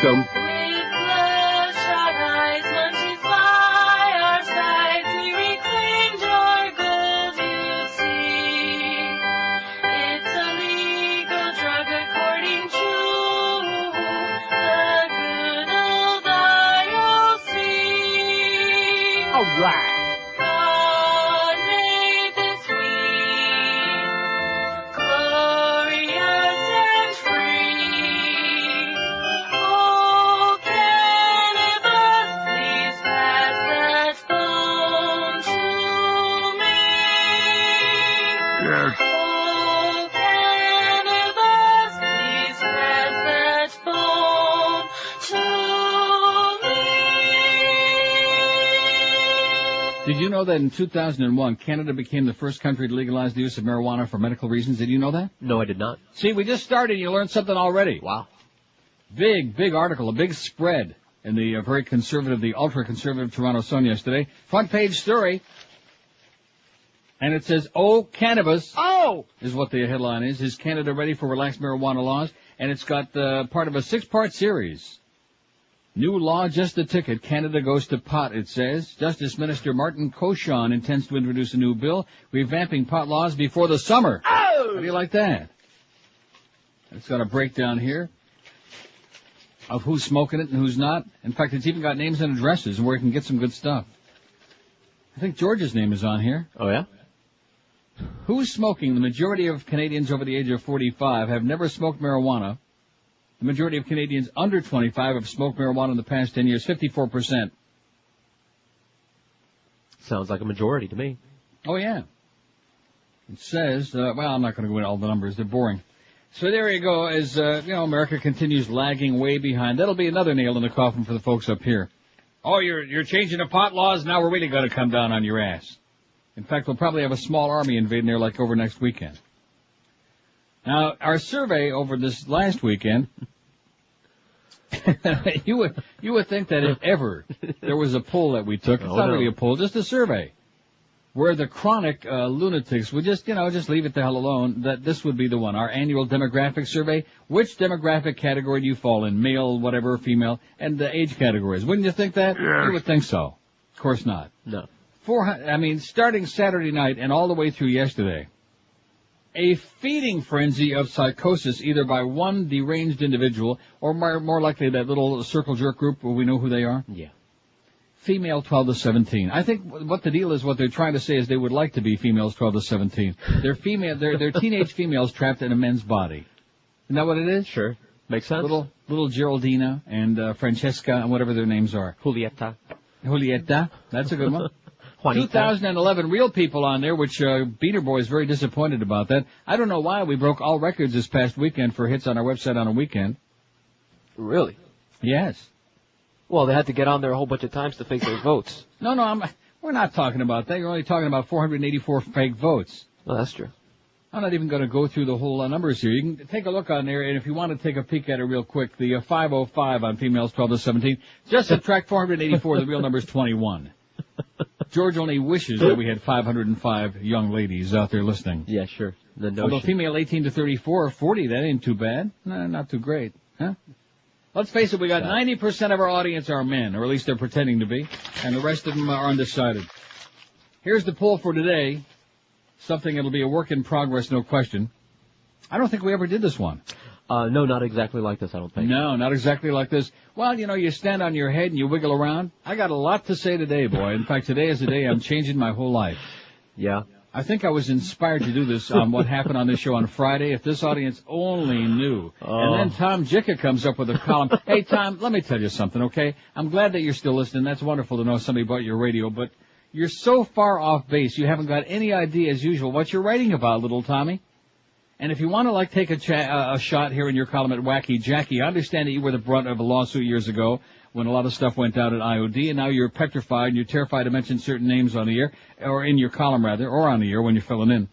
system. Right. God made this weed, glorious and free. Oh, cannabis, please pass that phone to me. Yes. Oh, cannabis, please pass that phone to me. Did you know that in 2001, Canada became the first country to legalize the use of marijuana for medical reasons? Did you know that? No, I did not. See, we just started. You learned something already. Wow. Big article, a big spread in the very conservative, the ultra-conservative Toronto Sun yesterday. Front page story. And it says, "Oh, cannabis." Oh! Is what the headline is. Is Canada ready for relaxed marijuana laws? And it's got part of a 6-part series. New law, just a ticket. Canada goes to pot, it says. Justice Minister Martin Cauchon intends to introduce a new bill revamping pot laws before the summer. Oh! How do you like that? It's got a breakdown here of who's smoking it and who's not. In fact, it's even got names and addresses and where you can get some good stuff. I think George's name is on here. Oh, yeah? Who's smoking? The majority of Canadians over the age of 45 have never smoked marijuana. The majority of Canadians under 25 have smoked marijuana in the past 10 years, 54%. Sounds like a majority to me. Oh, yeah. It says, well, I'm not going to go into all the numbers. They're boring. So there you go. As, America continues lagging way behind. That'll be another nail in the coffin for the folks up here. Oh, you're changing the pot laws? Now we're really going to come down on your ass. In fact, we'll probably have a small army invading there like over next weekend. Now, our survey over this last weekend, you would think that if ever there was a poll that we took, it's not really a poll, just a survey, where the chronic lunatics would just leave it the hell alone, that this would be the one. Our annual demographic survey, which demographic category do you fall in? Male, whatever, female, and the age categories. Wouldn't you think that? Yes. You would think so. Of course not. No. Starting Saturday night and all the way through yesterday, a feeding frenzy of psychosis, either by one deranged individual or more likely that little circle jerk group where we know who they are. Yeah. Female 12 to 17. I think what the deal is, what they're trying to say is they would like to be females 12 to 17. They're teenage females trapped in a men's body. Isn't that what it is? Sure. Makes sense. Little Geraldina and Francesca and whatever their names are. Julieta. That's a good one. Juanita. 2011 real people on there, which Beaner Boy is very disappointed about that. I don't know why. We broke all records this past weekend for hits on our website on a weekend. Really? Yes. Well, they had to get on there a whole bunch of times to fake those votes. No, we're not talking about that. You're only talking about 484 fake votes. Well, that's true. I'm not even going to go through the whole numbers here. You can take a look on there, and if you want to take a peek at it real quick, the 505 on females 12 to 17, just subtract 484, the real number is 21. George only wishes that we had 505 young ladies out there listening. Yeah, sure. Although female 18 to 34 or 40, that ain't too bad. No, not too great. Huh? Let's face it, we got 90% of our audience are men, or at least they're pretending to be, and the rest of them are undecided. Here's the poll for today. Something that'll be a work in progress, no question. I don't think we ever did this one. No, not exactly like this, I don't think. No, not exactly like this. Well, you stand on your head and you wiggle around. I got a lot to say today, boy. In fact, today is the day I'm changing my whole life. Yeah. I think I was inspired to do this on what happened on this show on Friday. If this audience only knew. And then Tom Jicha comes up with a column. Hey, Tom, let me tell you something, okay? I'm glad that you're still listening. That's wonderful to know somebody bought your radio, but you're so far off base, you haven't got any idea, as usual, what you're writing about, little Tommy. And if you want to, take a shot here in your column at Wacky Jackie, I understand that you were the brunt of a lawsuit years ago when a lot of stuff went down at IOD, and now you're petrified and you're terrified to mention certain names on the air, or in your column, rather, or on the air when you're filling in.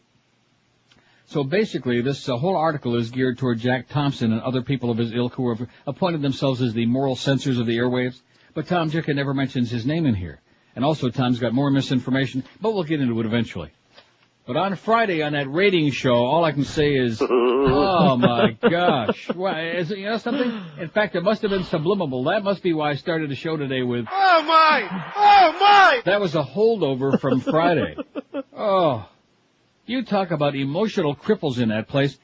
So basically, this whole article is geared toward Jack Thompson and other people of his ilk who have appointed themselves as the moral censors of the airwaves. But Tom Jicha never mentions his name in here. And also, Tom's got more misinformation, but we'll get into it eventually. But on Friday, on that ratings show, all I can say is, oh my gosh. Why, you know something? In fact, it must have been subliminal. That must be why I started the show today with, oh my! That was a holdover from Friday. Oh. You talk about emotional cripples in that place.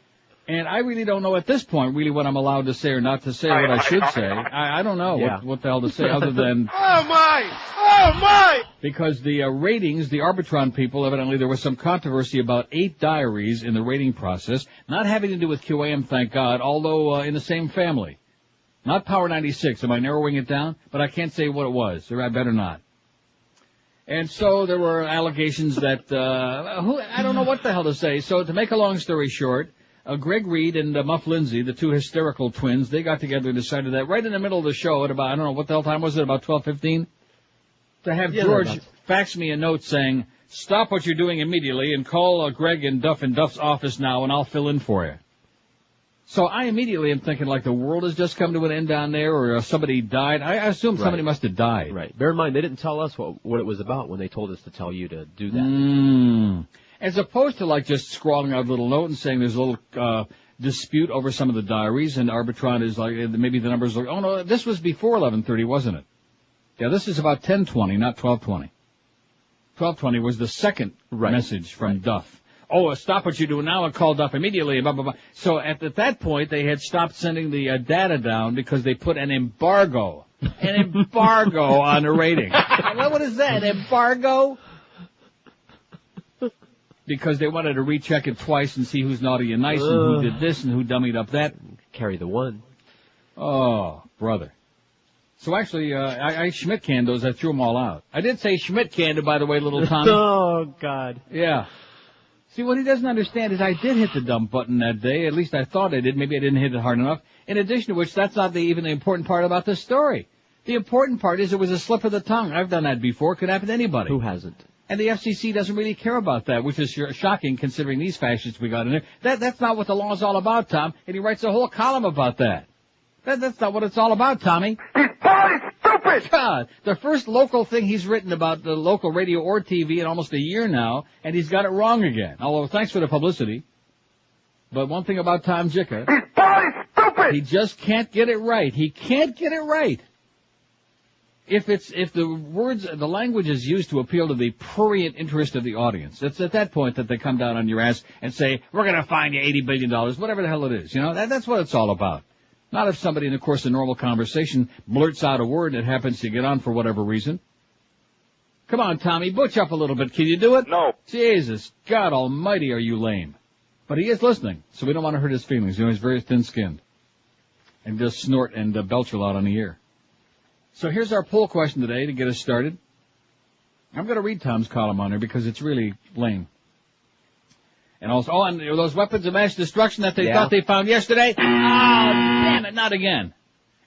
And I really don't know at this point really what I'm allowed to say or not to say, what I should say. I don't know what the hell to say other than... Oh my! Because the ratings, the Arbitron people, evidently there was some controversy about 8 diaries in the rating process, not having to do with QAM, thank God, although in the same family. Not Power 96, am I narrowing it down? But I can't say what it was, or I better not. And so there were allegations that, I don't know what the hell to say. So to make a long story short, Greg Reed and Muff Lindsay, the two hysterical twins, they got together and decided that right in the middle of the show at about, I don't know, what the hell time was it, about 12:15? To have George fax me a note saying, stop what you're doing immediately and call Greg and Duff in Duff's office now and I'll fill in for you. So I immediately am thinking like the world has just come to an end down there or somebody died. I assume somebody must have died. Right. Bear in mind, they didn't tell us what it was about when they told us to tell you to do that. As opposed to like just scrawling out a little note and saying there's a little dispute over some of the diaries and Arbitron is like, maybe the numbers like, oh no, this was before 11:30, wasn't it? Yeah, this is about 10:20, not 12:20. 12:20 was the second message from Duff. Oh, stop what you're doing now and call Duff immediately, blah, blah, blah. So at that point, they had stopped sending the data down because they put an embargo. An embargo on the rating. What is that, an embargo? Because they wanted to recheck it twice and see who's naughty and nice and who did this and who dummied up that. Carry the one. Oh, brother. So actually, I Schmidt-canned those. I threw them all out. I did say Schmidt-canned, by the way, little Tommy. Oh, God. Yeah. See, what he doesn't understand is I did hit the dump button that day. At least I thought I did. Maybe I didn't hit it hard enough. In addition to which, that's not even the important part about this story. The important part is it was a slip of the tongue. I've done that before. It could happen to anybody. Who hasn't? And the FCC doesn't really care about that, which is shocking considering these fascists we got in there. That's not what the law's all about, Tom. And he writes a whole column about that. That's not what it's all about, Tommy. He's bloody stupid! God, the first local thing he's written about the local radio or TV in almost a year now, and he's got it wrong again. Although, thanks for the publicity. But one thing about Tom Jicha, He's bloody stupid! he just can't get it right. He can't get it right. If the language is used to appeal to the prurient interest of the audience, it's at that point that they come down on your ass and say, we're going to fine you $80 billion, whatever the hell it is. You know, that's what it's all about. Not if somebody in the course of normal conversation blurts out a word and it happens to get on for whatever reason. Come on, Tommy, butch up a little bit. Can you do it? No. Jesus, God almighty, are you lame. But he is listening, so we don't want to hurt his feelings. You know, he's very thin-skinned. And just snort and belch a lot on the air. So here's our poll question today to get us started. I'm going to read Tom's column on there because it's really lame. And also, and those weapons of mass destruction that they thought they found yesterday. Oh, damn it, not again.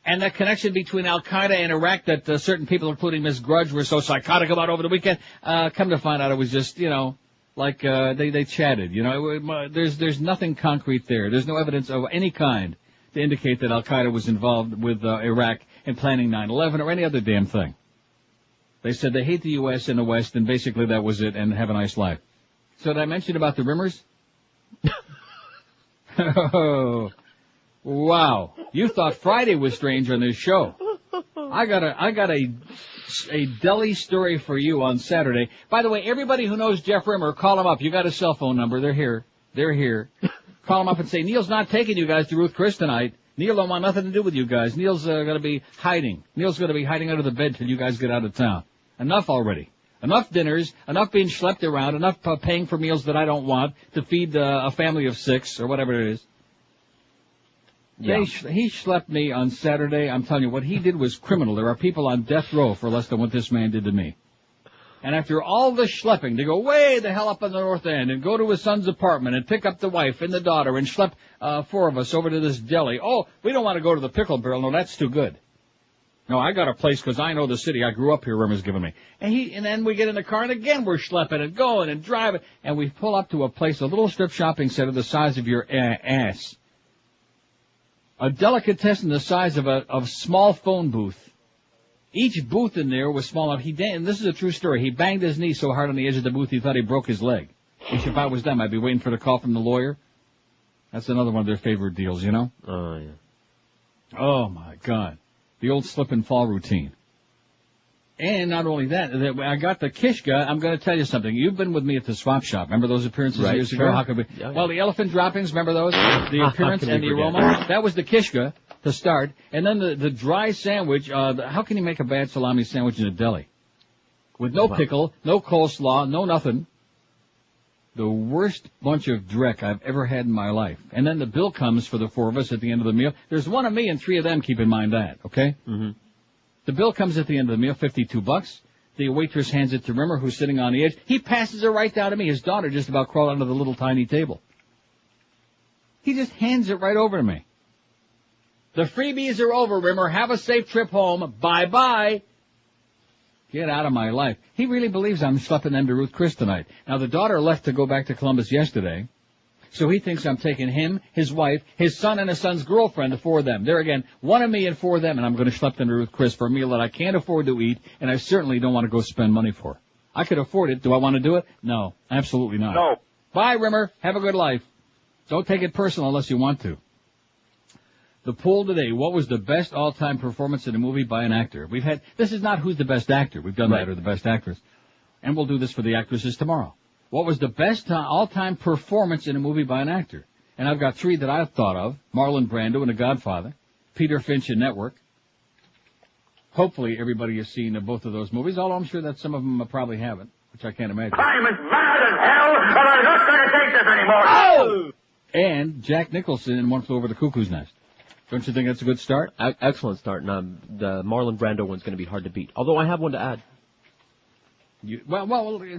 And that connection between Al-Qaeda and Iraq that certain people, including Ms. Grudge, were so psychotic about over the weekend. Come to find out it was just, you know, like they chatted. You know, there's nothing concrete there. There's no evidence of any kind to indicate that Al-Qaeda was involved with Iraq in planning 9/11 or any other damn thing. They said they hate the U.S. and the West, and basically that was it, and have a nice life. So did I mention about the Rimmers? Oh, wow. You thought Friday was strange on this show. I got a deli story for you on Saturday. By the way, everybody who knows Jeff Rimmer, call him up. You got his cell phone number. They're here. They're here. Call him up and say, Neil's not taking you guys to Ruth Chris tonight. Neil don't want nothing to do with you guys. Neil's going to be hiding. Neil's going to be hiding under the bed till you guys get out of town. Enough already. Enough dinners, enough being schlepped around, enough paying for meals that I don't want to feed a family of 6 or whatever it is. Yeah. He schlepped me on Saturday. I'm telling you, what he did was criminal. There are people on death row for less than what this man did to me. And after all the schlepping, to go way the hell up in the north end and go to his son's apartment and pick up the wife and the daughter and schlep 4 of us over to this deli. Oh, we don't want to go to the Pickle Barrel. No, that's too good. No, I got a place because I know the city. I grew up here, Rimmer's giving me. And then we get in the car, and again we're schlepping and going and driving. And we pull up to a place, a little strip shopping center the size of your ass. A delicatessen the size of a small phone booth. Each booth in there was small enough. And this is a true story. He banged his knee so hard on the edge of the booth he thought he broke his leg. Which if I was them, I'd be waiting for the call from the lawyer. That's another one of their favorite deals, you know? Oh, yeah. Oh, my God. The old slip and fall routine. And not only that, I got the Kishka. I'm going to tell you something. You've been with me at the swap shop. Remember those appearances years ago? How could we? Yeah. Well, the elephant droppings, remember those? The appearance and the aroma? That was the Kishka to start. And then the dry sandwich. How can you make a bad salami sandwich in a deli? With no pickle, no coleslaw, no nothing. The worst bunch of dreck I've ever had in my life. And then the bill comes for the four of us at the end of the meal. There's one of me and three of them, keep in mind that, okay? Mm-hmm. The bill comes at the end of the meal, $52. The waitress hands it to Rimmer, who's sitting on the edge. He passes it right down to me. His daughter just about crawled under the little tiny table. He just hands it right over to me. The freebies are over, Rimmer. Have a safe trip home. Bye-bye. Get out of my life. He really believes I'm schlepping them to Ruth Chris tonight. Now, the daughter left to go back to Columbus yesterday, so he thinks I'm taking him, his wife, his son, and his son's girlfriend, the four of them. There again, one of me and four of them, and I'm going to schlep them to Ruth Chris for a meal that I can't afford to eat, and I certainly don't want to go spend money for. I could afford it. Do I want to do it? No, absolutely not. No. Bye, Rimmer. Have a good life. Don't take it personal unless you want to. The poll today, what was the best all-time performance in a movie by an actor? This is not who's the best actor. We've done that, or the best actress. And we'll do this for the actresses tomorrow. What was the best all-time performance in a movie by an actor? And I've got three that I've thought of. Marlon Brando in The Godfather. Peter Finch in Network. Hopefully everybody has seen both of those movies, although I'm sure that some of them probably haven't, which I can't imagine. I'm as mad as hell, and I'm not going to take this anymore. Oh! And Jack Nicholson in One Flew Over the Cuckoo's Nest. Don't you think that's a good start? Excellent start. Now, the Marlon Brando one's going to be hard to beat. Although I have one to add. Well,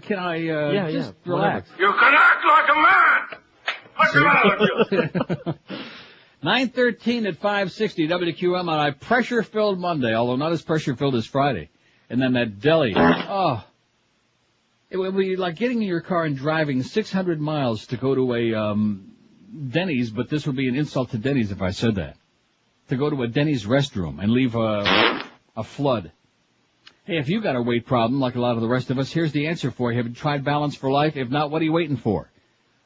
can I just relax? You can act like a man. What's the matter with you? 9:13 at 560 WQM on a pressure-filled Monday, although not as pressure-filled as Friday. And then that deli. Oh. It would be like getting in your car and driving 600 miles to go to a Denny's, but this would be an insult to Denny's if I said that. To go to a Denny's restroom and leave a flood. Hey, if you got a weight problem like a lot of the rest of us, here's the answer for you. Have you tried Balance for Life? If not, what are you waiting for?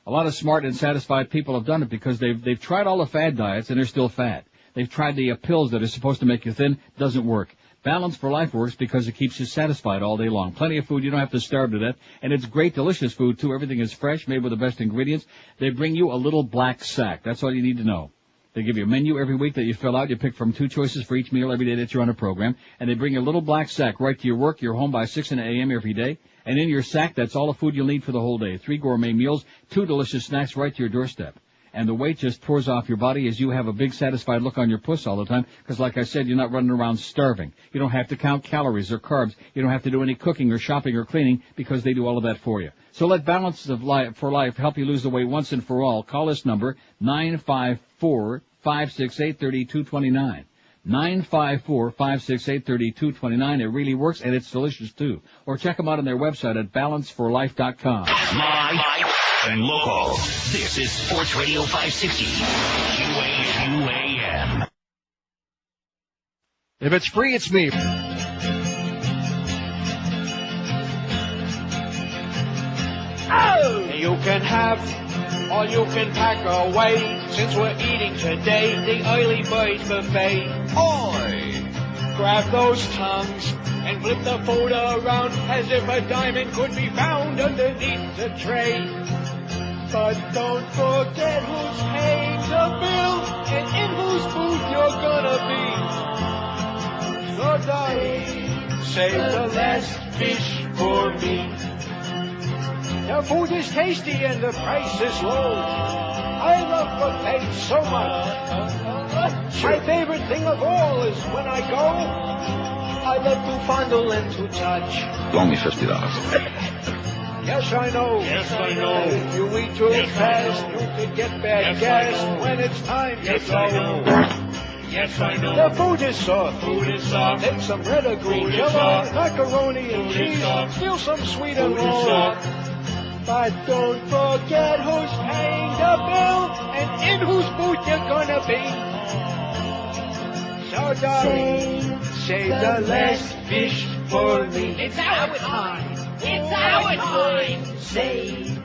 A lot of smart and satisfied people have done it because they've tried all the fad diets and they're still fat. They've tried the pills that are supposed to make you thin. Doesn't work. Balance for Life works because it keeps you satisfied all day long. Plenty of food. You don't have to starve to death. And it's great, delicious food, too. Everything is fresh, made with the best ingredients. They bring you a little black sack. That's all you need to know. They give you a menu every week that you fill out. You pick from 2 choices for each meal every day that you're on a program. And they bring you a little black sack right to your work, your home by 6 a.m. every day. And in your sack, that's all the food you'll need for the whole day. 3 gourmet meals, 2 delicious snacks right to your doorstep. And the weight just pours off your body as you have a big satisfied look on your puss all the time. Because like I said, you're not running around starving. You don't have to count calories or carbs. You don't have to do any cooking or shopping or cleaning because they do all of that for you. So let Balance for Life help you lose the weight once and for all. Call this number, 954-568-3229. 954-568-3229. It really works, and it's delicious, too. Or check them out on their website at balanceforlife.com. Live and local. This is Sports Radio 560. QAM. If it's free, it's me. Oh! You can have all you can pack away. Since we're eating today, the early bird buffet. Oi! Grab those tongues and flip the food around as if a diamond could be found underneath the tray. But don't forget who's paying the bill and in whose food you're gonna be. So darling, save the last fish for me. The food is tasty and the price is low. I love buffets so much. My favorite thing of all is when I go, I love to fondle and to touch. Only $50. Yes, I know. Yes, I know. If you eat too fast, you could get bad gas when it's time to go. Yes, I know. The food is soft. Food is soft. Take some red or green jello, macaroni and cheese. Steal some sweet and raw. But don't forget who's paying the bill and in whose food you're gonna be. So darling, save the last fish for me. It's our time. It's our time. Save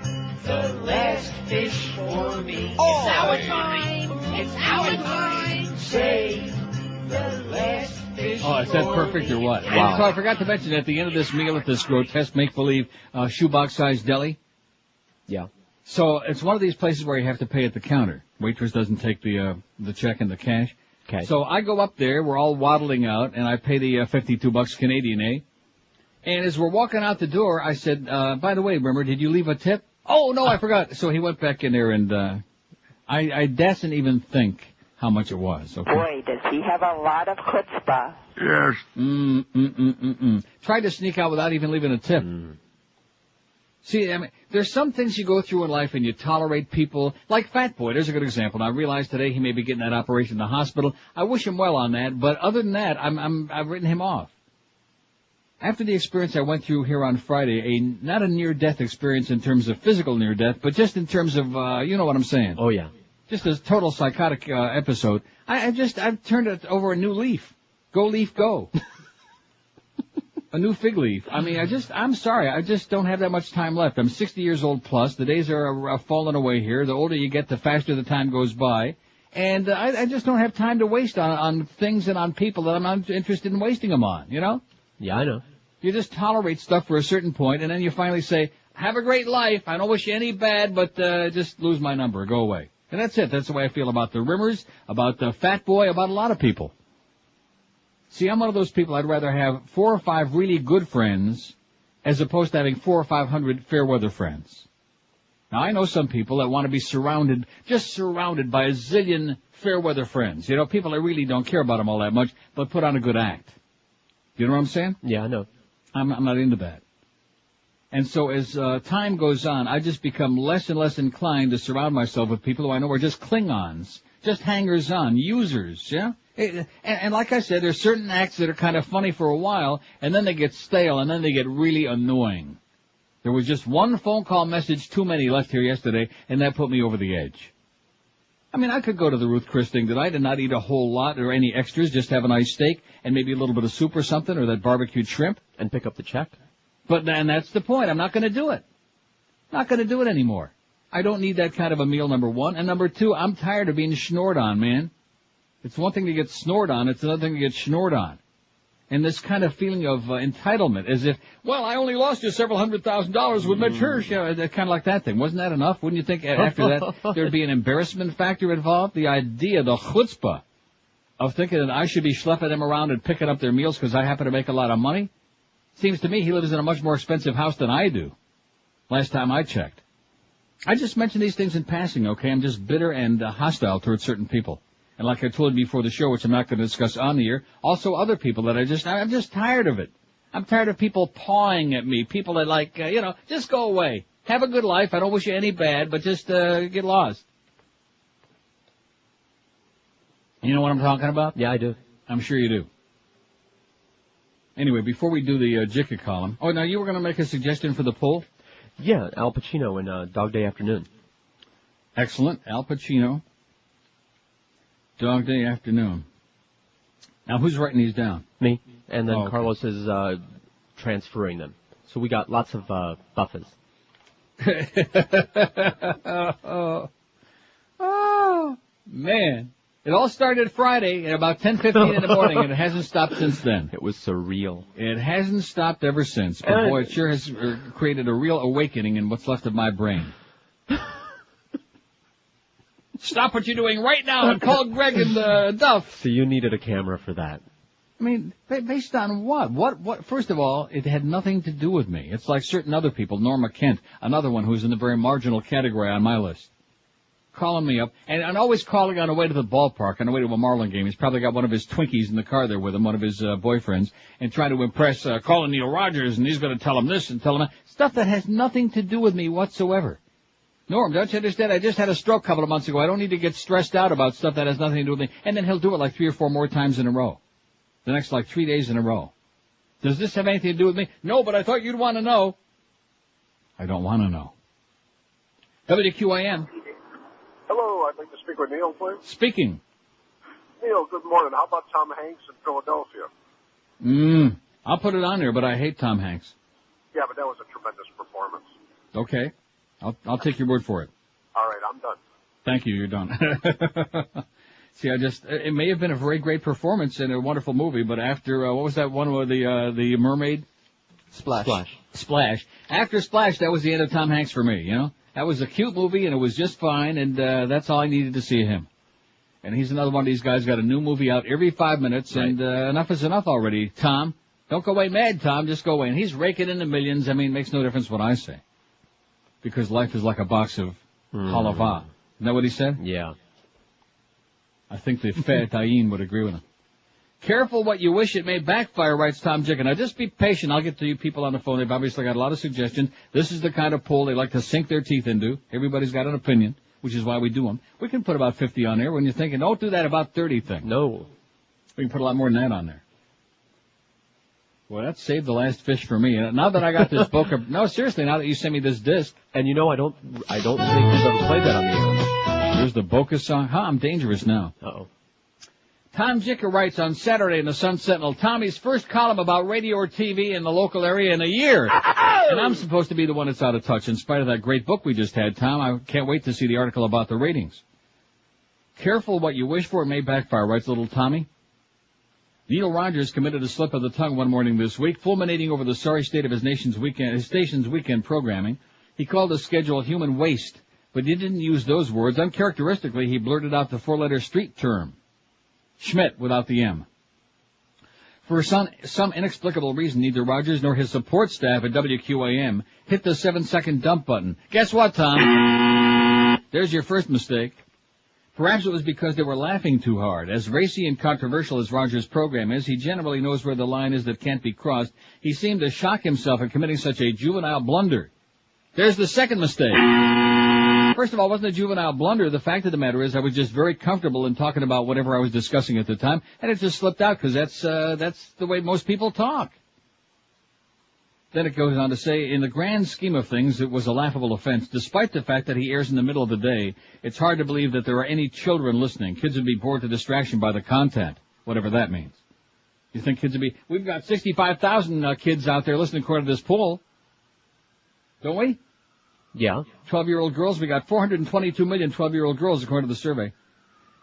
the last fish for me. It's our time. It's our time. Save the last fish. Oh, is that perfect or what? Wow. So I forgot to mention at the end of this meal at this grotesque make-believe shoebox-sized deli. Yeah. So it's one of these places where you have to pay at the counter. Waitress doesn't take the check and the cash. Okay. So I go up there, we're all waddling out, and I pay the $52 Canadian, eh? And as we're walking out the door, I said, by the way, remember, did you leave a tip? Oh, no, I forgot. So he went back in there, and I dasn't even think how much it was. Okay. Boy, does he have a lot of chutzpah. Yes. Tried to sneak out without even leaving a tip. See, I mean, there's some things you go through in life and you tolerate people, like Fat Boy. There's a good example. And I realize today he may be getting that operation in the hospital. I wish him well on that, but other than that, I've written him off. After the experience I went through here on Friday, not a near-death experience in terms of physical near-death, but just in terms of, you know what I'm saying. Oh, yeah. Just a total psychotic episode. I've turned it over a new leaf. Go leaf, go. A new fig leaf. I mean, I'm sorry. I just don't have that much time left. I'm 60 years old plus. The days are falling away here. The older you get, the faster the time goes by. And I just don't have time to waste on things and on people that I'm not interested in wasting them on, you know? Yeah, I know. You just tolerate stuff for a certain point, and then you finally say, have a great life. I don't wish you any bad, but just lose my number. Go away. And that's it. That's the way I feel about the Rimmers, about the Fat Boy, about a lot of people. See, I'm one of those people I'd rather have 4 or 5 really good friends as opposed to having 400 or 500 fair weather friends. Now, I know some people that want to be surrounded by a zillion fair weather friends. You know, people that really don't care about them all that much, but put on a good act. You know what I'm saying? Yeah, I know. I'm not into that. And so as time goes on, I just become less and less inclined to surround myself with people who I know are just Klingons, just hangers-on, users, yeah? And like I said, there's certain acts that are kind of funny for a while, and then they get stale, and then they get really annoying. There was just one phone call message too many left here yesterday, and that put me over the edge. I mean, I could go to the Ruth Chris thing tonight and not eat a whole lot or any extras, just have a nice steak and maybe a little bit of soup or something, or that barbecued shrimp. And pick up the check. But then that's the point. I'm not going to do it. Not going to do it anymore. I don't need that kind of a meal, number one. And number two, I'm tired of being schnored on, man. It's one thing to get snored on, it's another thing to get schnored on. And this kind of feeling of entitlement, as if, well, I only lost you several $100,000 with Mitch Hirsch. You know, kind of like that thing. Wasn't that enough? Wouldn't you think after that there'd be an embarrassment factor involved? The idea, the chutzpah of thinking that I should be schlepping them around and picking up their meals because I happen to make a lot of money? Seems to me he lives in a much more expensive house than I do. Last time I checked. I just mention these things in passing, okay? I'm just bitter and hostile towards certain people. And like I told you before the show, which I'm not going to discuss on the air, also other people that I'm just tired of it. I'm tired of people pawing at me, people that like, just go away. Have a good life. I don't wish you any bad, but just get lost. You know what I'm talking about? Yeah, I do. I'm sure you do. Anyway, before we do the Jicha column. Oh, now you were going to make a suggestion for the poll? Yeah, Al Pacino in Dog Day Afternoon. Excellent. Al Pacino. Dog Day Afternoon. Now, who's writing these down? Me. And then okay. Carlos is transferring them. So we got lots of buffers. Oh, man. It all started Friday at about 10:15 in the morning, and it hasn't stopped since then. It was surreal. It hasn't stopped ever since. But, boy, it sure has created a real awakening in what's left of my brain. Stop what you're doing right now and call Greg and Duff. So you needed a camera for that. I mean, based on what? What? First of all, it had nothing to do with me. It's like certain other people, Norma Kent, another one who's in the very marginal category on my list, calling me up, and always calling on the way to the ballpark, on the way to a Marlin game. He's probably got one of his Twinkies in the car there with him, one of his boyfriends, and trying to impress, calling Neil Rogers, and he's going to tell him this and tell him that. Stuff that has nothing to do with me whatsoever. Norm, don't you understand? I just had a stroke a couple of months ago. I don't need to get stressed out about stuff that has nothing to do with me. And then he'll do it like 3 or 4 more times in a row. The next, 3 days in a row. Does this have anything to do with me? No, but I thought you'd want to know. I don't want to know. WQAM. Hello, I'd like to speak with Neil, please. Speaking. Neil, good morning. How about Tom Hanks in Philadelphia? I'll put it on there, but I hate Tom Hanks. Yeah, but that was a tremendous performance. Okay. I'll take your word for it. All right, I'm done. Thank you. You're done. See, it may have been a very great performance in a wonderful movie, but after, what was that one with the mermaid? Splash. After Splash, that was the end of Tom Hanks for me, you know? That was a cute movie, and it was just fine, and that's all I needed to see of him. And he's another one of these guys, got a new movie out every 5 minutes, right. And enough is enough already. Tom, don't go away mad, Tom, just go away. And he's raking in the millions. I mean, it makes no difference what I say. Because life is like a box of halava. Isn't that what he said? Yeah. I think the Fatayin would agree with him. Careful what you wish, it may backfire, writes Tom Jicha. Now, just be patient. I'll get to you people on the phone. They've obviously got a lot of suggestions. This is the kind of poll they like to sink their teeth into. Everybody's got an opinion, which is why we do them. We can put about 50 on there when you're thinking, don't do that about 30 thing. No. We can put a lot more than that on there. Well, that saved the last fish for me. And now that I got this book of... No, seriously, now that you sent me this disc. And you know, I don't think we've ever played that on the air. There's the Boca song. I'm dangerous now. Uh-oh. Tom Jicha writes on Saturday in the Sun Sentinel, Tommy's first column about radio or TV in the local area in a year. And I'm supposed to be the one that's out of touch in spite of that great book we just had, Tom. I can't wait to see the article about the ratings. Careful what you wish for, it may backfire, writes little Tommy. Neil Rogers committed a slip of the tongue one morning this week, fulminating over the sorry state of his station's weekend programming. He called the schedule human waste, but he didn't use those words. Uncharacteristically, he blurted out the four-letter street term. Schmidt without the M. For some inexplicable reason, neither Rogers nor his support staff at WQAM hit the 7-second dump button. Guess what, Tom? There's your first mistake. Perhaps it was because they were laughing too hard. As racy and controversial as Rogers' program is, he generally knows where the line is that can't be crossed. He seemed to shock himself at committing such a juvenile blunder. There's the second mistake. First of all, it wasn't a juvenile blunder. The fact of the matter is I was just very comfortable in talking about whatever I was discussing at the time, and it just slipped out because that's the way most people talk. Then it goes on to say, in the grand scheme of things, it was a laughable offense. Despite the fact that he airs in the middle of the day, it's hard to believe that there are any children listening. Kids would be bored to distraction by the content, whatever that means. You think kids would be... We've got 65,000 kids out there listening according to this poll. Don't we? Yeah. 12-year-old girls, we got 422 million 12-year-old girls according to the survey.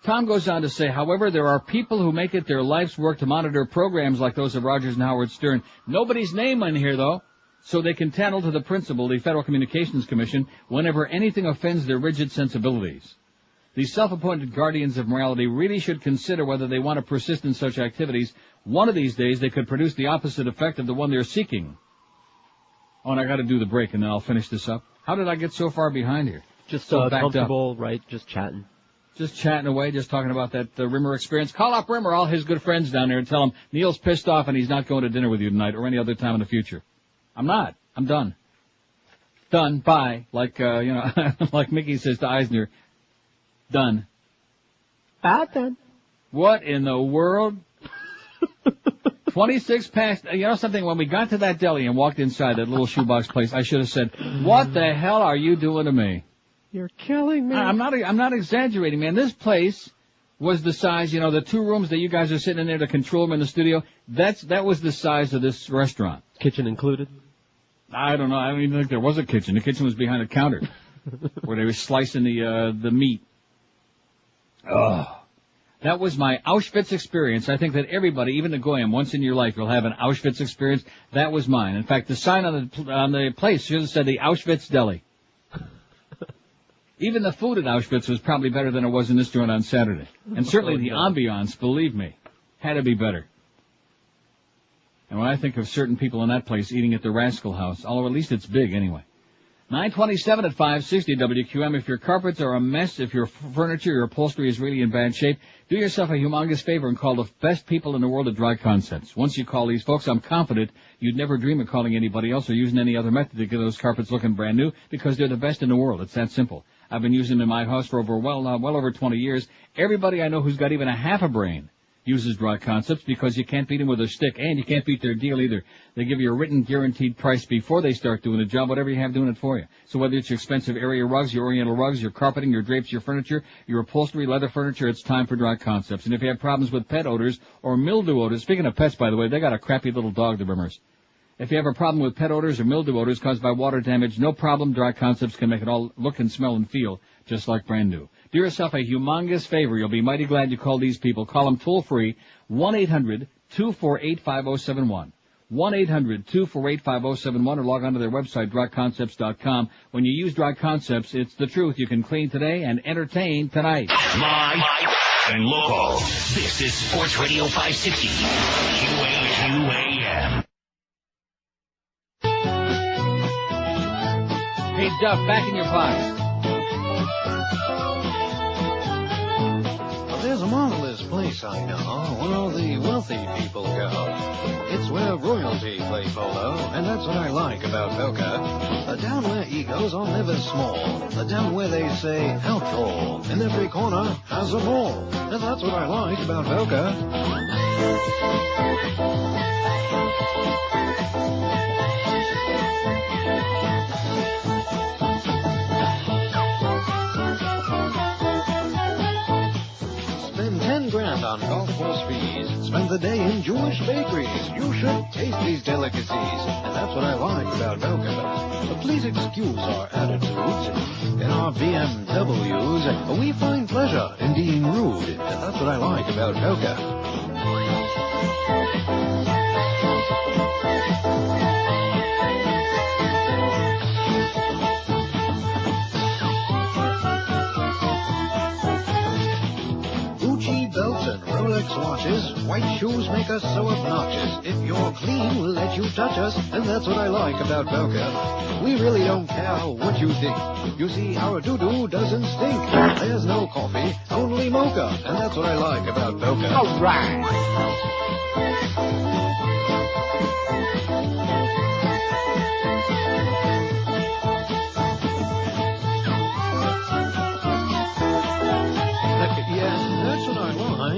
Tom goes on to say, however, there are people who make it their life's work to monitor programs like those of Rogers and Howard Stern. Nobody's name in here, though, so they can tattle to the principal, the Federal Communications Commission, whenever anything offends their rigid sensibilities. These self-appointed guardians of morality really should consider whether they want to persist in such activities. One of these days, they could produce the opposite effect of the one they're seeking. Oh, and I got to do the break, and then I'll finish this up. How did I get so far behind here? Just so comfortable, up? Right? Just chatting. Just chatting away, just talking about that Rimmer experience. Call up Rimmer, all his good friends down there, and tell him Neil's pissed off and he's not going to dinner with you tonight or any other time in the future. I'm not. I'm done. Done. Bye. Like, like Mickey says to Eisner. Done. Bye, done. What in the world? 26 past, you know something, when we got to that deli and walked inside that little shoebox place, I should have said, what the hell are you doing to me? You're killing me. I'm not exaggerating, man. This place was the size, the 2 rooms that you guys are sitting in there to control them in the studio, that was the size of this restaurant. Kitchen included? I don't know. I don't even think there was a kitchen. The kitchen was behind a counter where they were slicing the meat. Oh. That was my Auschwitz experience. I think that everybody, even the Goyim, once in your life, you'll have an Auschwitz experience. That was mine. In fact, the sign on the place should have said the Auschwitz Deli. Even the food at Auschwitz was probably better than it was in this joint on Saturday. And certainly the ambiance, believe me, had to be better. And when I think of certain people in that place eating at the Rascal House, although at least it's big anyway. 927 at 560 WQM. If your carpets are a mess, if your furniture, your upholstery is really in bad shape, do yourself a humongous favor and call the best people in the world at Dry Concepts. Once you call these folks, I'm confident you'd never dream of calling anybody else or using any other method to get those carpets looking brand new because they're the best in the world. It's that simple. I've been using them in my house for well over 20 years. Everybody I know who's got even a half a brain uses Dry Concepts because you can't beat them with a stick, and you can't beat their deal either. They give you a written guaranteed price before they start doing the job, whatever you have doing it for you. So whether it's your expensive area rugs, your oriental rugs, your carpeting, your drapes, your furniture, your upholstery, leather furniture, it's time for Dry Concepts. And if you have problems with pet odors or mildew odors, speaking of pets, by the way, they got a crappy little dog, the Rimmers. If you have a problem with pet odors or mildew odors caused by water damage, no problem. Dry Concepts can make it all look and smell and feel just like brand new. Do yourself a humongous favor. You'll be mighty glad you called these people. Call them toll-free, 1-800-248-5071. 1-800-248-5071 or log on to their website, dryconcepts.com. When you use Dry Concepts, it's the truth. You can clean today and entertain tonight. Live and local. This is Sports Radio 560. QAQAM. Hey, Duff, back in your box. There's a marvelous place I know where all the wealthy people go. It's where royalty play polo, and that's what I like about Boca. A town where egos are never small. A town where they say, how tall, and every corner has a ball. And that's what I like about Boca. $10,000 on golf course fees. Spend the day in Jewish bakeries. You should taste these delicacies. And that's what I like about Boca. But please excuse our attitudes. In our BMWs, we find pleasure in being rude. And that's what I like about Boca. Rolex watches, white shoes make us so obnoxious. If you're clean, we'll let you touch us, and that's what I like about Boca. We really don't care what you think. You see, our doo-doo doesn't stink. There's no coffee, only mocha, and that's what I like about Boca. All right.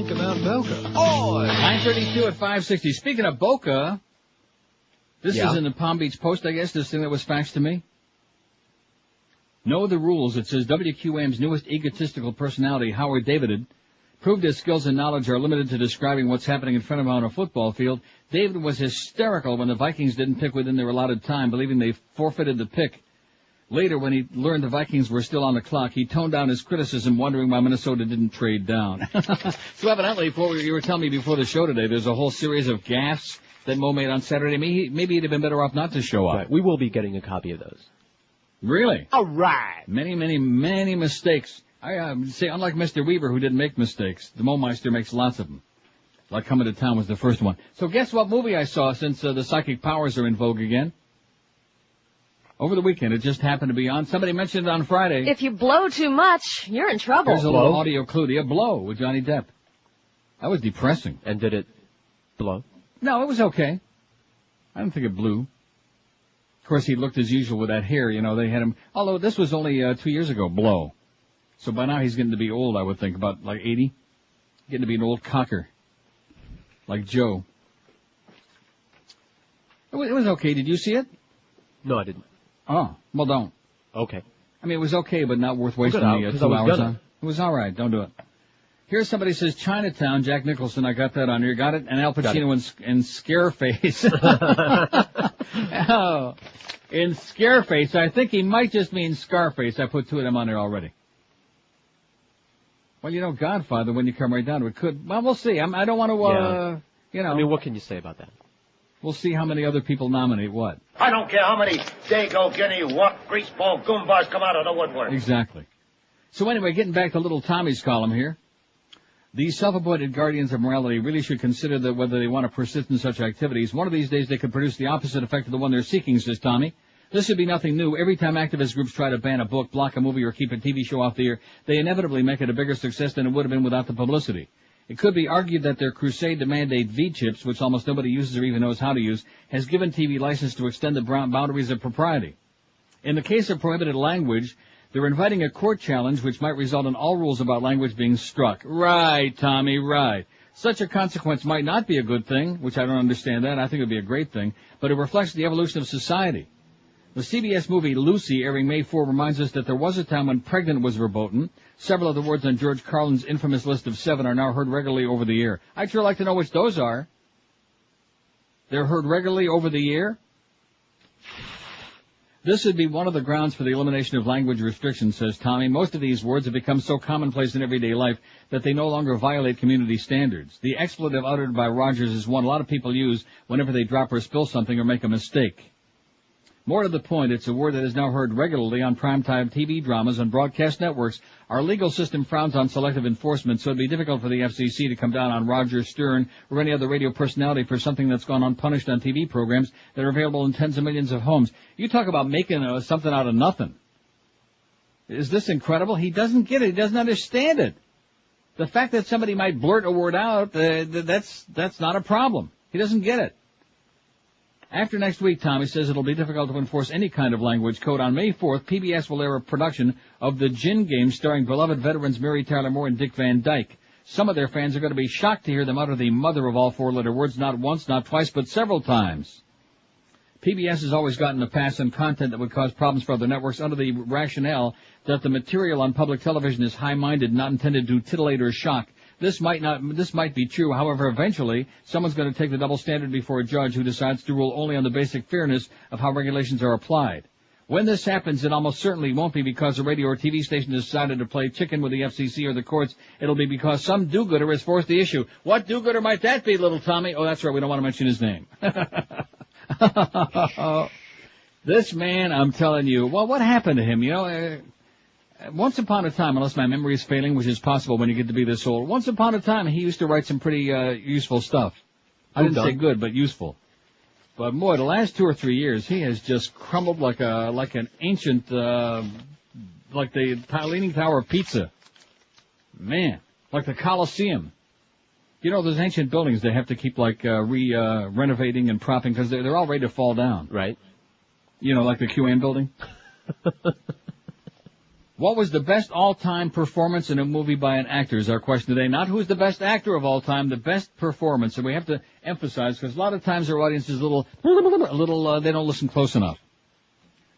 About Boca. 9:32 at 560. Speaking of Boca, this is in the Palm Beach Post, I guess, this thing that was faxed to me. Know the rules. It says WQAM's newest egotistical personality, Howard David, proved his skills and knowledge are limited to describing what's happening in front of him on a football field. David was hysterical when the Vikings didn't pick within their allotted time, believing they forfeited the pick. Later, when he learned the Vikings were still on the clock, he toned down his criticism, wondering why Minnesota didn't trade down. So evidently, you were telling me before the show today, there's a whole series of gaffes that Mo made on Saturday. Maybe he'd have been better off not to show up. Right. We will be getting a copy of those. Really? All right. Many mistakes. I say, unlike Mr. Weaver, who didn't make mistakes, the Mo Meister makes lots of them. Like Coming to Town was the first one. So guess what movie I saw since the psychic powers are in vogue again? Over the weekend, it just happened to be on. Somebody mentioned it on Friday. If you blow too much, you're in trouble. There's a little audio clue to you. Blow with Johnny Depp. That was depressing. And did it blow? No, it was okay. I don't think it blew. Of course, he looked as usual with that hair. You know, they had him. Although this was only 2 years ago, Blow. So by now he's getting to be old, I would think, about like 80. Getting to be an old cocker. Like Joe. It was okay. Did you see it? No, I didn't. Oh, well, don't. Okay. I mean, it was okay, but not worth wasting the 2 hours on. It was all right. Don't do it. Here's somebody says Chinatown, Jack Nicholson. I got that on here. Got it? And Al Pacino in Scareface. Oh, in Scareface. I think he might just mean Scarface. I put two of them on there already. Well, you know, Godfather, when you come right down to it, could. Well, we'll see. I don't want to, you know. I mean, what can you say about that? We'll see how many other people nominate what. I don't care how many Dago, Guinea, what greaseball goombas come out of the woodwork. Exactly. So anyway, getting back to little Tommy's column here. These self-appointed guardians of morality really should consider whether they want to persist in such activities. One of these days they could produce the opposite effect of the one they're seeking, says Tommy. This should be nothing new. Every time activist groups try to ban a book, block a movie, or keep a TV show off the air, they inevitably make it a bigger success than it would have been without the publicity. It could be argued that their crusade to mandate V-chips, which almost nobody uses or even knows how to use, has given TV license to extend the boundaries of propriety. In the case of prohibited language, they're inviting a court challenge which might result in all rules about language being struck. Right, Tommy, right. Such a consequence might not be a good thing, which I don't understand that. I think it would be a great thing, but it reflects the evolution of society. The CBS movie Lucy, airing May 4, reminds us that there was a time when pregnant was verboten. Several of the words on George Carlin's infamous list of 7 are now heard regularly over the air. I'd sure like to know which those are. They're heard regularly over the air? This would be one of the grounds for the elimination of language restrictions, says Tommy. Most of these words have become so commonplace in everyday life that they no longer violate community standards. The expletive uttered by Rogers is one a lot of people use whenever they drop or spill something or make a mistake. More to the point, it's a word that is now heard regularly on primetime TV dramas and broadcast networks. Our legal system frowns on selective enforcement, so it'd be difficult for the FCC to come down on Rogers, Stern, or any other radio personality for something that's gone unpunished on TV programs that are available in tens of millions of homes. You talk about making something out of nothing. Is this incredible? He doesn't get it. He doesn't understand it. The fact that somebody might blurt a word out, that's not a problem. He doesn't get it. After next week, Tommy says it'll be difficult to enforce any kind of language code. On May 4th, PBS will air a production of The Gin Game starring beloved veterans Mary Tyler Moore and Dick Van Dyke. Some of their fans are going to be shocked to hear them utter the mother of all four-letter words, not once, not twice, but several times. PBS has always gotten a pass on content that would cause problems for other networks under the rationale that the material on public television is high-minded, not intended to titillate or shock. This might be true. However, eventually, someone's going to take the double standard before a judge who decides to rule only on the basic fairness of how regulations are applied. When this happens, it almost certainly won't be because a radio or TV station decided to play chicken with the FCC or the courts. It'll be because some do-gooder has forced the issue. What do-gooder might that be, little Tommy? Oh, that's right. We don't want to mention his name. This man, I'm telling you, well, what happened to him? You know, once upon a time, unless my memory is failing, which is possible when you get to be this old, once upon a time he used to write some pretty useful stuff. I didn't say good, but useful. But boy, the last 2 or 3 years, he has just crumbled like an ancient, like the Leaning Tower of Pizza. Man, like the Colosseum. You know, those ancient buildings, they have to keep renovating and propping because they're all ready to fall down. Right. You know, like the QAM building. What was the best all-time performance in a movie by an actor is our question today. Not who's the best actor of all time, the best performance. And we have to emphasize, because a lot of times our audience is a little, they don't listen close enough.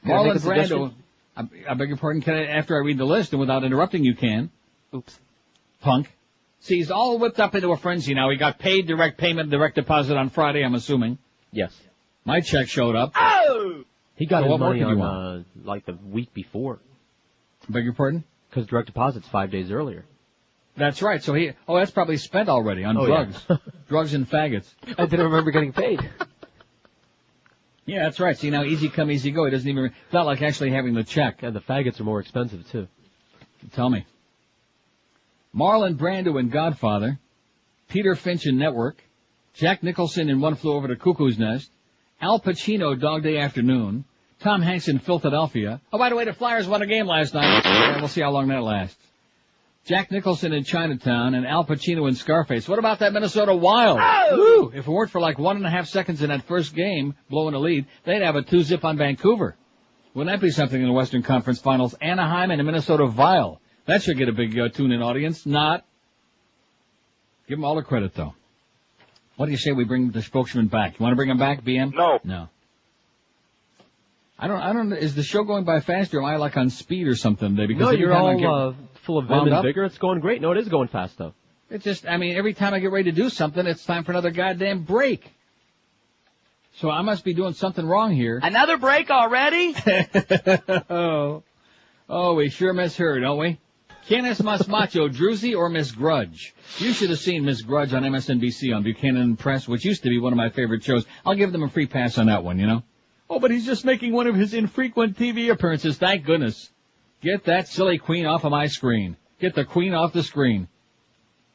Marlon Brando, I beg your pardon, after I read the list and without interrupting you can. Oops. Punk. See, he's all whipped up into a frenzy now. He got paid direct payment, direct deposit on Friday, I'm assuming. Yes. My check showed up. Oh! He got his what money more on, like the week before. Beg your pardon? Because direct deposit's 5 days earlier. That's right. So that's probably spent already on drugs. Yeah. Drugs and faggots. I didn't remember getting paid. Yeah, that's right. See, now easy come, easy go. He doesn't even, it's not like actually having the check. And the faggots are more expensive, too. Tell me. Marlon Brando in Godfather. Peter Finch in Network. Jack Nicholson in One Flew Over the Cuckoo's Nest. Al Pacino, Dog Day Afternoon. Tom Hanks in Philadelphia. Oh, by the way, the Flyers won a game last night. We'll see how long that lasts. Jack Nicholson in Chinatown and Al Pacino in Scarface. What about that Minnesota Wild? Oh! Woo! If it weren't for like 1.5 seconds in that first game, blowing a lead, they'd have a 2-zip on Vancouver. Wouldn't that be something in the Western Conference Finals? Anaheim and the Minnesota Wild. That should get a big tune-in audience. Not. Give them all the credit, though. What do you say we bring the spokesman back? You want to bring him back, BM? No. No. I don't, is the show going by faster or am I like on speed or something today? Because no, you're all full of vim and vigor. It's going great. No, it is going fast, though. It's just, I mean, every time I get ready to do something, it's time for another goddamn break. So I must be doing something wrong here. Another break already? Oh, we sure miss her, don't we? Canis Mas Macho, Druzy or Miss Grudge? You should have seen Miss Grudge on MSNBC on Buchanan Press, which used to be one of my favorite shows. I'll give them a free pass on that one, you know? Oh, but he's just making one of his infrequent TV appearances, thank goodness. Get that silly queen off of my screen. Get the queen off the screen.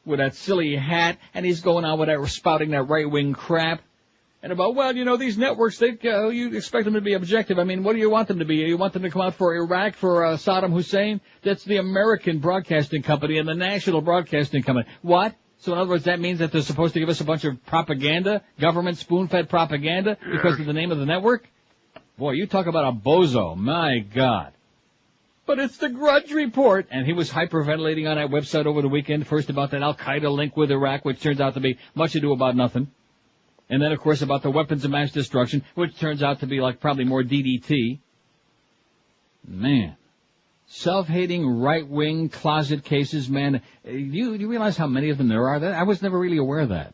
With that silly hat, and he's going on with that, spouting that right-wing crap. And about, well, you know, these networks, you expect them to be objective. I mean, what do you want them to be? You want them to come out for Iraq, for Saddam Hussein? That's the American Broadcasting Company and the National Broadcasting Company. What? So in other words, that means that they're supposed to give us a bunch of propaganda, government spoon-fed propaganda, because of the name of the network? Boy, you talk about a bozo. My God. But it's the Grudge Report. And he was hyperventilating on that website over the weekend, first about that Al-Qaeda link with Iraq, which turns out to be much ado about nothing. And then, of course, about the weapons of mass destruction, which turns out to be like probably more DDT. Man. Self-hating right-wing closet cases, man. Do you realize how many of them there are? I was never really aware of that.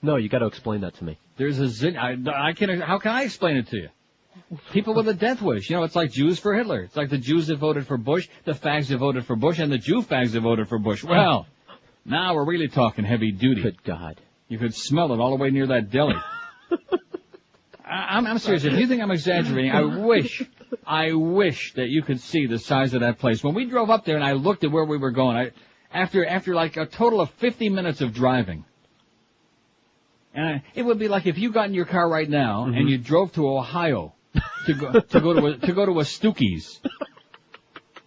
No, you got to explain that to me. There's how can I explain it to you? People with a death wish. You know, it's like Jews for Hitler. It's like the Jews that voted for Bush, the fags that voted for Bush, and the Jew fags that voted for Bush. Well, now we're really talking heavy duty. Good God. You could smell it all the way near that deli. I'm serious. If you think I'm exaggerating, I wish that you could see the size of that place. When we drove up there and I looked at where we were going, after like a total of 50 minutes of driving, and it would be like if you got in your car right now and you drove to Ohio to go to a Stookies.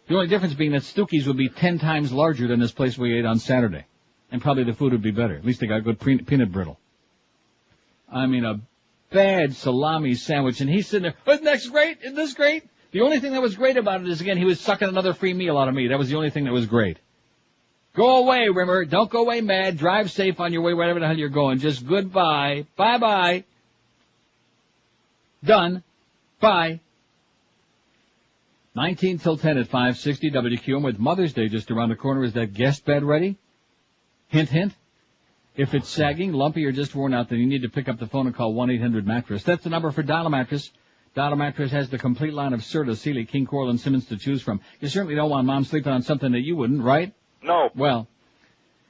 The only difference being that Stookies would be 10 times larger than this place we ate on Saturday, and probably the food would be better. At least they got good peanut brittle. I mean, a bad salami sandwich, and he's sitting there, isn't this great? Isn't this great? The only thing that was great about it is, again, he was sucking another free meal out of me. That was the only thing that was great. Go away, Rimmer. Don't go away mad. Drive safe on your way wherever the hell you're going. Just goodbye. Bye-bye. Done. Bye. 19 till 10 at 560 WQM. With Mother's Day just around the corner, is that guest bed ready? Hint, hint. If it's sagging, lumpy, or just worn out, then you need to pick up the phone and call 1-800-MATTRESS. That's the number for Dial a Mattress. Dial a Mattress has the complete line of Serta, Sealy, King, Coral, and Simmons to choose from. You certainly don't want Mom sleeping on something that you wouldn't, right? No. Well,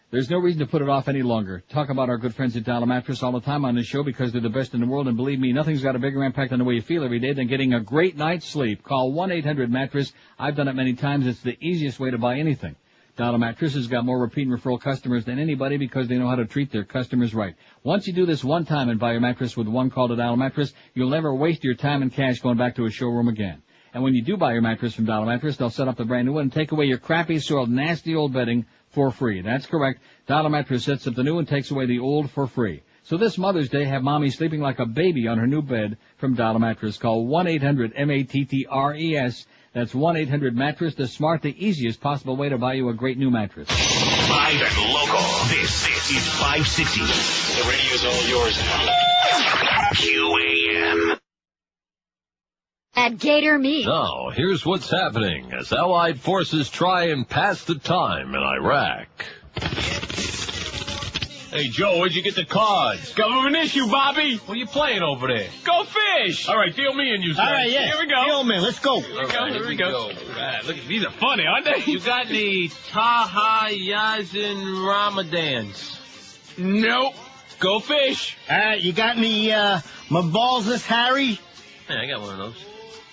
there's no reason to put it off any longer. Talk about our good friends at Dial a Mattress all the time on this show because they're the best in the world, and believe me, nothing's got a bigger impact on the way you feel every day than getting a great night's sleep. Call 1-800-MATTRESS. I've done it many times. It's the easiest way to buy anything. Dial a Mattress has got more repeat and referral customers than anybody because they know how to treat their customers right. Once you do this one time and buy your mattress with one call to Dial a Mattress, you'll never waste your time and cash going back to a showroom again. And when you do buy your mattress from Dial a Mattress, they'll set up a brand new one and take away your crappy, soiled, nasty old bedding for free. That's correct. Dial a Mattress sets up the new and takes away the old for free. So this Mother's Day, have Mommy sleeping like a baby on her new bed from Dial a Mattress. Call 1-800-MATTRES. That's 1-800-MATTRESS, the smart, the easiest possible way to buy you a great new mattress. Live and local. This is 560. The radio's all yours now. QAM. At Gator Meat. Now, here's what's happening as Allied forces try and pass the time in Iraq. Hey, Joe, where'd you get the cards? Government issue, Bobby. What are you playing over there? Go fish. All right, deal me and you, All right, yeah. Here we go. Deal me. Let's go. Here we go. All right, look, these are funny, aren't they? You got any Taha Yazin Ramadans? Nope. Go fish. All right, you got any, my balls, this Harry? Hey, I got one of those.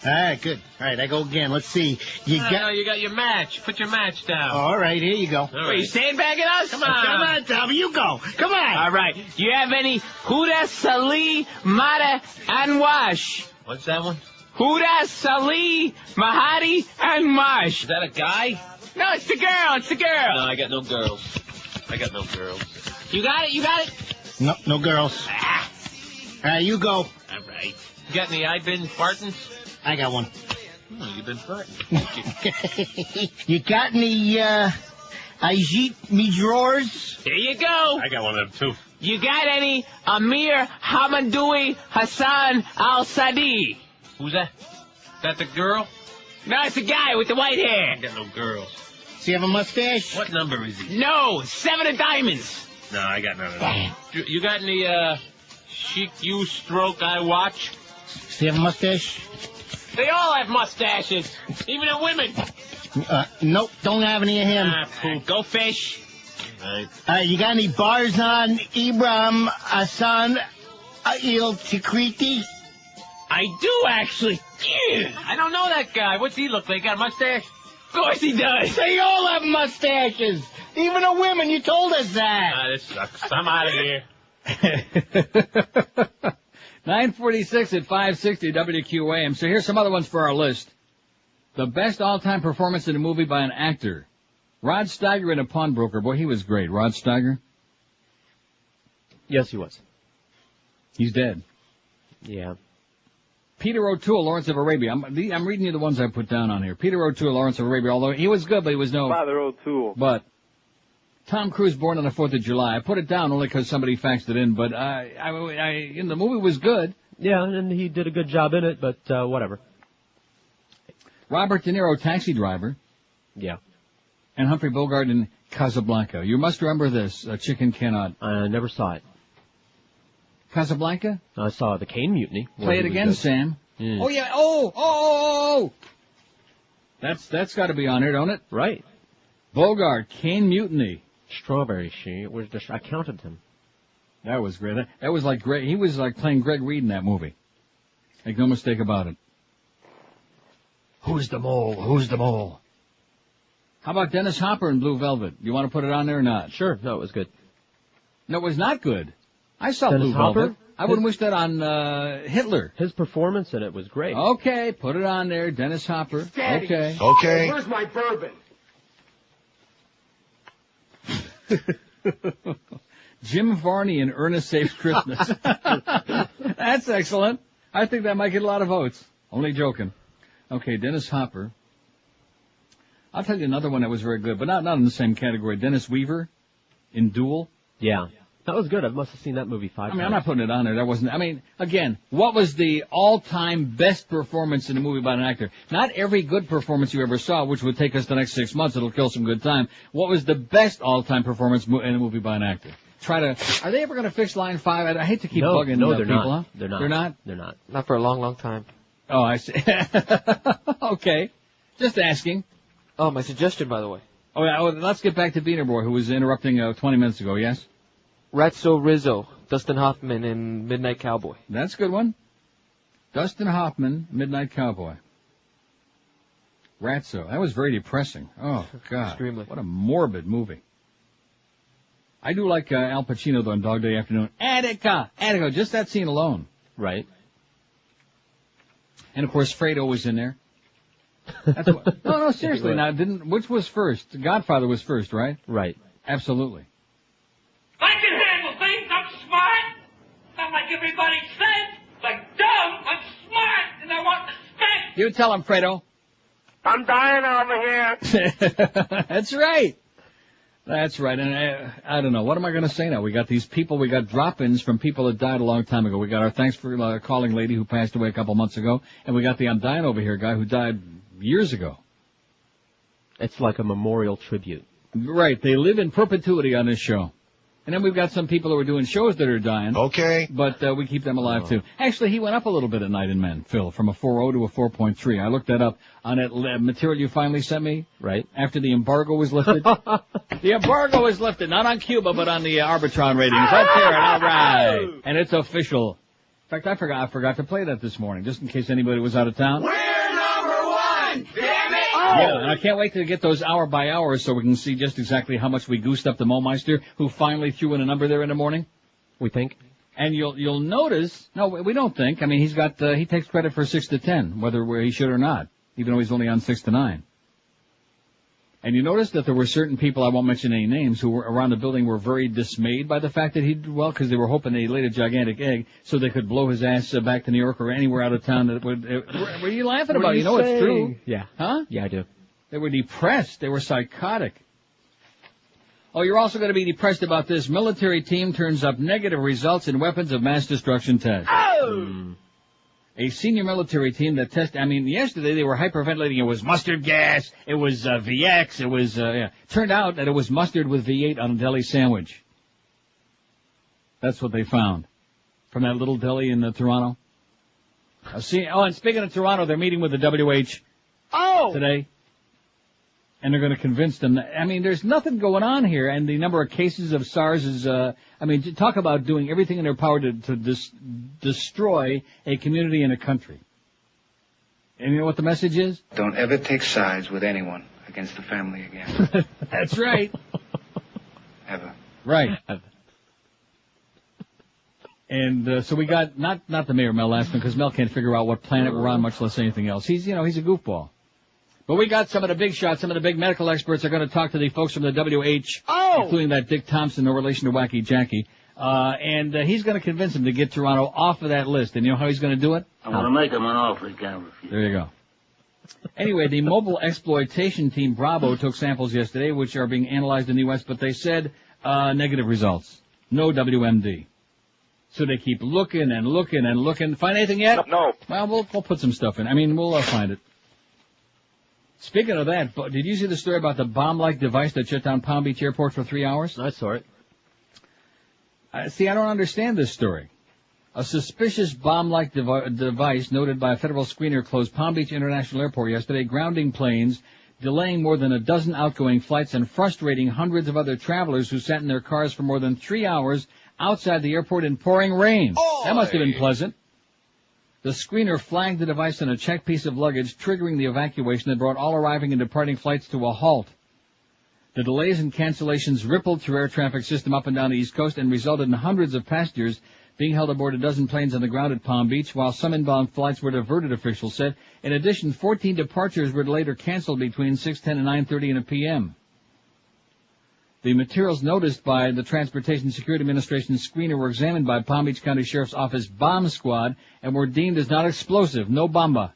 All right, good. All right, I go again. Let's see. You got your match. Put your match down. All right, here you go. All right. Are you sandbagging us? Come on, Tommy, you go. Come on. All right. Do you have any Huda Salih Mada Anwash? What's that one? Huda Salih Mahadi Anwash. Is that a guy? No, it's the girl. It's the girl. No, I got no girls. You got it? You got it? No girls. Ah. All right, you go. All right. You got any I've been farting? I got one. Oh, you've been farting. You got any, Ajit me drawers? There you go. I got one of them, too. You got any Amir Hamadoui Hassan Al-Sadi? Who's that? Is that the girl? No, it's the guy with the white I hair. got no girls. Does he have a mustache? What number is he? No, 7 of diamonds. No, I got none of that. You got any, chic you stroke I watch? Does he have a mustache? They all have mustaches, even the women. Nope, don't have any of him. Ah, poo. Go fish. Right. You got any Barzan Ibrahim Hassan Il Tikriti? I do, actually. I don't know that guy. What's he look like? Got a mustache? Of course he does. They all have mustaches. Even the women, you told us that. This sucks. I'm out of here. 946 at 560 WQAM. So here's some other ones for our list. The best all-time performance in a movie by an actor. Rod Steiger in A Pawnbroker. Boy, he was great. Rod Steiger? Yes, he was. He's dead. Yeah. Peter O'Toole, Lawrence of Arabia. I'm reading you the ones I put down on here. Peter O'Toole, Lawrence of Arabia, although he was good, but he was no... Father O'Toole. But Tom Cruise, Born on the 4th of July. I put it down only because somebody faxed it in, but the movie was good. Yeah, and he did a good job in it, but whatever. Robert De Niro, Taxi Driver. Yeah. And Humphrey Bogart in Casablanca. You must remember this. A Chicken Cannot. I never saw it. Casablanca? I saw the Cane Mutiny. Play it again, Sam. Oh, yeah. Oh. That's got to be on here, don't it? Right. Bogart, Cane Mutiny. Strawberry She. I counted him. That was great. That was like great. He was like playing Greg Reed in that movie. Make no mistake about it. Who's the mole? Who's the mole? How about Dennis Hopper in Blue Velvet? You want to put it on there or not? Sure. No, it was good. No, it was not good. I saw Dennis Blue Hopper? Velvet. I wouldn't wish that on Hitler. His performance in it was great. Okay, put it on there. Dennis Hopper. Daddy. Okay. Okay. Where's my bourbon? Jim Varney in Ernest Saves Christmas. That's excellent. I think that might get a lot of votes. Only joking. Okay, Dennis Hopper. I'll tell you another one that was very good, but not in the same category. Dennis Weaver in Duel. Yeah. That was good. I must have seen that movie 5 times. I'm not putting it on there. That wasn't, again, what was the all-time best performance in a movie by an actor? Not every good performance you ever saw, which would take us the next 6 months. It'll kill some good time. What was the best all-time performance in a movie by an actor? Are they ever going to fix Line 5? I hate to keep bugging they're people, not. huh? They're not. They're not? They're not. Not for a long, long time. Oh, I see. Okay. Just asking. Oh, my suggestion, by the way. Oh, yeah, let's get back to Beaner Boy, who was interrupting 20 minutes ago, yes? Ratso Rizzo, Dustin Hoffman in Midnight Cowboy. That's a good one. Dustin Hoffman, Midnight Cowboy. Ratso. That was very depressing. Oh, God. Extremely. What a morbid movie. I do like Al Pacino, though, on Dog Day Afternoon. Attica, just that scene alone. Right. And, of course, Fredo was in there. That's what, no, seriously. Now, which was first? Godfather was first, right? Right. Absolutely. I can handle things. I'm smart. Not like everybody said. Like dumb. I'm smart, and I want respect. You tell him, Fredo. I'm dying over here. That's right. That's right. And I don't know. What am I going to say now? We got these people. We got drop-ins from people that died a long time ago. We got our thanks for calling lady who passed away a couple months ago. And we got the I'm dying over here guy who died years ago. It's like a memorial tribute. Right. They live in perpetuity on this show. And then we've got some people who are doing shows that are dying. Okay. But we keep them alive, too. Actually, he went up a little bit at Night in Men, Phil, from a 4.0 to a 4.3. I looked that up on that material you finally sent me. Right. After the embargo was lifted. The embargo was lifted, not on Cuba, but on the Arbitron ratings. Right there, all right. And it's official. In fact, I forgot to play that this morning, just in case anybody was out of town. We're number one. Damn it. Yeah, and I can't wait to get those hour by hour so we can see just exactly how much we goosed up the Momeister, who finally threw in a number there in the morning. We think. And you'll notice, no, we don't think. I mean, he takes credit for 6 to 10, whether he should or not, even though he's only on 6 to 9. And you notice that there were certain people, I won't mention any names, who were around the building were very dismayed by the fact that he did well, because they were hoping that he laid a gigantic egg so they could blow his ass back to New York or anywhere out of town. That would. What are you laughing about? You know it's true. Yeah. Huh? Yeah, I do. They were depressed. They were psychotic. Oh, you're also going to be depressed about this. Military team turns up negative results in weapons of mass destruction test. Oh! A senior military team that yesterday they were hyperventilating. It was mustard gas. It was VX. It was, Turned out that it was mustard with V8 on a deli sandwich. That's what they found. From that little deli in Toronto. And speaking of Toronto, they're meeting with the WH today. And they're going to convince them that, there's nothing going on here, and the number of cases of SARS is, talk about doing everything in their power to destroy a community and a country. And you know what the message is? Don't ever take sides with anyone against the family again. That's right. Ever. Right. And so we got, not the mayor, Mel Lastman, because Mel can't figure out what planet we're on, much less anything else. He's a goofball. But we got some of the big shots. Some of the big medical experts are going to talk to the folks from the WH, including that Dick Thompson, no relation to Wacky Jackie. And he's going to convince them to get Toronto off of that list. And you know how he's going to do it? I'm going to make him an offer he can't refuse. There you go. Anyway, the mobile exploitation team Bravo took samples yesterday, which are being analyzed in the U.S., but they said negative results. No WMD. So they keep looking and looking and looking. Find anything yet? No. Well, we'll put some stuff in. We'll find it. Speaking of that, did you see the story about the bomb-like device that shut down Palm Beach Airport for 3 hours? I saw it. See, I don't understand this story. A suspicious bomb-like device noted by a federal screener closed Palm Beach International Airport yesterday, grounding planes, delaying more than a dozen outgoing flights, and frustrating hundreds of other travelers who sat in their cars for more than 3 hours outside the airport in pouring rain. Oy! That must have been pleasant. The screener flagged the device on a checked piece of luggage, triggering the evacuation that brought all arriving and departing flights to a halt. The delays and cancellations rippled through air traffic system up and down the East Coast and resulted in hundreds of passengers being held aboard a dozen planes on the ground at Palm Beach, while some inbound flights were diverted, officials said. In addition, 14 departures were delayed or canceled between 6:10 and 9:30 p.m. The materials noticed by the Transportation Security Administration screener were examined by Palm Beach County Sheriff's Office bomb squad and were deemed as not explosive, no bomba.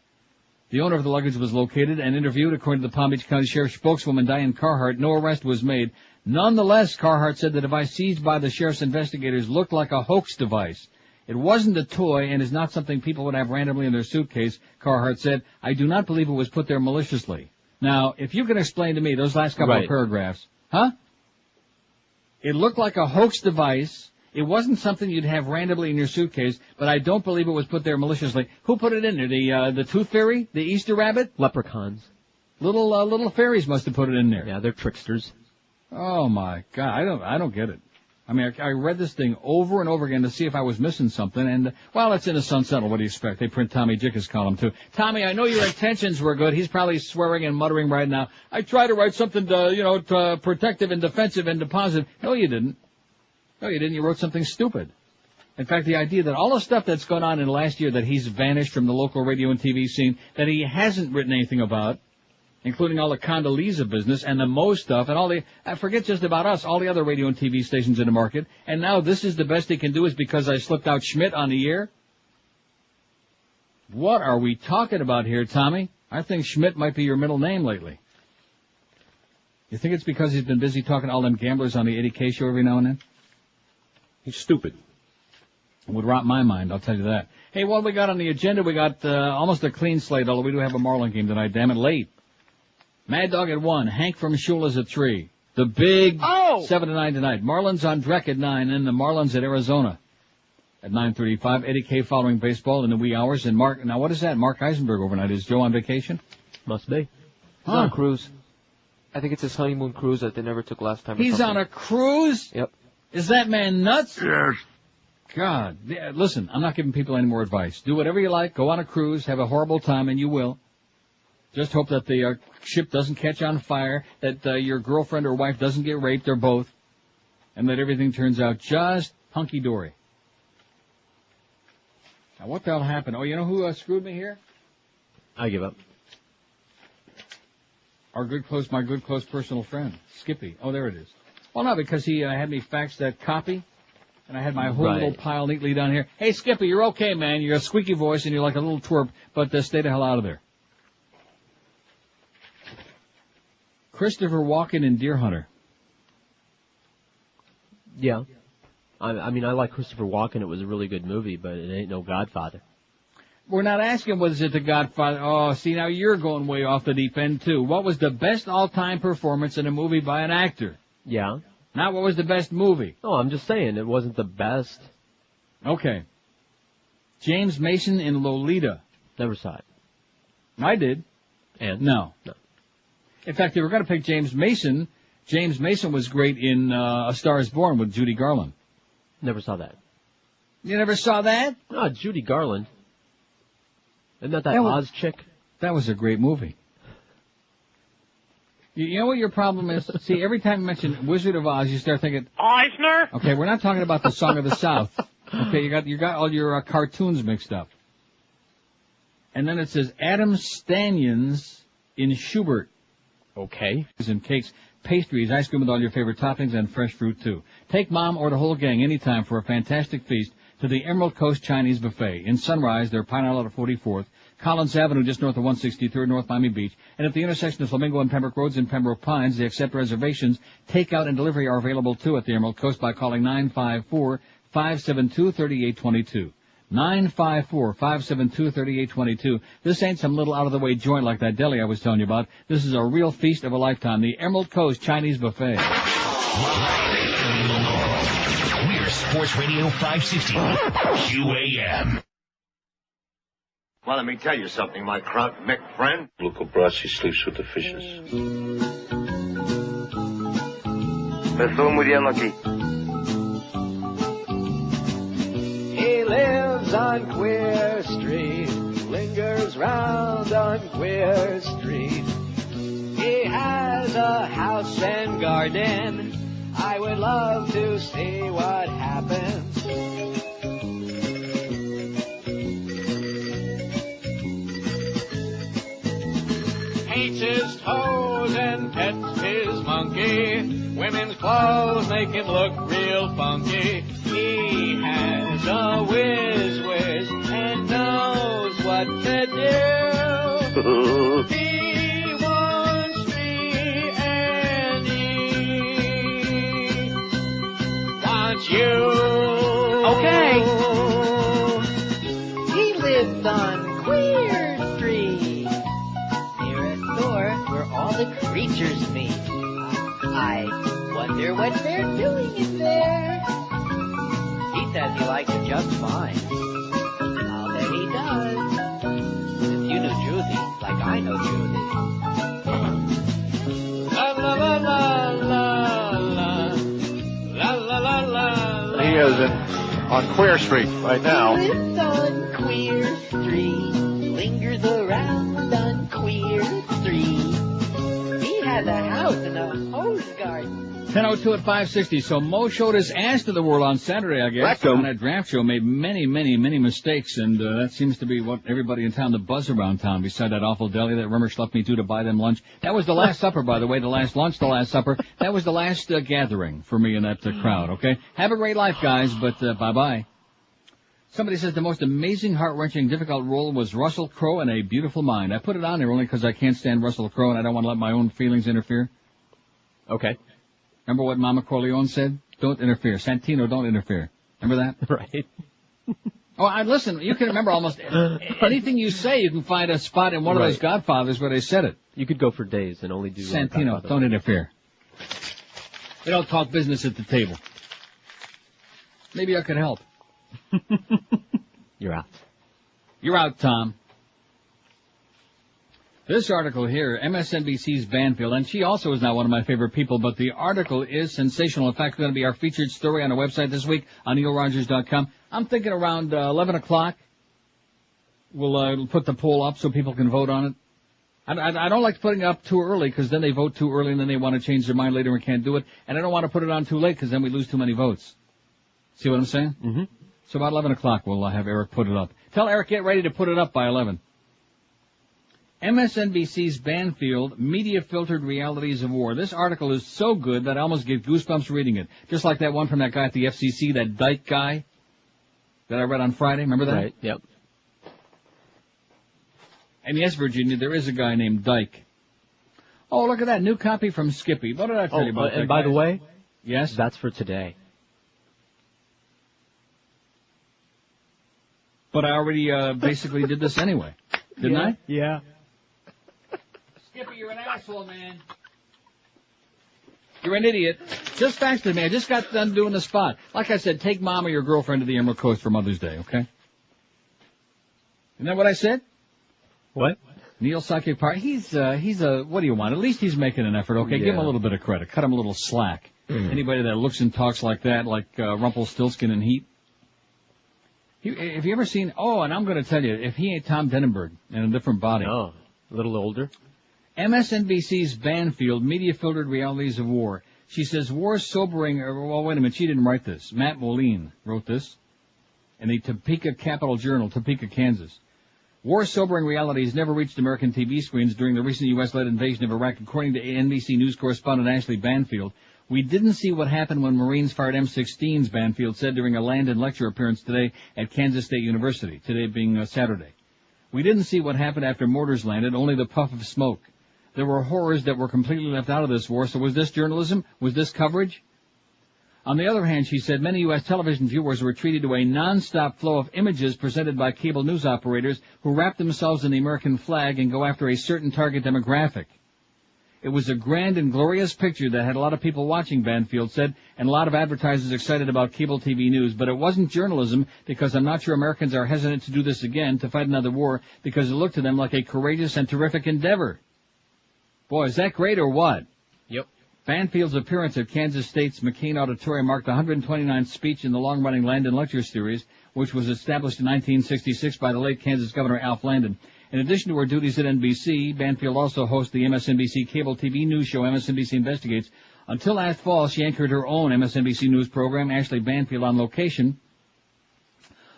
The owner of the luggage was located and interviewed. According to the Palm Beach County Sheriff's spokeswoman, Diane Carhart, no arrest was made. Nonetheless, Carhart said the device seized by the sheriff's investigators looked like a hoax device. It wasn't a toy and is not something people would have randomly in their suitcase, Carhart said. I do not believe it was put there maliciously. Now, if you can explain to me those last couple of paragraphs. Huh? It looked like a hoax device. It wasn't something you'd have randomly in your suitcase, but I don't believe it was put there maliciously. Who put it in there? The Tooth Fairy? The Easter Rabbit? Leprechauns. Little fairies must have put it in there. Yeah, they're tricksters. Oh my God, I don't get it. I mean, I read this thing over and over again to see if I was missing something, and, well, it's in the Sun Sentinel. What do you expect? They print Tommy Jicha's column, too. Tommy, I know your intentions were good. He's probably swearing and muttering right now. I tried to write something, protective and defensive and positive. No, you didn't. No, you didn't. You wrote something stupid. In fact, the idea that all the stuff that's gone on in the last year, that he's vanished from the local radio and TV scene, that he hasn't written anything about, including all the Condoleezza business and the Mo stuff and all the, forget just about us, all the other radio and TV stations in the market. And now this is the best he can do is because I slipped out Schmidt on the air? What are we talking about here, Tommy? I think Schmidt might be your middle name lately. You think it's because he's been busy talking to all them gamblers on the 80K show every now and then? He's stupid. It would rot my mind, I'll tell you that. Hey, what we got on the agenda? We got almost a clean slate, although we do have a Marlin game tonight, damn it, late. Mad Dog at 1, Hank from Shula's at 3. The big 7 to 9 tonight. Marlins on Drek at 9, and the Marlins at Arizona at 9:35. Eddie K following baseball in the wee hours. And Mark, now what is that? Mark Eisenberg overnight. Is Joe on vacation? Must be. He's on a cruise. I think it's his honeymoon cruise that they never took last time. He's on a cruise? Yep. Is that man nuts? Yes. God. Yeah, listen, I'm not giving people any more advice. Do whatever you like. Go on a cruise. Have a horrible time, and you will. Just hope that the ship doesn't catch on fire, that your girlfriend or wife doesn't get raped, or both, and that everything turns out just hunky-dory. Now, what the hell happened? Oh, you know who screwed me here? I give up. My good close personal friend, Skippy. Oh, there it is. Well, no, because he had me fax that copy, and I had my whole little pile neatly down here. Hey, Skippy, you're okay, man. You're a squeaky voice, and you're like a little twerp, but stay the hell out of there. Christopher Walken in Deer Hunter. Yeah. I mean, I like Christopher Walken. It was a really good movie, but it ain't no Godfather. We're not asking was it the Godfather. Oh, see, now you're going way off the deep end, too. What was the best all-time performance in a movie by an actor? Yeah. Not what was the best movie. Oh, I'm just saying, it wasn't the best. Okay. James Mason in Lolita. Never saw it. I did. And? No. In fact, they were going to pick James Mason. James Mason was great in A Star is Born with Judy Garland. Never saw that. You never saw that? No, Judy Garland. Isn't that Oz chick? That was a great movie. You know what your problem is? See, every time you mention Wizard of Oz, you start thinking Eisner. Okay, we're not talking about the Song of the South. Okay, you got all your cartoons mixed up. And then it says Adam Stanyons in Schubert. Okay. And cakes, pastries, ice cream with all your favorite toppings, and fresh fruit, too. Take Mom or the whole gang anytime for a fantastic feast to the Emerald Coast Chinese Buffet. In Sunrise, they're Pine Island at 44th, Collins Avenue just north of 163rd, North Miami Beach, and at the intersection of Flamingo and Pembroke Roads in Pembroke Pines, they accept reservations. Takeout and delivery are available, too, at the Emerald Coast by calling 954-572-3822. 954-572-3822. This ain't some little out-of-the-way joint like that deli I was telling you about. This is a real feast of a lifetime, the Emerald Coast Chinese Buffet. We're Sports Radio 560 QAM. Well, let me tell you something, my Crout Mick friend. Luca Brasi sleeps with the fishes. He lives on Queer Street, lingers round on Queer Street. He has a house and garden. I would love to see what happens. Paints his toes and pets his monkey. Women's clothes make him look real funky. He has a whiz and knows what to do. He wants me and he wants you. Okay. He lives on Queer Street, near a store where all the creatures meet. I wonder what they're doing in there. He says he likes it just fine. I'll bet he does. Since you know Judy, like I know Judy. La la la la la la la la la la. He is on Queer Street right now. He lives on Queer Street, lingers around on Queer Street. He has a house and a hose garden. 10:02 at 560. So Mo showed his ass to the world on Saturday, I guess. Welcome. On that draft show, made many mistakes, and that seems to be what everybody in town, the buzz around town, beside that awful deli that Rimmer left me to buy them lunch. That was the last supper, by the way, the last lunch, the last supper. That was the last gathering for me in that crowd, okay? Have a great life, guys, but bye-bye. Somebody says the most amazing, heart-wrenching, difficult role was Russell Crowe in A Beautiful Mind. I put it on there only because I can't stand Russell Crowe and I don't want to let my own feelings interfere. Okay. Remember what Mama Corleone said? Don't interfere. Santino, don't interfere. Remember that? Right. Listen, you can remember almost anything you say, you can find a spot in one of those Godfathers where they said it. You could go for days and only do Santino, don't interfere. We don't talk business at the table. Maybe I could help. You're out. You're out, Tom. This article here, MSNBC's Banfield, and she also is not one of my favorite people, but the article is sensational. In fact, it's going to be our featured story on our website this week on neilrogers.com. I'm thinking around 11 o'clock we'll put the poll up so people can vote on it. I don't like putting it up too early because then they vote too early and then they want to change their mind later and can't do it. And I don't want to put it on too late because then we lose too many votes. See what I'm saying? Mm-hmm. So about 11 o'clock we'll have Eric put it up. Tell Eric, get ready to put it up by 11. MSNBC's Banfield, Media-Filtered Realities of War. This article is so good that I almost get goosebumps reading it. Just like that one from that guy at the FCC, that Dyke guy that I read on Friday. Remember that? Right, yep. And yes, Virginia, there is a guy named Dyke. Oh, look at that. New copy from Skippy. What did I tell you about that? And by the way, yes, that's for today. But I already basically did this anyway. Didn't I? Yeah. Skippy, you're an asshole, man. You're an idiot. Just faxed me. I just got done doing the spot. Like I said, take Mom or your girlfriend to the Emerald Coast for Mother's Day, okay? Isn't that what I said? What? Neil Sake Park. He's a, what do you want? At least he's making an effort, okay? Give him a little bit of credit. Cut him a little slack. Anybody that looks and talks like that, like Rumpelstiltskin in Heat. Have you ever seen, and I'm going to tell you, if he ain't Tom Denenberg in a different body. Oh, a little older. MSNBC's Banfield, Media-Filtered Realities of War. She says, war sobering, well, wait a minute, she didn't write this. Matt Moline wrote this in the Topeka Capital Journal, Topeka, Kansas. War sobering realities never reached American TV screens during the recent U.S.-led invasion of Iraq, according to NBC News correspondent Ashley Banfield. We didn't see what happened when Marines fired M16s, Banfield said during a Landon lecture appearance today at Kansas State University, today being Saturday. We didn't see what happened after mortars landed, only the puff of smoke. There were horrors that were completely left out of this war, so was this journalism? Was this coverage? On the other hand, she said, many U.S. television viewers were treated to a non-stop flow of images presented by cable news operators who wrap themselves in the American flag and go after a certain target demographic. It was a grand and glorious picture that had a lot of people watching, Banfield said, and a lot of advertisers excited about cable TV news. But it wasn't journalism, because I'm not sure Americans are hesitant to do this again, to fight another war, because it looked to them like a courageous and terrific endeavor. Boy, is that great or what? Yep. Banfield's appearance at Kansas State's McCain Auditorium marked the 129th speech in the long-running Landon Lecture Series, which was established in 1966 by the late Kansas Governor Alf Landon. In addition to her duties at NBC, Banfield also hosts the MSNBC cable TV news show MSNBC Investigates. Until last fall, she anchored her own MSNBC news program, Ashley Banfield on Location,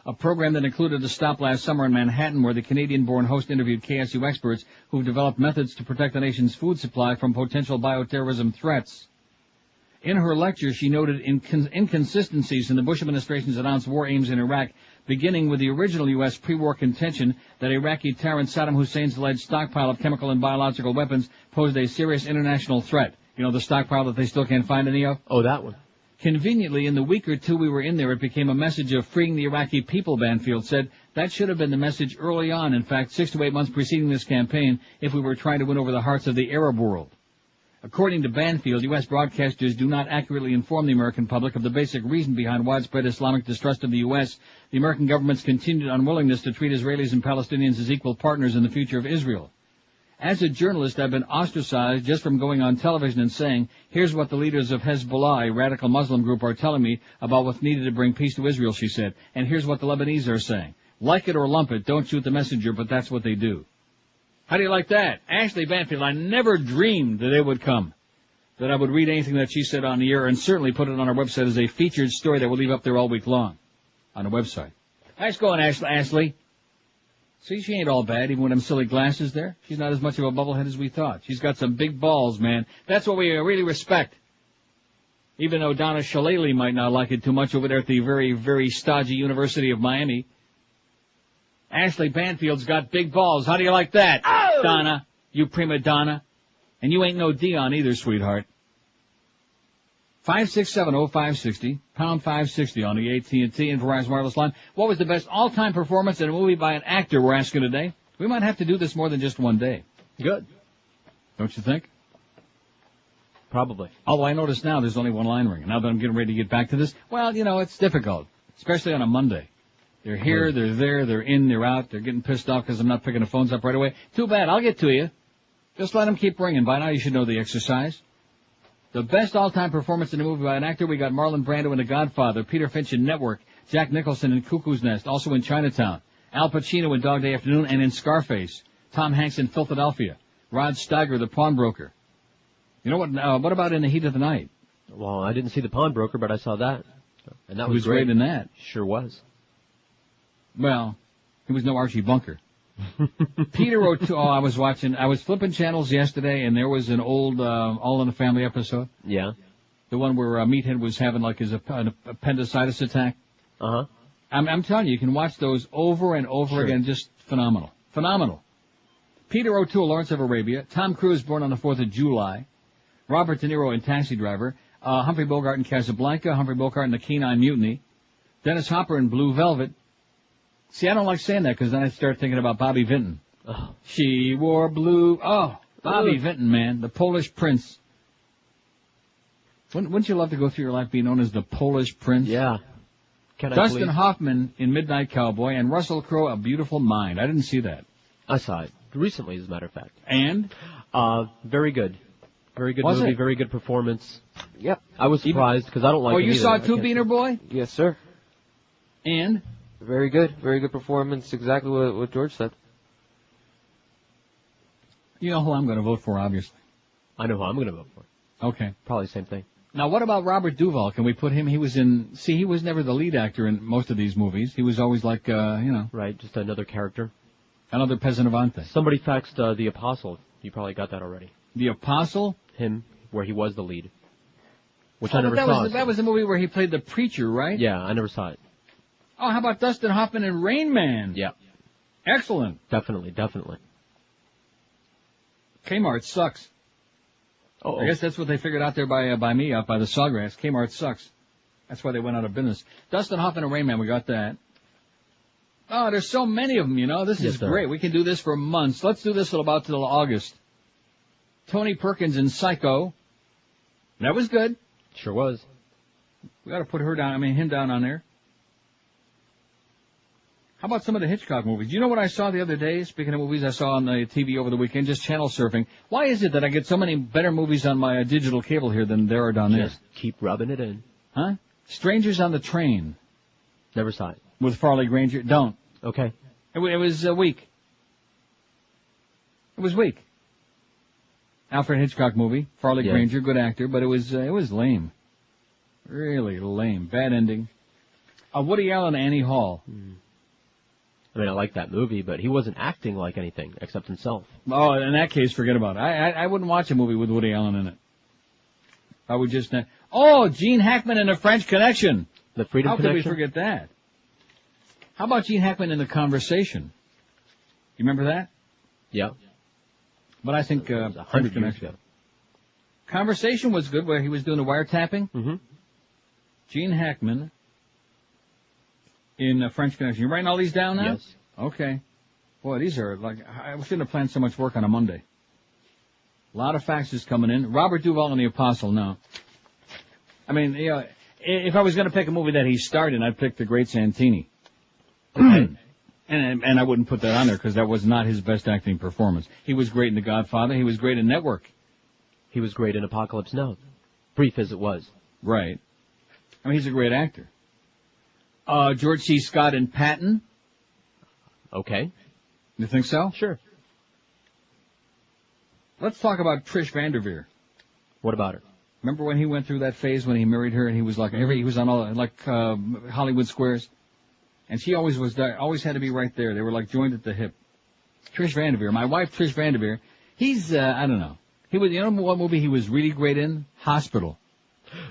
a program that included a stop last summer in Manhattan where the Canadian-born host interviewed KSU experts who've developed methods to protect the nation's food supply from potential bioterrorism threats. In her lecture, she noted inconsistencies in the Bush administration's announced war aims in Iraq, beginning with the original U.S. pre-war contention that Iraqi tyrant Saddam Hussein's alleged stockpile of chemical and biological weapons posed a serious international threat. You know, the stockpile that they still can't find any of? Oh, that one. Conveniently, in the week or two we were in there, it became a message of freeing the Iraqi people, Banfield said. That should have been the message early on, in fact, 6 to 8 months preceding this campaign, if we were trying to win over the hearts of the Arab world. According to Banfield, U.S. broadcasters do not accurately inform the American public of the basic reason behind widespread Islamic distrust of the U.S., the American government's continued unwillingness to treat Israelis and Palestinians as equal partners in the future of Israel. As a journalist, I've been ostracized just from going on television and saying, here's what the leaders of Hezbollah, a radical Muslim group, are telling me about what's needed to bring peace to Israel, she said. And here's what the Lebanese are saying. Like it or lump it, don't shoot the messenger, but that's what they do. How do you like that? Ashley Banfield, I never dreamed that it would come, that I would read anything that she said on the air, and certainly put it on our website as a featured story that we'll leave up there all week long on the website. Nice going, Ashley. See, she ain't all bad, even with them silly glasses there. She's not as much of a bubblehead as we thought. She's got some big balls, man. That's what we really respect. Even though Donna Shalala might not like it too much over there at the very, very stodgy University of Miami. Ashley Banfield's got big balls. How do you like that, oh! Donna? You prima donna. And you ain't no Dion either, sweetheart. 5670560, pound 560 on the AT&T and Verizon Wireless line. What was the best all-time performance in a movie by an actor, we're asking today? We might have to do this more than just one day. Good. Don't you think? Probably. Although I notice now there's only one line ringing. Now that I'm getting ready to get back to this, well, you know, it's difficult, especially on a Monday. They're here, they're there, they're in, they're out. They're getting pissed off because I'm not picking the phones up right away. Too bad. I'll get to you. Just let them keep ringing. By now you should know the exercise. The best all-time performance in a movie by an actor, we got Marlon Brando in The Godfather, Peter Finch in Network, Jack Nicholson in Cuckoo's Nest, also in Chinatown, Al Pacino in Dog Day Afternoon and in Scarface, Tom Hanks in Philadelphia, Rod Steiger, the pawnbroker. You know what about In the Heat of the Night? Well, I didn't see the pawnbroker, but I saw that. And that was great. Great in that. Sure was. Well, he was no Archie Bunker. Peter O'Toole, I was flipping channels yesterday, and there was an old All in the Family episode. Yeah. The one where Meathead was having like an appendicitis attack. Uh-huh. I'm telling you, you can watch those over and over again, just phenomenal. Phenomenal. Peter O'Toole, Lawrence of Arabia, Tom Cruise, Born on the 4th of July, Robert De Niro in Taxi Driver, Humphrey Bogart in Casablanca, Humphrey Bogart in The Kenai Mutiny, Dennis Hopper in Blue Velvet. See, I don't like saying that because then I start thinking about Bobby Vinton. Oh. She wore blue. Oh, Bobby Vinton, man, the Polish Prince. Wouldn't you love to go through your life being known as the Polish Prince? Yeah. Dustin Hoffman in Midnight Cowboy and Russell Crowe, A Beautiful Mind. I didn't see that. I saw it recently, as a matter of fact. And? Very good. Very good Was movie, it? very good performance. Yep. I was surprised because I don't like it you either. saw Two Beaner Boy? Yes, sir. And? Very good performance, exactly what George said. You know who I'm going to vote for, obviously. I know who I'm going to vote for. Okay. Probably the same thing. Now, what about Robert Duvall? Can we put him? He was never the lead actor in most of these movies. He was always like, Right, just another character. Another peasant Avante. Somebody faxed The Apostle. You probably got that already. The Apostle? Him, where he was the lead. Which I never saw. That was the movie where he played the preacher, right? Yeah, I never saw it. Oh, how about Dustin Hoffman in Rain Man? Yeah. Excellent. Definitely. Kmart sucks. Oh. I guess that's what they figured out there by me, out by the Sawgrass. Kmart sucks. That's why they went out of business. Dustin Hoffman and Rain Man, we got that. Oh, there's so many of them, you know. This is great. We can do this for months. Let's do this till August. Tony Perkins in Psycho. That was good. Sure was. We got to put him down on there. How about some of the Hitchcock movies? Do you know what I saw the other day? Speaking of movies I saw on the TV over the weekend, just channel surfing. Why is it that I get so many better movies on my digital cable here than there are down there? Just keep rubbing it in. Huh? Strangers on the Train. Never saw it. With Farley Granger. Don't. Okay. It was weak. It was weak. Alfred Hitchcock movie. Farley Granger, good actor, but it was lame. Really lame. Bad ending. Woody Allen, Annie Hall. I mean, I like that movie, but he wasn't acting like anything except himself. Oh, in that case, forget about it. I wouldn't watch a movie with Woody Allen in it. I would just... Gene Hackman in The French Connection. The Freedom Connection? How could we forget that? How about Gene Hackman in The Conversation? You remember that? Yeah. But I think... 100 years ago. Conversation was good, where he was doing the wiretapping. Mm-hmm. Gene Hackman in French Connection. You writing all these down now? Yes. Okay. Boy, these are I shouldn't have planned so much work on a Monday. A lot of faxes coming in. Robert Duvall and the Apostle, no. I mean, if I was going to pick a movie that he starred in, I'd pick The Great Santini. Okay. And I wouldn't put that on there because that was not his best acting performance. He was great in The Godfather. He was great in Network. He was great in Apocalypse Now. Brief as it was. Right. I mean, he's a great actor. George C. Scott in Patton. Okay. You think so? Sure. Let's talk about Trish Vanderveer. What about her? Remember when he went through that phase when he married her and he was like he was on all Hollywood Squares, and she always was there, always had to be right there. They were like joined at the hip. Trish Vanderveer, my wife Trish Vanderveer. He's I don't know. He was what movie he was really great in? Hospital.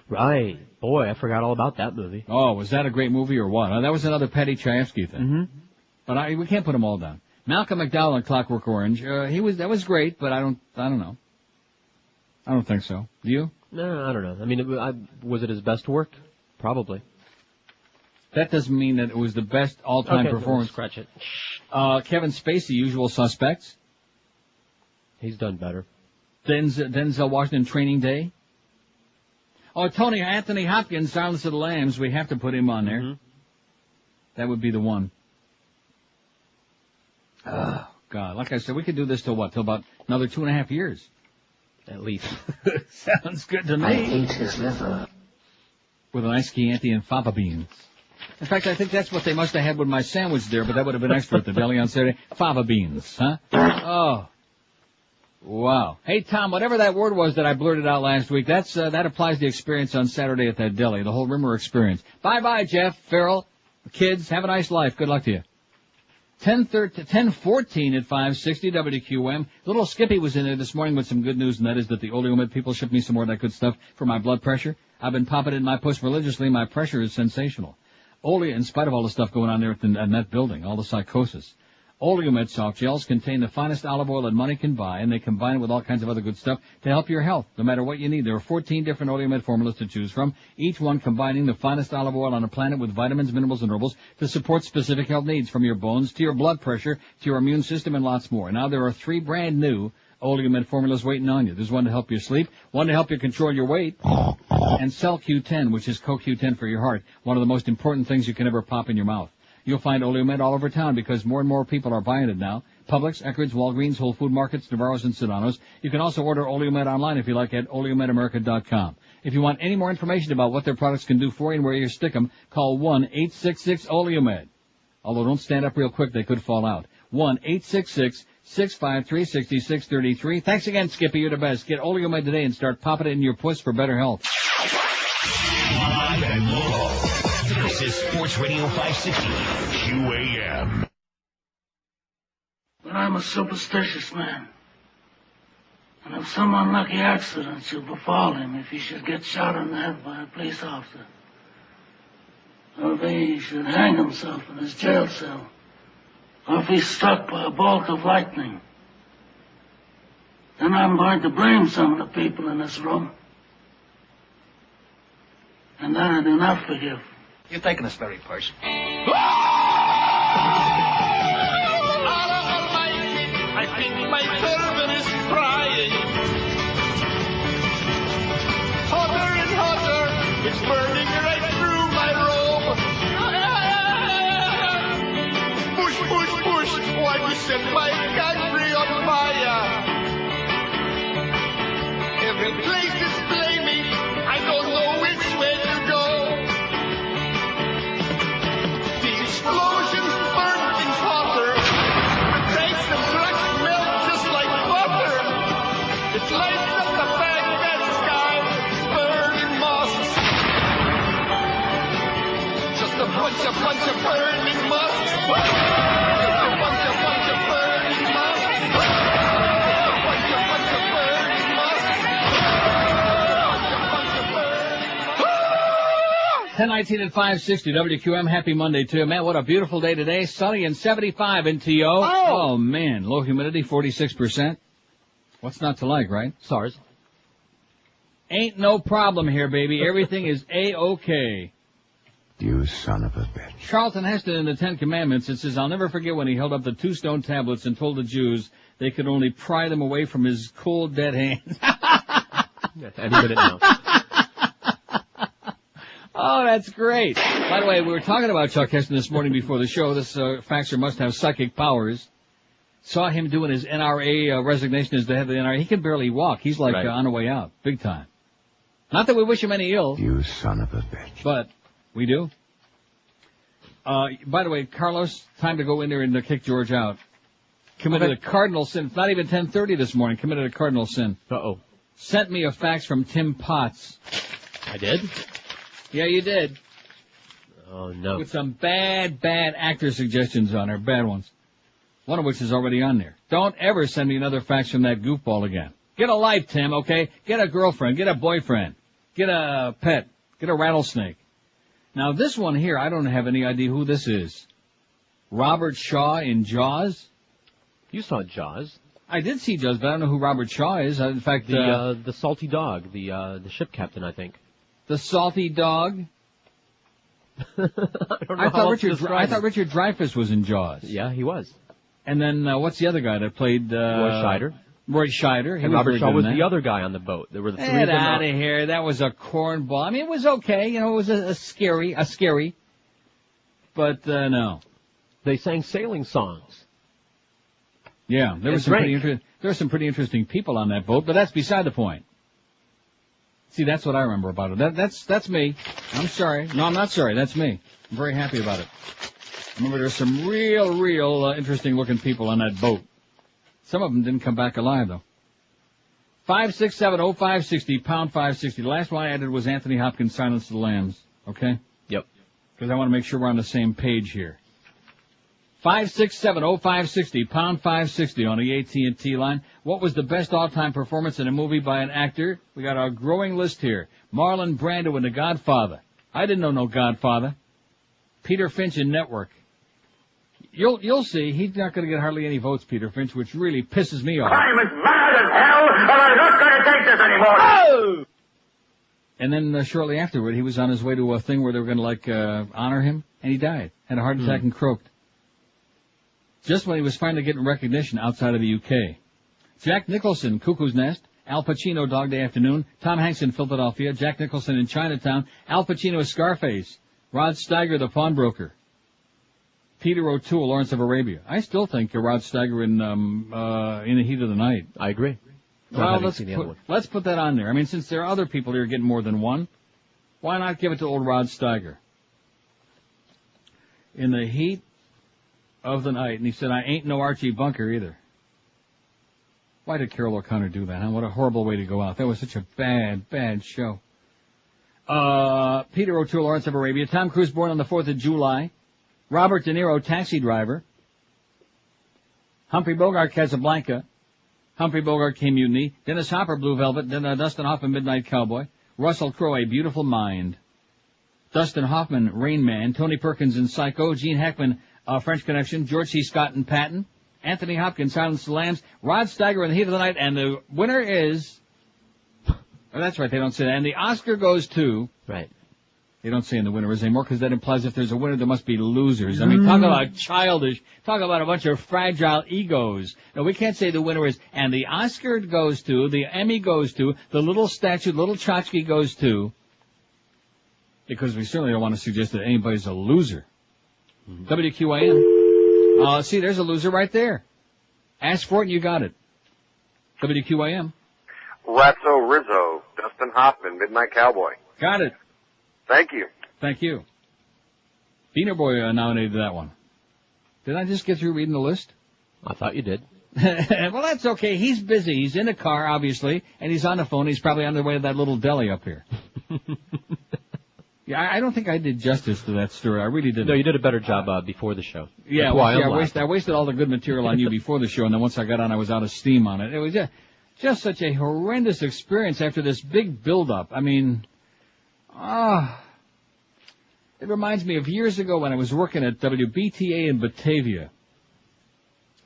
Right. Boy, I forgot all about that movie. Oh, was that a great movie or what? That was another Patty Chayefsky thing. Mm-hmm. But we can't put them all down. Malcolm McDowell in Clockwork Orange. That was great, but I don't know. I don't think so. Do you? No, I don't know. I mean, was it his best work? Probably. That doesn't mean that it was the best all-time performance. Scratch it. Kevin Spacey, Usual Suspects. He's done better. Denzel Washington, Training Day. Anthony Hopkins, Silence of the Lambs. We have to put him on there. Mm-hmm. That would be the one. Oh, God. Like I said, we could do this till what? Till about another 2.5 years. At least. Sounds good to me. I ate his liver. With a nice Chianti and fava beans. In fact, I think that's what they must have had with my sandwich there, but that would have been extra at the deli on Saturday. Fava beans, huh? Oh. Wow. Hey, Tom, whatever that word was that I blurted out last week, that applies to the experience on Saturday at that deli, the whole Rimmer experience. Bye-bye, Jeff, Farrell, kids, have a nice life. Good luck to you. 10:14 at 560 WQM. Little Skippy was in there this morning with some good news, and that is that the Oleomed people shipped me some more of that good stuff for my blood pressure. I've been popping it in my puss religiously. My pressure is sensational. In spite of all the stuff going on there in that building, all the psychosis. Oleomed soft gels contain the finest olive oil that money can buy, and they combine it with all kinds of other good stuff to help your health, no matter what you need. There are 14 different Oleomed formulas to choose from, each one combining the finest olive oil on the planet with vitamins, minerals, and herbals to support specific health needs, from your bones to your blood pressure to your immune system and lots more. Now there are 3 brand new Oleomed formulas waiting on you. There's one to help you sleep, one to help you control your weight, and Cell Q10, which is CoQ10 for your heart, one of the most important things you can ever pop in your mouth. You'll find Oleomed all over town because more and more people are buying it now. Publix, Eckerd's, Walgreens, Whole Food Markets, Navarro's, and Sedano's. You can also order Oleomed online if you like at oleomedamerica.com. If you want any more information about what their products can do for you and where you stick them, call 1-866-OLEOMED. Although don't stand up real quick, they could fall out. 1-866-653-6633. Thanks again, Skippy. You're the best. Get Oleomed today and start popping it in your puss for better health. Live and local. This is Sports Radio 560 QAM. But I'm a superstitious man. And if some unlucky accident should befall him, if he should get shot in the head by a police officer, or if he should hang himself in his jail cell, or if he's struck by a bolt of lightning, then I'm going to blame some of the people in this room. And that I do not forgive. You're taking this very personal. I think my turban is crying. It's burning right through my robe. Push, push, push. Why you set my country on fire? Every place is flaming. I don't know which way to go. The explosions burn things hotter. The tanks and trucks melt just like butter. It lights up the Baghdad sky, burning mosques. Just a bunch of burning mosques. Just a bunch of burning mosques. A bunch of burning mosques. 10:19 at 560 WQM. Happy Monday to you, man. What a beautiful day today. Sunny and 75 in TO. Oh man, low humidity 46%. What's not to like, right? SARS. Ain't no problem here, baby. Everything is A-OK. You son of a bitch. Charlton Heston in the Ten Commandments, it says, I'll never forget when he held up the 2 stone tablets and told the Jews they could only pry them away from his cold, dead hands. Any minute now. Oh, that's great. By the way, we were talking about Chuck Heston this morning before the show. This faxer must have psychic powers. Saw him doing his NRA resignation as the head of the NRA. He can barely walk. He's like on the way out, big time. Not that we wish him any ill. You son of a bitch. But we do. By the way, Carlos, time to go in there and kick George out. Committed a cardinal sin. It's not even 10:30 this morning. Committed a cardinal sin. Uh-oh. Sent me a fax from Tim Potts. I did? Yeah, you did. Oh, no. With some bad actor suggestions on there. Bad ones. One of which is already on there. Don't ever send me another fax from that goofball again. Get a life, Tim, okay? Get a girlfriend. Get a boyfriend. Get a pet. Get a rattlesnake. Now, this one here, I don't have any idea who this is. Robert Shaw in Jaws? You saw Jaws. I did see Jaws, but I don't know who Robert Shaw is. In fact, the salty dog, the ship captain, I think. The salty dog? I thought Richard Dreyfuss was in Jaws. Yeah, he was. And then, what's the other guy that played, Roy Scheider. Roy Scheider. And Robert Shaw was the other guy on the boat. There were the 3 of them. Get out of here. That was a cornball. I mean, it was okay. You know, it was a scary. But, no. They sang sailing songs. Yeah, there were some pretty interesting people on that boat, but that's beside the point. See, that's what I remember about it. That's me. I'm sorry. No, I'm not sorry. That's me. I'm very happy about it. Remember, there's some real interesting-looking people on that boat. Some of them didn't come back alive, though. 5670560, pound 560. The last one I added was Anthony Hopkins' Silence of the Lambs. Okay? Yep. Because I want to make sure we're on the same page here. 5670560, pound 560 on the AT&T line. What was the best all-time performance in a movie by an actor? We got our growing list here. Marlon Brando in The Godfather. I didn't know no Godfather. Peter Finch in Network. You'll see, he's not going to get hardly any votes, Peter Finch, which really pisses me off. I'm as mad as hell, and I'm not going to take this anymore. Oh! And then shortly afterward, he was on his way to a thing where they were going to, honor him, and he died. Had a heart attack and croaked. Just when he was finally getting recognition outside of the UK. Jack Nicholson, Cuckoo's Nest. Al Pacino, Dog Day Afternoon. Tom Hanks in Philadelphia. Jack Nicholson in Chinatown. Al Pacino as Scarface. Rod Steiger, the pawnbroker. Peter O'Toole, Lawrence of Arabia. I still think Rod Steiger in the Heat of the Night. I agree. Well, let's put that on there. I mean, since there are other people here getting more than one, why not give it to old Rod Steiger? In the Heat of the Night. And he said, I ain't no Archie Bunker either. Why did Carol O'Connor do that, huh? What a horrible way to go out. That was such a bad show. Peter O'Toole, Lawrence of Arabia. Tom Cruise, born on the 4th of July. Robert De Niro, Taxi Driver. Humphrey Bogart, Casablanca. Humphrey Bogart, K Mutiny. Dennis Hopper, Blue Velvet. Then Dustin Hoffman, Midnight Cowboy. Russell Crowe, A Beautiful Mind. Dustin Hoffman, Rain Man. Tony Perkins in Psycho. Gene Hackman, French Connection. George C. Scott in Patton. Anthony Hopkins, Silence of the Lambs. Rod Steiger in The Heat of the Night. And the winner is... Oh, that's right, they don't say that. And the Oscar goes to... Right. They don't say in the winner is anymore because that implies if there's a winner, there must be losers. I mean, talk about childish. Talk about a bunch of fragile egos. No, we can't say the winner is. And the Oscar goes to, the Emmy goes to, the little statue, little tchotchke goes to. because we certainly don't want to suggest that anybody's a loser. WQAM. See, there's a loser right there. Ask for it and you got it. WQAM. Ratso Rizzo, Dustin Hoffman, Midnight Cowboy. Got it. Thank you. Thank you. Beaner Boy nominated that one. Did I just get through reading the list? I thought you did. Well, that's okay. He's busy. He's in a car, obviously, and he's on the phone. He's probably on the way to that little deli up here. Yeah, I don't think I did justice to that story. I really didn't. No, you did a better job before the show. Yeah, I wasted all the good material on you before the show, and then once I got on, I was out of steam on it. It was just such a horrendous experience after this big build-up. I mean, it reminds me of years ago when I was working at WBTA in Batavia,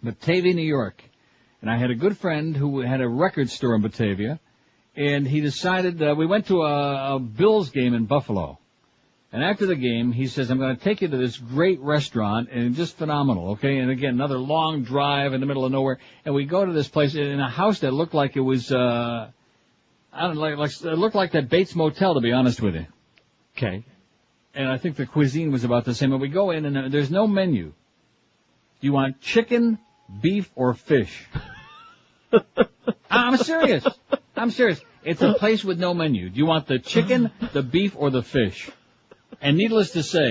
New York. And I had a good friend who had a record store in Batavia, and he decided, we went to a Bills game in Buffalo. And after the game, he says, I'm going to take you to this great restaurant, and just phenomenal, okay? And again, another long drive in the middle of nowhere. And we go to this place in a house that looked like it was, I don't know, it looked like that Bates Motel, to be honest with you. Okay. And I think the cuisine was about the same. And we go in, and there's no menu. Do you want chicken, beef, or fish? I'm serious. It's a place with no menu. Do you want the chicken, the beef, or the fish? And needless to say,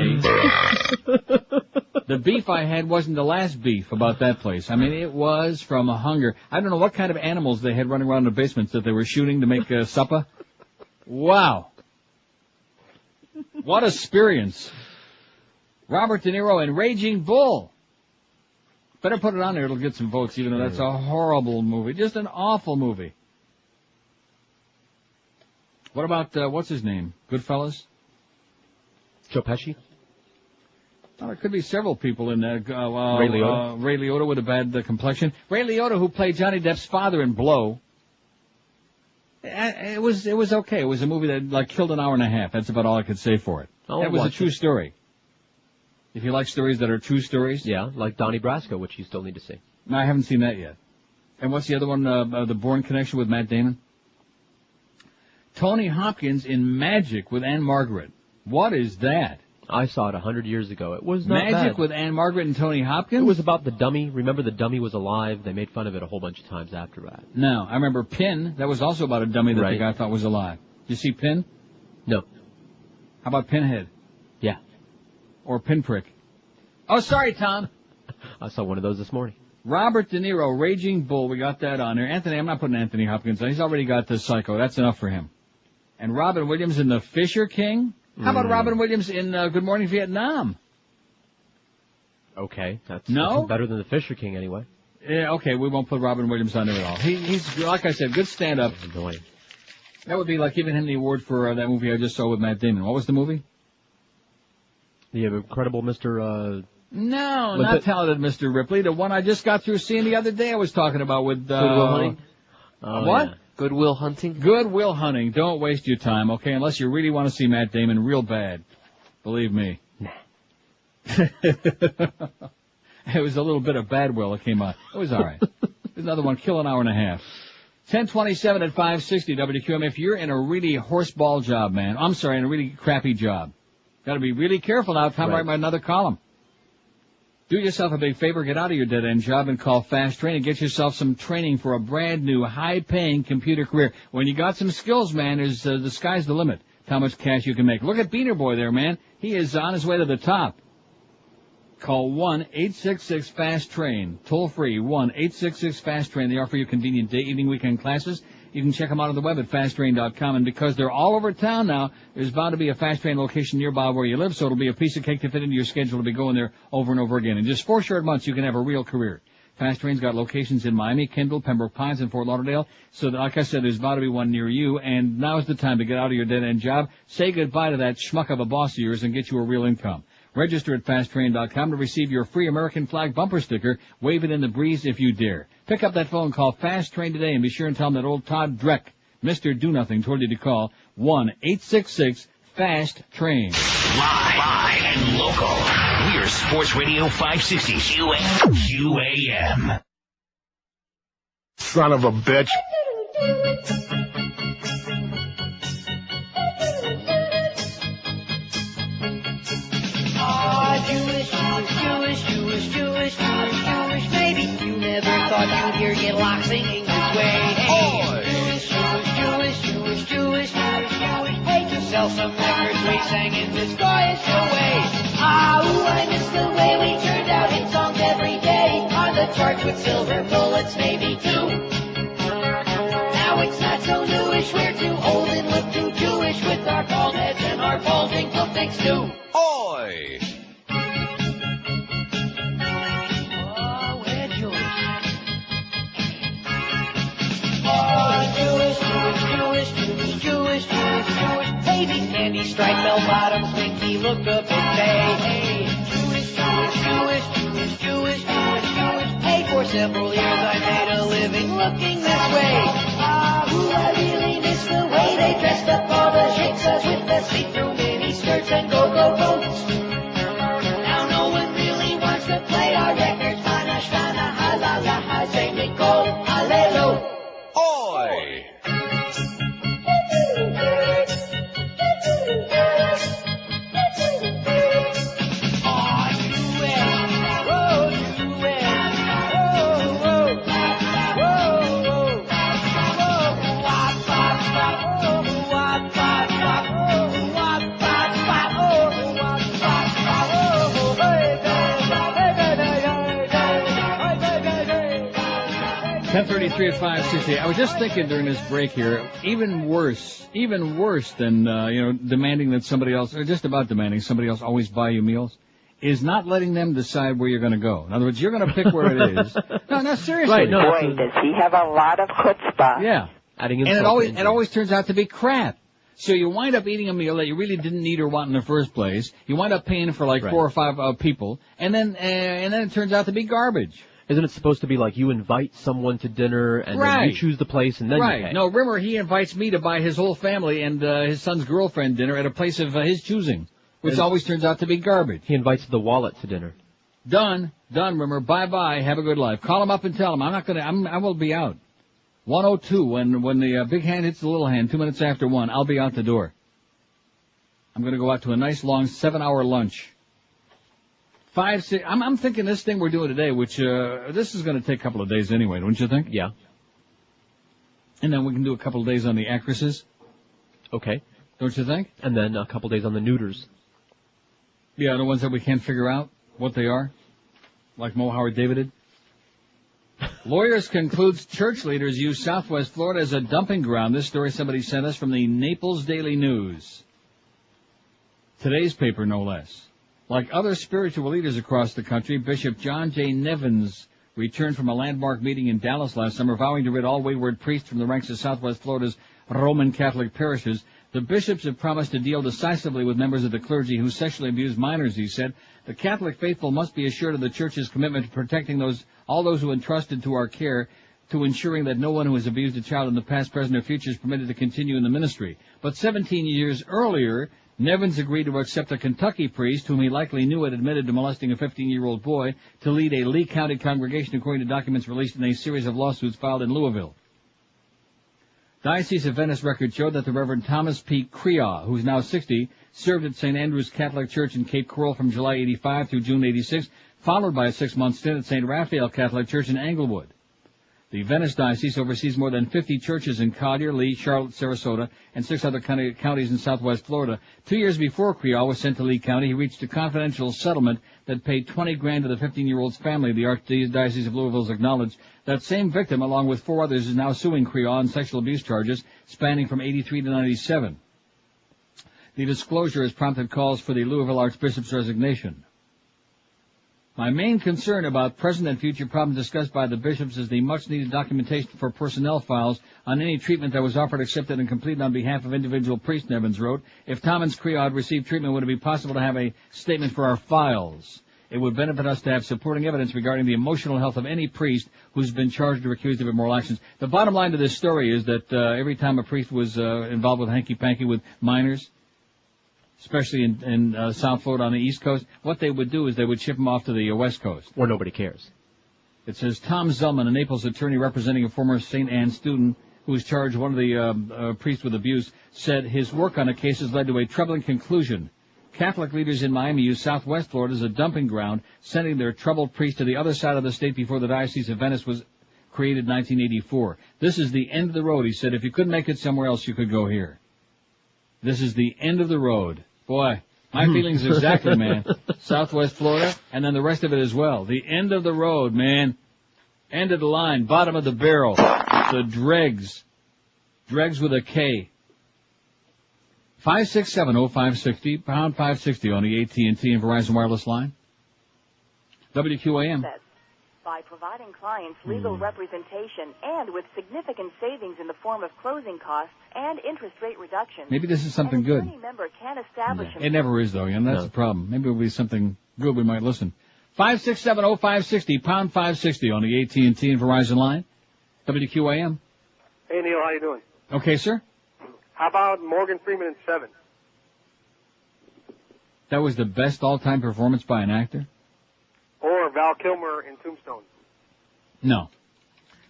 the beef I had wasn't the last beef about that place. I mean, it was from hunger. I don't know what kind of animals they had running around the basements that they were shooting to make supper. Wow. What experience. Robert De Niro and Raging Bull. Better put it on there. It'll get some votes, even though that's a horrible movie. Just an awful movie. What about, what's his name? Goodfellas? Joe Pesci? Oh, there could be several people in there. Ray Liotta? Ray Liotta with a bad complexion. Ray Liotta, who played Johnny Depp's father in Blow. It was okay. It was a movie that killed an hour and a half. That's about all I could say for it. That was a true story. If you like stories that are true stories. Yeah, like Donnie Brasco, which you still need to see. No, I haven't seen that yet. And what's the other one, the Bourne Connection with Matt Damon? Tony Hopkins in Magic with Anne Margaret. What is that? I saw it 100 years ago. It was not Magic bad. with Anne Margaret and Tony Hopkins? It was about the dummy. Remember the dummy was alive? They made fun of it a whole bunch of times after that. No, I remember Pin. That was also about a dummy that the guy thought was alive. Did you see Pin? No. How about Pinhead? Yeah. Or Pinprick? Oh, sorry, Tom. I saw one of those this morning. Robert De Niro, Raging Bull. We got that on there. Anthony, I'm not putting Anthony Hopkins on. He's already got the Psycho. That's enough for him. And Robin Williams in The Fisher King? How about Robin Williams in Good Morning Vietnam? Okay, that's no? better than The Fisher King anyway. Yeah, okay, we won't put Robin Williams on there at all. He's like I said, good stand-up. Annoying. That would be like giving him the award for that movie I just saw with Matt Damon. What was the movie? The Incredible Mr. No, not Talented Mr. Ripley. The one I just got through seeing the other day I was talking about with... Good Will Hunting? What? Yeah. Good Will Hunting? Good Will Hunting. Don't waste your time, okay? Unless you really want to see Matt Damon real bad. Believe me. Nah. It was a little bit of bad will that came out. It was all right. There's another one. Kill an hour and a half. 10:27 at 560 WQM. If you're in a really horseball job, man. I'm sorry, in a really crappy job. Got to be really careful now. Time to write my another column. Do yourself a big favor, get out of your dead-end job and call Fast Train and get yourself some training for a brand-new, high-paying computer career. When you got some skills, man, the sky's the limit. How much cash you can make. Look at Beaner Boy there, man. He is on his way to the top. Call 1-866-FAST-TRAIN. Toll free, 1-866-FAST-TRAIN. They offer you convenient day, evening, weekend classes. You can check them out on the web at fasttrain.com. And because they're all over town now, there's bound to be a Fast Train location nearby where you live, so it'll be a piece of cake to fit into your schedule to be going there over and over again. In just 4 short months, you can have a real career. Fast Train's got locations in Miami, Kendall, Pembroke Pines, and Fort Lauderdale. So, like I said, there's bound to be one near you. And now's the time to get out of your dead-end job. Say goodbye to that schmuck of a boss of yours and get you a real income. Register at fasttrain.com to receive your free American flag bumper sticker. Wave it in the breeze if you dare. Pick up that phone, call Fast Train today, and be sure and tell them that old Todd Dreck, Mr. Do-Nothing, told you to call 1-866-FAST-TRAIN. Live and local. We're Sports Radio 560 QAM. Son of a bitch. hear you lock singing this way. Hey, Jewish. Hey, to sell some records we sang in this boyish way. Ah, ooh, I miss the way we turned out hit songs every day. On the charts with silver bullets, maybe two. Now it's not so newish, we're too old and look too Jewish with our bald heads and our bulging pumpings too. Oi! Oh, we're Jewish. Oh, Jewish. Hey, these candy striped bell bottoms make me look a bit gay. Hey, Jewish. Hey, for several years I made a living looking this way. Ah, ooh, I really miss the way they dressed up all the shiksas with the see-through mini skirts and go-go boats. Now no one really wants to play our records. Mana, shana, ha, la, la, ha, say, Nicole, hallelo. Oi! .33 at 560. I was just thinking during this break here, even worse than, demanding that somebody else, or just about demanding somebody else always buy you meals, is not letting them decide where you're going to go. In other words, you're going to pick where it is. No, seriously. Right, no, Boy, does he have a lot of chutzpah. Yeah. Adding and it always turns out to be crap. So you wind up eating a meal that you really didn't need or want in the first place. You wind up paying for like 4 or 5 people, and then it turns out to be garbage. Isn't it supposed to be like you invite someone to dinner and then you choose the place and then you pay? No, remember, he invites me to buy his whole family and his son's girlfriend dinner at a place of his choosing, which always turns out to be garbage. He invites the wallet to dinner. Done, remember, bye-bye, have a good life. Call him up and tell him, I will be out. 1:02, when the big hand hits the little hand, 2 minutes after 1, I'll be out the door. I'm going to go out to a nice long 7-hour lunch. 5, 6, I'm thinking this thing we're doing today, which, this is going to take a couple of days anyway, don't you think? Yeah. And then we can do a couple of days on the actresses. Okay. Don't you think? And then a couple of days on the neuters. Yeah, the ones that we can't figure out what they are. Like Mo Howard David did. Lawyers concludes church leaders use Southwest Florida as a dumping ground. This story somebody sent us from the Naples Daily News. Today's paper, no less. Like other spiritual leaders across the country, Bishop John J. Nevins returned from a landmark meeting in Dallas last summer, vowing to rid all wayward priests from the ranks of Southwest Florida's Roman Catholic parishes. The bishops have promised to deal decisively with members of the clergy who sexually abuse minors, he said. The Catholic faithful must be assured of the Church's commitment to protecting all those who entrusted to our care, to ensuring that no one who has abused a child in the past, present, or future is permitted to continue in the ministry. But 17 years earlier, Nevins agreed to accept a Kentucky priest, whom he likely knew had admitted to molesting a 15-year-old boy, to lead a Lee County congregation, according to documents released in a series of lawsuits filed in Louisville. Diocese of Venice records showed that the Reverend Thomas P. Crea, who is now 60, served at St. Andrew's Catholic Church in Cape Coral from July 85 through June 86, followed by a 6-month stint at St. Raphael Catholic Church in Englewood. The Venice Diocese oversees more than 50 churches in Collier, Lee, Charlotte, Sarasota, and 6 other counties in southwest Florida. 2 years before Creole was sent to Lee County, he reached a confidential settlement that paid $20,000 to the 15-year-old's family. The Archdiocese of Louisville has acknowledged that same victim, along with 4 others, is now suing Creole on sexual abuse charges spanning from 83 to 97. The disclosure has prompted calls for the Louisville Archbishop's resignation. My main concern about present and future problems discussed by the bishops is the much-needed documentation for personnel files on any treatment that was offered, accepted, and completed on behalf of individual priests, Nevins wrote. If Tom and Creole had received treatment, would it be possible to have a statement for our files? It would benefit us to have supporting evidence regarding the emotional health of any priest who's been charged or accused of immoral actions. The bottom line to this story is that every time a priest was involved with hanky-panky with minors, especially in South Florida on the East Coast, what they would do is they would ship them off to the West Coast. Where nobody cares. It says Tom Zellman, a Naples attorney representing a former St. Anne student who was charged one of the priests with abuse, said his work on a case has led to a troubling conclusion. Catholic leaders in Miami use Southwest Florida as a dumping ground, sending their troubled priests to the other side of the state before the Diocese of Venice created 1984. This is the end of the road, he said. If you couldn't make it somewhere else, you could go here. This is the end of the road. Boy, my feelings exactly, man. Southwest Florida, and then the rest of it as well. The end of the road, man. End of the line, bottom of the barrel. The dregs. Dregs with a K. 5670560, pound 560 on the AT&T and Verizon wireless line. WQAM. By providing clients legal representation and with significant savings in the form of closing costs and interest rate reductions. Maybe this is something good. Any member can establish It never is, though, and that's the problem. Maybe it'll be something good we might listen. 5670560, pound 560 on the AT&T and Verizon line. WQAM. Hey, Neil, how you doing? Okay, sir. How about Morgan Freeman in Seven? That was the best all-time performance by an actor? Or Val Kilmer in Tombstone? No.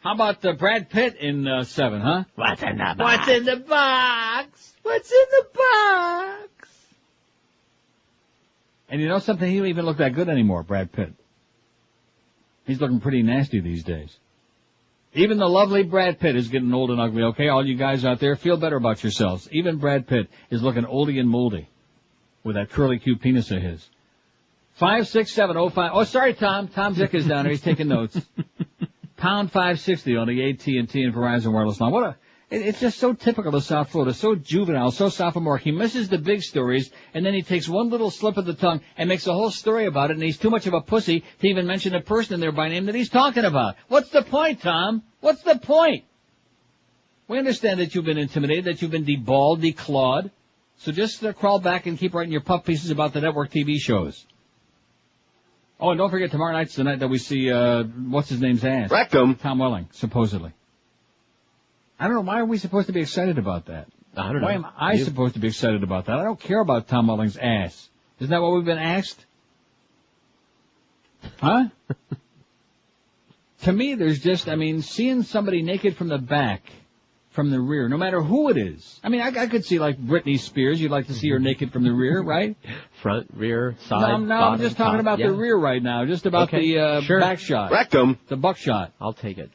How about Brad Pitt in Seven, huh? What's in the box? What's in the box? What's in the box? And you know something? He don't even look that good anymore, Brad Pitt. He's looking pretty nasty these days. Even the lovely Brad Pitt is getting old and ugly, okay? All you guys out there, feel better about yourselves. Even Brad Pitt is looking oldie and moldy with that curly cute penis of his. 56705. Oh, sorry, Tom. Tom Jicha's down there. He's taking notes. Pound 560 on the AT&T and Verizon wireless line. It's just so typical of South Florida, so juvenile, so sophomoric. He misses the big stories, and then he takes one little slip of the tongue and makes a whole story about it, and he's too much of a pussy to even mention the person in there by name that he's talking about. What's the point, Tom? What's the point? We understand that you've been intimidated, that you've been deballed, declawed. So just crawl back and keep writing your puff pieces about the network TV shows. Oh, and don't forget tomorrow night's the night that we see, what's his name's ass? Rectum. Tom Welling, supposedly. I don't know, why are we supposed to be excited about that? I don't know. Why am I supposed to be excited about that? I don't care about Tom Welling's ass. Isn't that what we've been asked? Huh? To me, there's just, seeing somebody naked from the back, from the rear, no matter who it is. I could see, like, Britney Spears. You'd like to see her naked from the rear, right? Front, rear, side, No, I'm just talking about the rear right now. Just about the back shot. Rectum. The buckshot. I'll take it.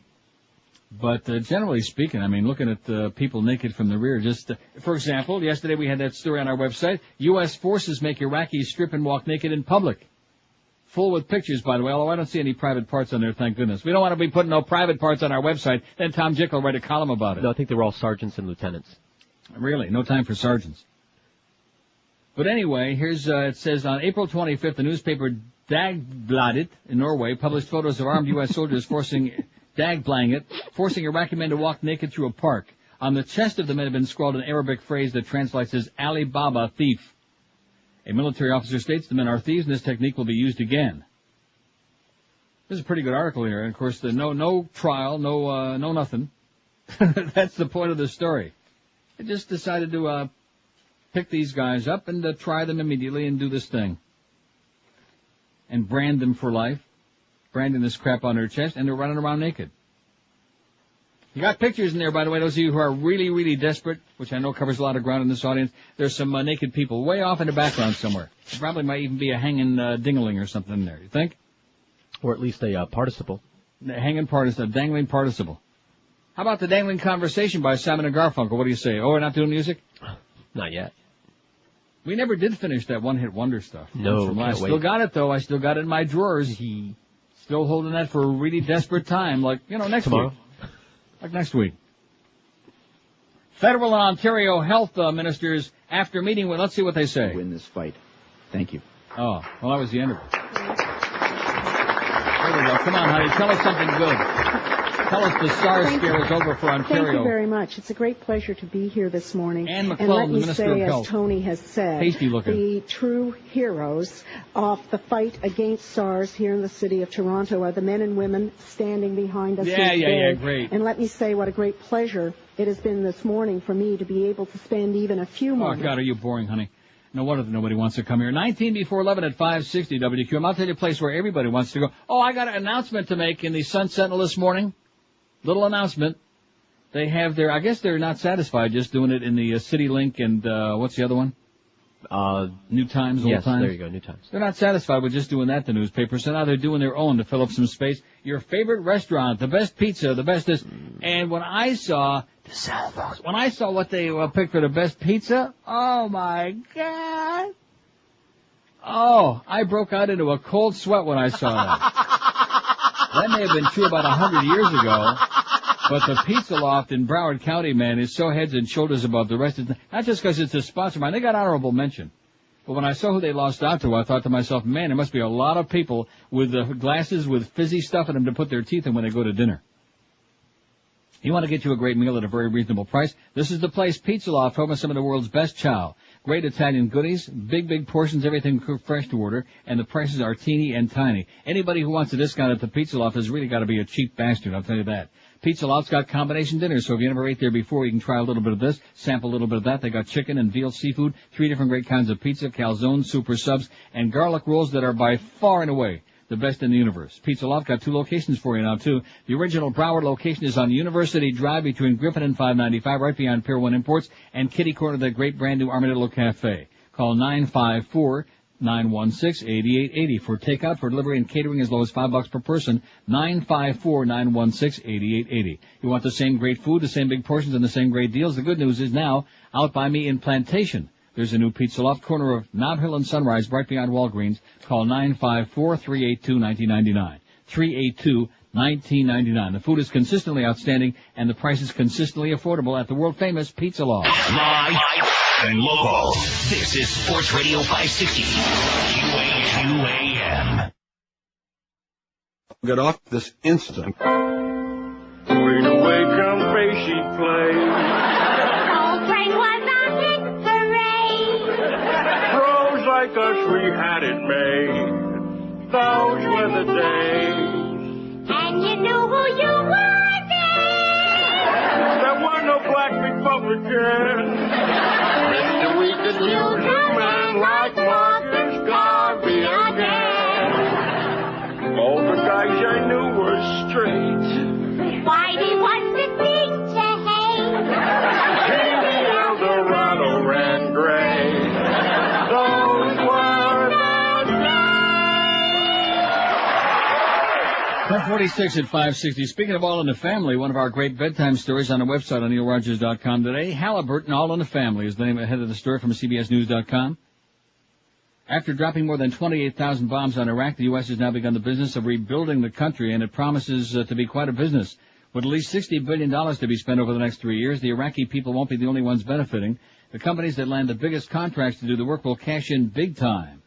But generally speaking, looking at people naked from the rear, just, for example, yesterday we had that story on our website. U.S. forces make Iraqis strip and walk naked in public. Full with pictures, by the way, although I don't see any private parts on there, thank goodness. We don't want to be putting no private parts on our website. Then Tom Jicha will write a column about it. No, I think they were all sergeants and lieutenants. Really? No time for sergeants. But anyway, here's, it says, on April 25th, the newspaper Dagbladet in Norway published photos of armed U.S. soldiers forcing Iraqi men to walk naked through a park. On the chest of the men had been scrawled an Arabic phrase that translates as Ali Baba, thief. A military officer states the men are thieves and this technique will be used again. This is a pretty good article here. And of course, no trial, no nothing. That's the point of the story. They just decided to pick these guys up and try them immediately and do this thing. And brand them for life. Branding this crap on their chest, and they're running around naked. You got pictures in there, by the way, those of you who are really, really desperate, which I know covers a lot of ground in this audience. There's some naked people way off in the background somewhere. There probably might even be a hanging dingling or something in there, you think? Or at least a participle. Hanging participle, a dangling participle. How about the dangling conversation by Simon and Garfunkel? What do you say? Oh, we're not doing music? Not yet. We never did finish that one-hit wonder stuff. No, I still got it, though. I still got it in my drawers. Still holding that for a really desperate time, like, next tomorrow. Week. Like next week. Federal and Ontario health ministers, after meeting with, let's see what they say. Win this fight. Thank you. Oh, well, that was the end of it. There we go. Come on, honey. Tell us something good. Tell us the SARS scare is over for Ontario. Thank you very much. It's a great pleasure to be here this morning. Ann McClellan, and let me the Minister say, of Health. as Tony has said, Tasty looking. The true heroes of the fight against SARS here in the city of Toronto are the men and women standing behind us Yeah, great. And let me say what a great pleasure it has been this morning for me to be able to spend even a few moments. Oh, God, are you boring, honey. No wonder that nobody wants to come here. 19 before 11 at 560 WQM. I'll tell you a place where everybody wants to go. Oh, I got an announcement to make in the Sun Sentinel this morning. Little announcement. They have I guess they're not satisfied just doing it in the City Link and, what's the other one? New Times, Old yes, Times? There you go, New Times. They're not satisfied with just doing that, the newspaper, so now they're doing their own to fill up some space. Your favorite restaurant, the best pizza, the best this. And when I saw what they picked for the best pizza, oh my God. Oh, I broke out into a cold sweat when I saw that. That may have been true about 100 years ago, but the Pizza Loft in Broward County, man, is so heads and shoulders above the rest of the, not just because it's a sponsor, man, they got honorable mention. But when I saw who they lost out to, I thought to myself, man, there must be a lot of people with glasses with fizzy stuff in them to put their teeth in when they go to dinner. You want to get you a great meal at a very reasonable price? This is the place, Pizza Loft, home of some of the world's best chow. Great Italian goodies, big portions, everything cooked fresh to order, and the prices are teeny and tiny. Anybody who wants a discount at the Pizza Loft has really got to be a cheap bastard, I'll tell you that. Pizza Loft's got combination dinners, so if you never ate there before, you can try a little bit of this, sample a little bit of that. They got chicken and veal seafood, 3 different great kinds of pizza, calzones, super subs, and garlic rolls that are by far and away the best in the universe. Pizza Loft got 2 locations for you now, too. The original Broward location is on University Drive between Griffin and 595, right behind Pier 1 Imports, and kitty corner of the great brand new Armadillo Cafe. Call 954-916-8880 for takeout, for delivery, and catering as low as $5 per person. 954-916-8880. You want the same great food, the same big portions, and the same great deals? The good news is now, out by me in Plantation, there's a new Pizza Loft, corner of Nob Hill and Sunrise, right behind Walgreens. Call 954-382-1999. 382-1999. The food is consistently outstanding, and the price is consistently affordable at the world-famous Pizza Loft. Live and local. This is Sports Radio 560. QAM. Get off this instant. Way to wake come crazy play. Old train was a hit parade. Pros like us, we had it made. Those were the days. And you knew who you were then. There were no black Republicans. Then we could use a man like Marcus Garvey again. All the guys I knew were straight. Whitey was the thing to hate. King Eldorado ran great. Those were the days. 1046 at 560. Speaking of All in the Family, one of our great bedtime stories on the website on neilrogers.com today. Halliburton, All in the Family is the name ahead of the story from CBSNews.com. After dropping more than 28,000 bombs on Iraq, the U.S. has now begun the business of rebuilding the country, and it promises to be quite a business. With at least $60 billion to be spent over the next 3 years, the Iraqi people won't be the only ones benefiting. The companies that land the biggest contracts to do the work will cash in big time.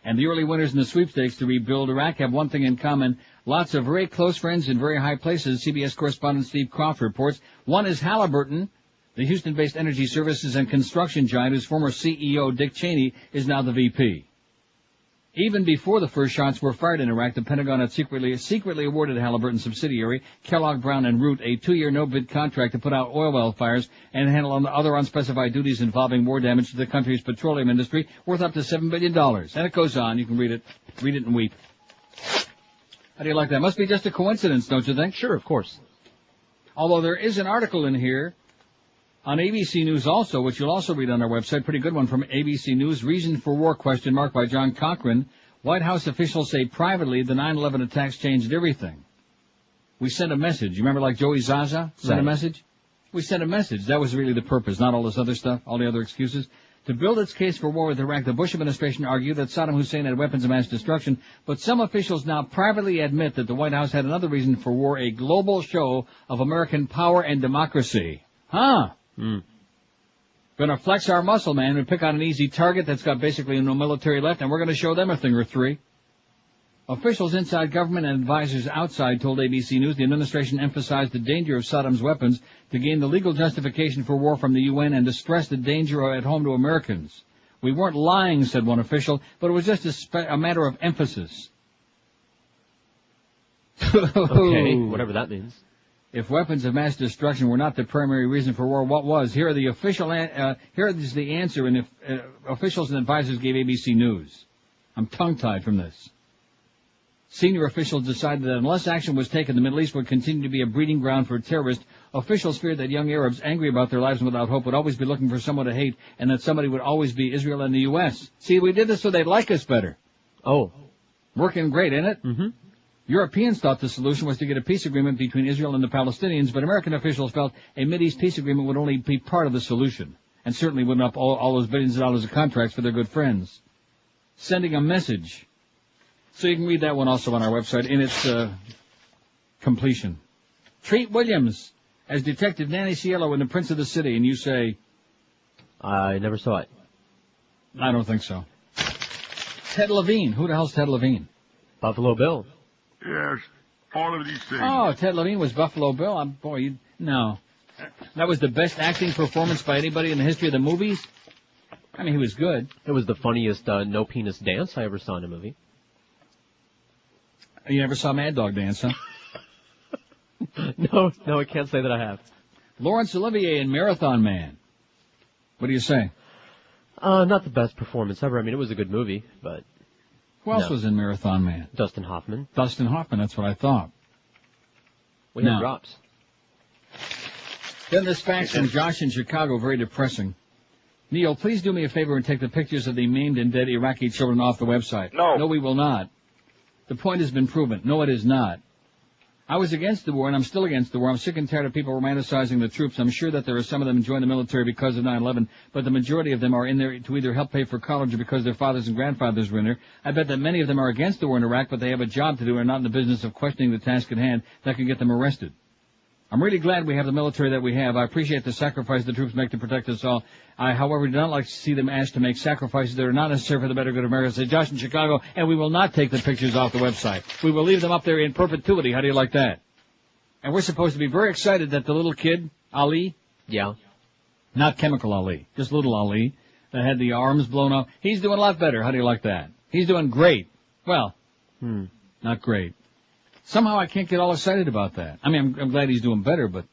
And the early winners in the sweepstakes to rebuild Iraq have one thing in common. Lots of very close friends in very high places, CBS correspondent Steve Croft reports. One is Halliburton, the Houston-based energy services and construction giant whose former CEO, Dick Cheney, is now the VP. Even before the first shots were fired in Iraq, the Pentagon had secretly awarded Halliburton subsidiary, Kellogg Brown & Root, a 2-year no-bid contract to put out oil well fires and handle other unspecified duties involving war damage to the country's petroleum industry, worth up to $7 billion. And it goes on. You can read it and weep. How do you like that? Must be just a coincidence, don't you think? Sure, of course. Although there is an article in here on ABC News also, which you'll also read on our website. Pretty good one from ABC News. Reason for war, ? By John Cochran. White House officials say privately the 9/11 attacks changed everything. We sent a message. You remember like Joey Zaza sent a message? We sent a message. That was really the purpose, not all this other stuff, all the other excuses. To build its case for war with Iraq, the Bush administration argued that Saddam Hussein had weapons of mass destruction, but some officials now privately admit that the White House had another reason for war, a global show of American power and democracy. Huh? Gonna flex our muscle, man. We pick on an easy target that's got basically no military left, and we're gonna show them a thing or three. Officials inside government and advisors outside told ABC News the administration emphasized the danger of Saddam's weapons to gain the legal justification for war from the UN and to stress the danger at home to Americans. We weren't lying, said one official, but it was just a matter of emphasis. Okay, whatever that means. If weapons of mass destruction were not the primary reason for war, what was? Here is the answer, and officials and advisors gave ABC News. I'm tongue-tied from this. Senior officials decided that unless action was taken, the Middle East would continue to be a breeding ground for terrorists. Officials feared that young Arabs, angry about their lives and without hope, would always be looking for someone to hate, and that somebody would always be Israel and the U.S. See, we did this so they'd like us better. Oh. Working great, isn't it? Mm-hmm. Europeans thought the solution was to get a peace agreement between Israel and the Palestinians, but American officials felt a Mideast peace agreement would only be part of the solution, and certainly wouldn't up all those billions of dollars of contracts for their good friends. Sending a message. So you can read that one also on our website in its completion. Treat Williams as Detective Nancy Cielo in The Prince of the City, and you say... I never saw it. I don't think so. Ted Levine. Who the hell's Ted Levine? Buffalo Bill. Yes, all of these things. Oh, Ted Levine was Buffalo Bill. No. That was the best acting performance by anybody in the history of the movies? I mean, he was good. It was the funniest no-penis dance I ever saw in a movie. You never saw Mad Dog dance, huh? No, I can't say that I have. Laurence Olivier in Marathon Man. What do you say? Not the best performance ever. I mean, it was a good movie, but... Who else was in Marathon Man? Dustin Hoffman. Dustin Hoffman, that's what I thought. We had drops. Then this fax from Josh in Chicago, very depressing. Neil, please do me a favor and take the pictures of the maimed and dead Iraqi children off the website. No, we will not. The point has been proven. No, it is not. I was against the war, and I'm still against the war. I'm sick and tired of people romanticizing the troops. I'm sure that there are some of them who joined the military because of 9/11, but the majority of them are in there to either help pay for college or because their fathers and grandfathers were in there. I bet that many of them are against the war in Iraq, but they have a job to do and are not in the business of questioning the task at hand that can get them arrested. I'm really glad we have the military that we have. I appreciate the sacrifice the troops make to protect us all. I, however, do not like to see them asked to make sacrifices that are not necessary for the better good of America. Say Josh in Chicago, and we will not take the pictures off the website. We will leave them up there in perpetuity. How do you like that? And we're supposed to be very excited that the little kid, Ali. Yeah. Not Chemical Ali, just little Ali, that had the arms blown off. He's doing a lot better. How do you like that? He's doing great. Well, not great. Somehow I can't get all excited about that. I mean, I'm glad he's doing better, but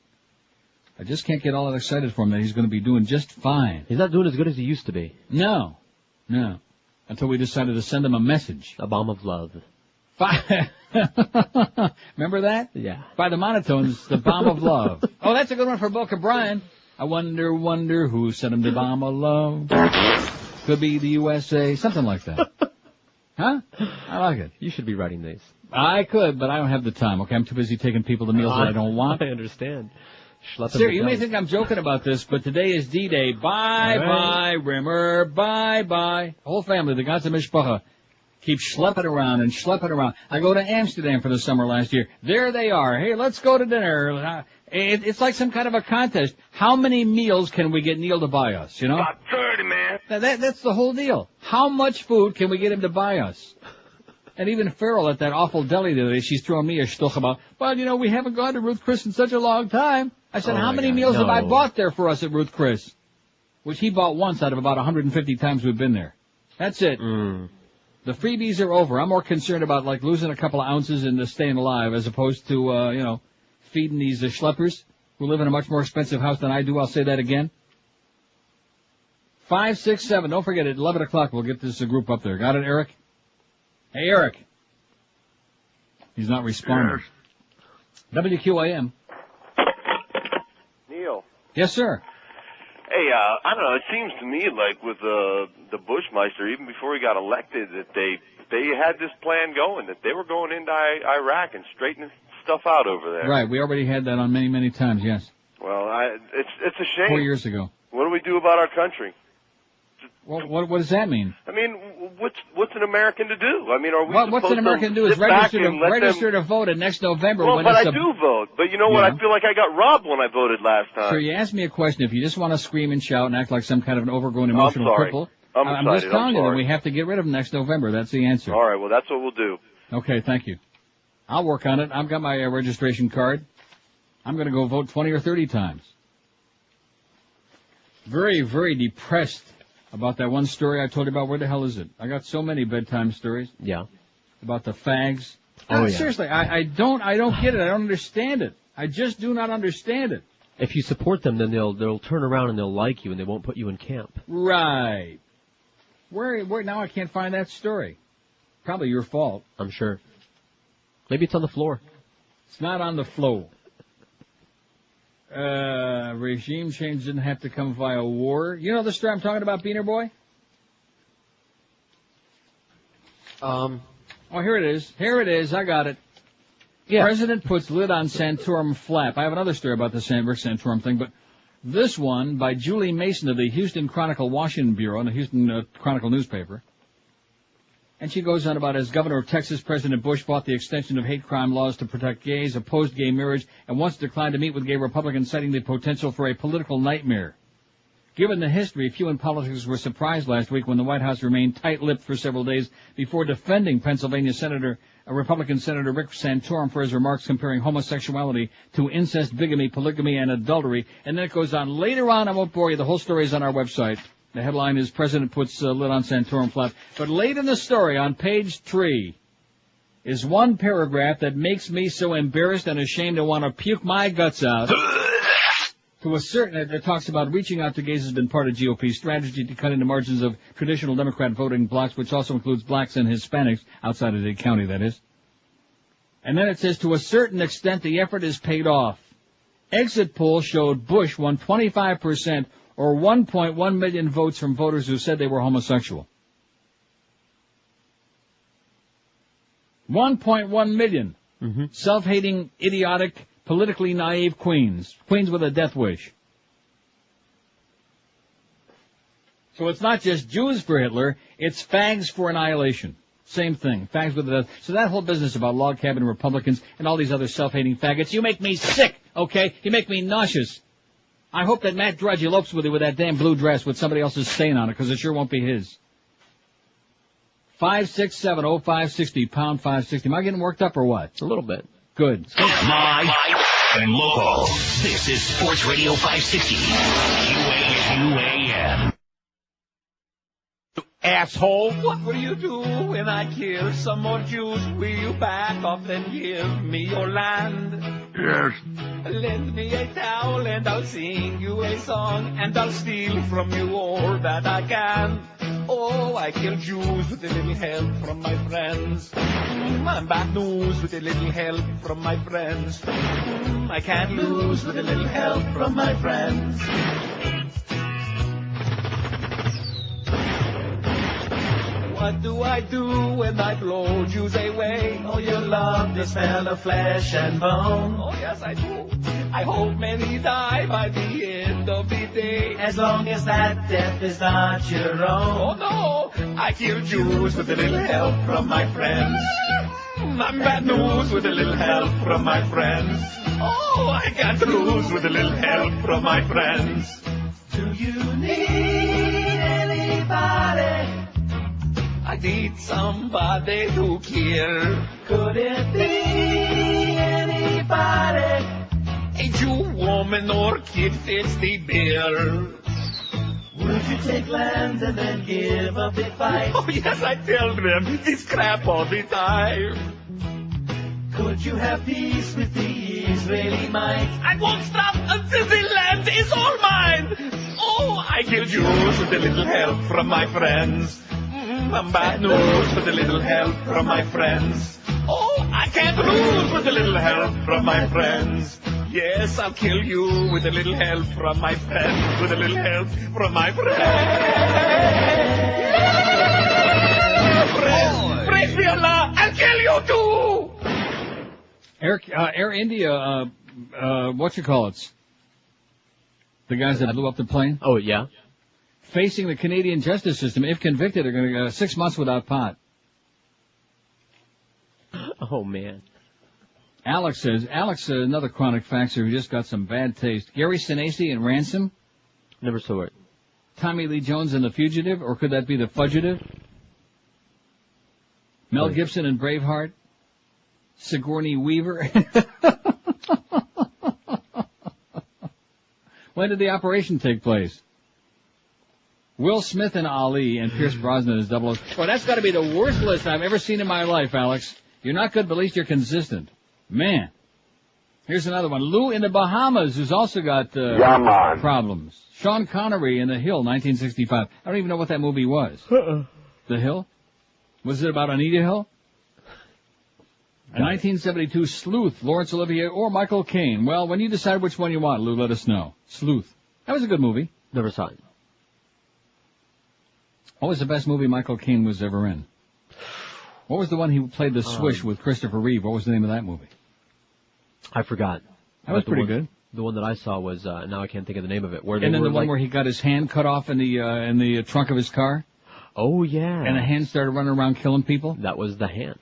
I just can't get all that excited for him that he's going to be doing just fine. He's not doing as good as he used to be. No. Until we decided to send him a message. A bomb of love. Remember that? Yeah. By the Monotones, the bomb of love. Oh, that's a good one for Book of Brian. I wonder who sent him the bomb of love. Could be the USA, something like that. Huh? I like it. You should be writing these. I could, but I don't have the time. Okay, I'm too busy taking people to meals that I don't want. I understand. Sir, you may think I'm joking about this, but today is D-Day. Bye-bye, Rimmer. Bye-bye. Whole family, the ganze Mishpacha, keep schlepping around. I go to Amsterdam for the summer last year. There they are. Hey, let's go to dinner. It's like some kind of a contest. How many meals can we get Neil to buy us, you know? About 30, man. That's the whole deal. How much food can we get him to buy us? And even Farrell at that awful deli the other day, she's throwing me a shtuch about, well, you know, we haven't gone to Ruth Chris in such a long time. I said, how many meals have I bought there for us at Ruth Chris? Which he bought once out of about 150 times we've been there. That's it. The freebies are over. I'm more concerned about, like, losing a couple of ounces and staying alive as opposed to, feeding these schleppers who live in a much more expensive house than I do. I'll say that again. 567. Don't forget, at 11 o'clock, we'll get this group up there. Got it, Eric? Hey, Eric. He's not responding. Yes. WQAM. Neil. Yes, sir. Hey, I don't know. It seems to me like with the Bushmeister, even before he got elected, that they had this plan going, that they were going into Iraq and straightening stuff out over there. Right. We already had that on many, many times. Yes. Well, it's a shame. 4 years ago. What do we do about our country? Well, what does that mean? I mean, what's an American to do? I mean, are we what's an American to do is register to vote next November. Well, but I do vote. But you know what? I feel like I got robbed when I voted last time. So you asked me a question. If you just want to scream and shout and act like some kind of an overgrown emotional cripple, I'm just telling you that we have to get rid of them next November. That's the answer. All right. Well, that's what we'll do. Okay. Thank you. I'll work on it. I've got my registration card. I'm going to go vote 20 or 30 times. Very, very depressed about that one story I told you about. Where the hell is it? I got so many bedtime stories. Yeah. About the fags. Oh, yeah. Seriously, I don't get it. I don't understand it. I just do not understand it. If you support them, then they'll turn around and they'll like you and they won't put you in camp. Right. Where now I can't find that story. Probably your fault. I'm sure. Maybe it's on the floor. It's not on the floor. Regime change didn't have to come via war. You know the story I'm talking about, Beaner Boy? Oh, here it is. Here it is. I got it. Yeah. President puts lid on Santorum flap. I have another story about the Rick Santorum thing, but this one by Julie Mason of the Houston Chronicle Washington Bureau and the Houston Chronicle newspaper. And she goes on about, as governor of Texas, President Bush fought the extension of hate crime laws to protect gays, opposed gay marriage, and once declined to meet with gay Republicans, citing the potential for a political nightmare. Given the history, few in politics were surprised last week when the White House remained tight-lipped for several days before defending Pennsylvania Republican Senator Rick Santorum for his remarks comparing homosexuality to incest, bigamy, polygamy, and adultery. And then it goes on. Later on, I won't bore you, the whole story is on our website. The headline is President puts lid on Santorum flap. But late in the story, on page 3, is one paragraph that makes me so embarrassed and ashamed I want to puke my guts out. To a certain, that talks about reaching out to gays has been part of GOP's strategy to cut into margins of traditional Democrat voting blocks, which also includes blacks and Hispanics, outside of Dade County, that is. And then it says, to a certain extent, the effort is paid off. Exit polls showed Bush won 25%, or 1.1 million votes from voters who said they were homosexual. 1.1 million. Mm-hmm. Self-hating, idiotic, politically naive queens. Queens with a death wish. So it's not just Jews for Hitler, it's fags for annihilation. Same thing. Fags with a death. So that whole business about log cabin Republicans and all these other self-hating faggots, you make me sick, okay? You make me nauseous. I hope that Matt Drudge elopes with you with that damn blue dress with somebody else's stain on it, because it sure won't be his. 5670560, pound 560. Am I getting worked up or what? A little bit. Good. Live and local. This is Sports Radio 560. QAM. Asshole, what will you do when I kill some more Jews? Will you back off and give me your land? Yes. Lend me a towel and I'll sing you a song, and I'll steal from you all that I can. Oh, I kill Jews with a little help from my friends. I'm bad news with a little help from my friends. I can't lose with a little help from my friends. What do I do when I blow Jews away? Oh, you love the smell of flesh and bone. Oh, yes, I do. I hope many die by the end of the day, as long as that death is not your own. Oh, no, I kill Jews with a little help from my friends. I'm bad news with a little help from my friends. Oh, I can't lose with a little help from my friends. Do you need anybody? I need somebody to kill. Could it be anybody? A Jew, woman, or kid fits the bill. Would you take land and then give a big fight? Oh, yes, I tell them it's crap all the time. Could you have peace with the Israeli might? I won't stop until the land is all mine. Oh, I kill Jews with a little help from my friends. I'm bad news with a little help from my friends. Oh, I can't lose with a little help from my friends. Yes, I'll kill you with a little help from my friends. With a little help from my friends. Praise be Allah, I'll kill you too. Air India, whatchamacallits? The guys that blew up the plane? Oh, yeah. Facing the Canadian justice system. If convicted, are going to go 6 months without pot. Oh, man. Alex says, another chronic faxer who just got some bad taste. Gary Sinise in Ransom? Never saw it. Tommy Lee Jones in The Fugitive? Or could that be The Fugitive? Mel Gibson in Braveheart? Sigourney Weaver? When did the operation take place? Will Smith and Ali and Pierce Brosnan as 00. Well, that's got to be the worst list I've ever seen in my life, Alex. You're not good, but at least you're consistent. Man. Here's another one. Lou in the Bahamas, who's also got problems. Sean Connery in The Hill, 1965. I don't even know what that movie was. The Hill? Was it about Anita Hill? A 1972 Sleuth, Laurence Olivier or Michael Caine. Well, when you decide which one you want, Lou, let us know. Sleuth. That was a good movie. Never saw it. What was the best movie Michael Caine was ever in? What was the one he played the Swish with Christopher Reeve? What was the name of that movie? I forgot. That was pretty good. The one that I saw was, now I can't think of the name of it. Where and then the one where he got his hand cut off in the trunk of his car? Oh, yeah. And the hand started running around killing people? That was The Hand.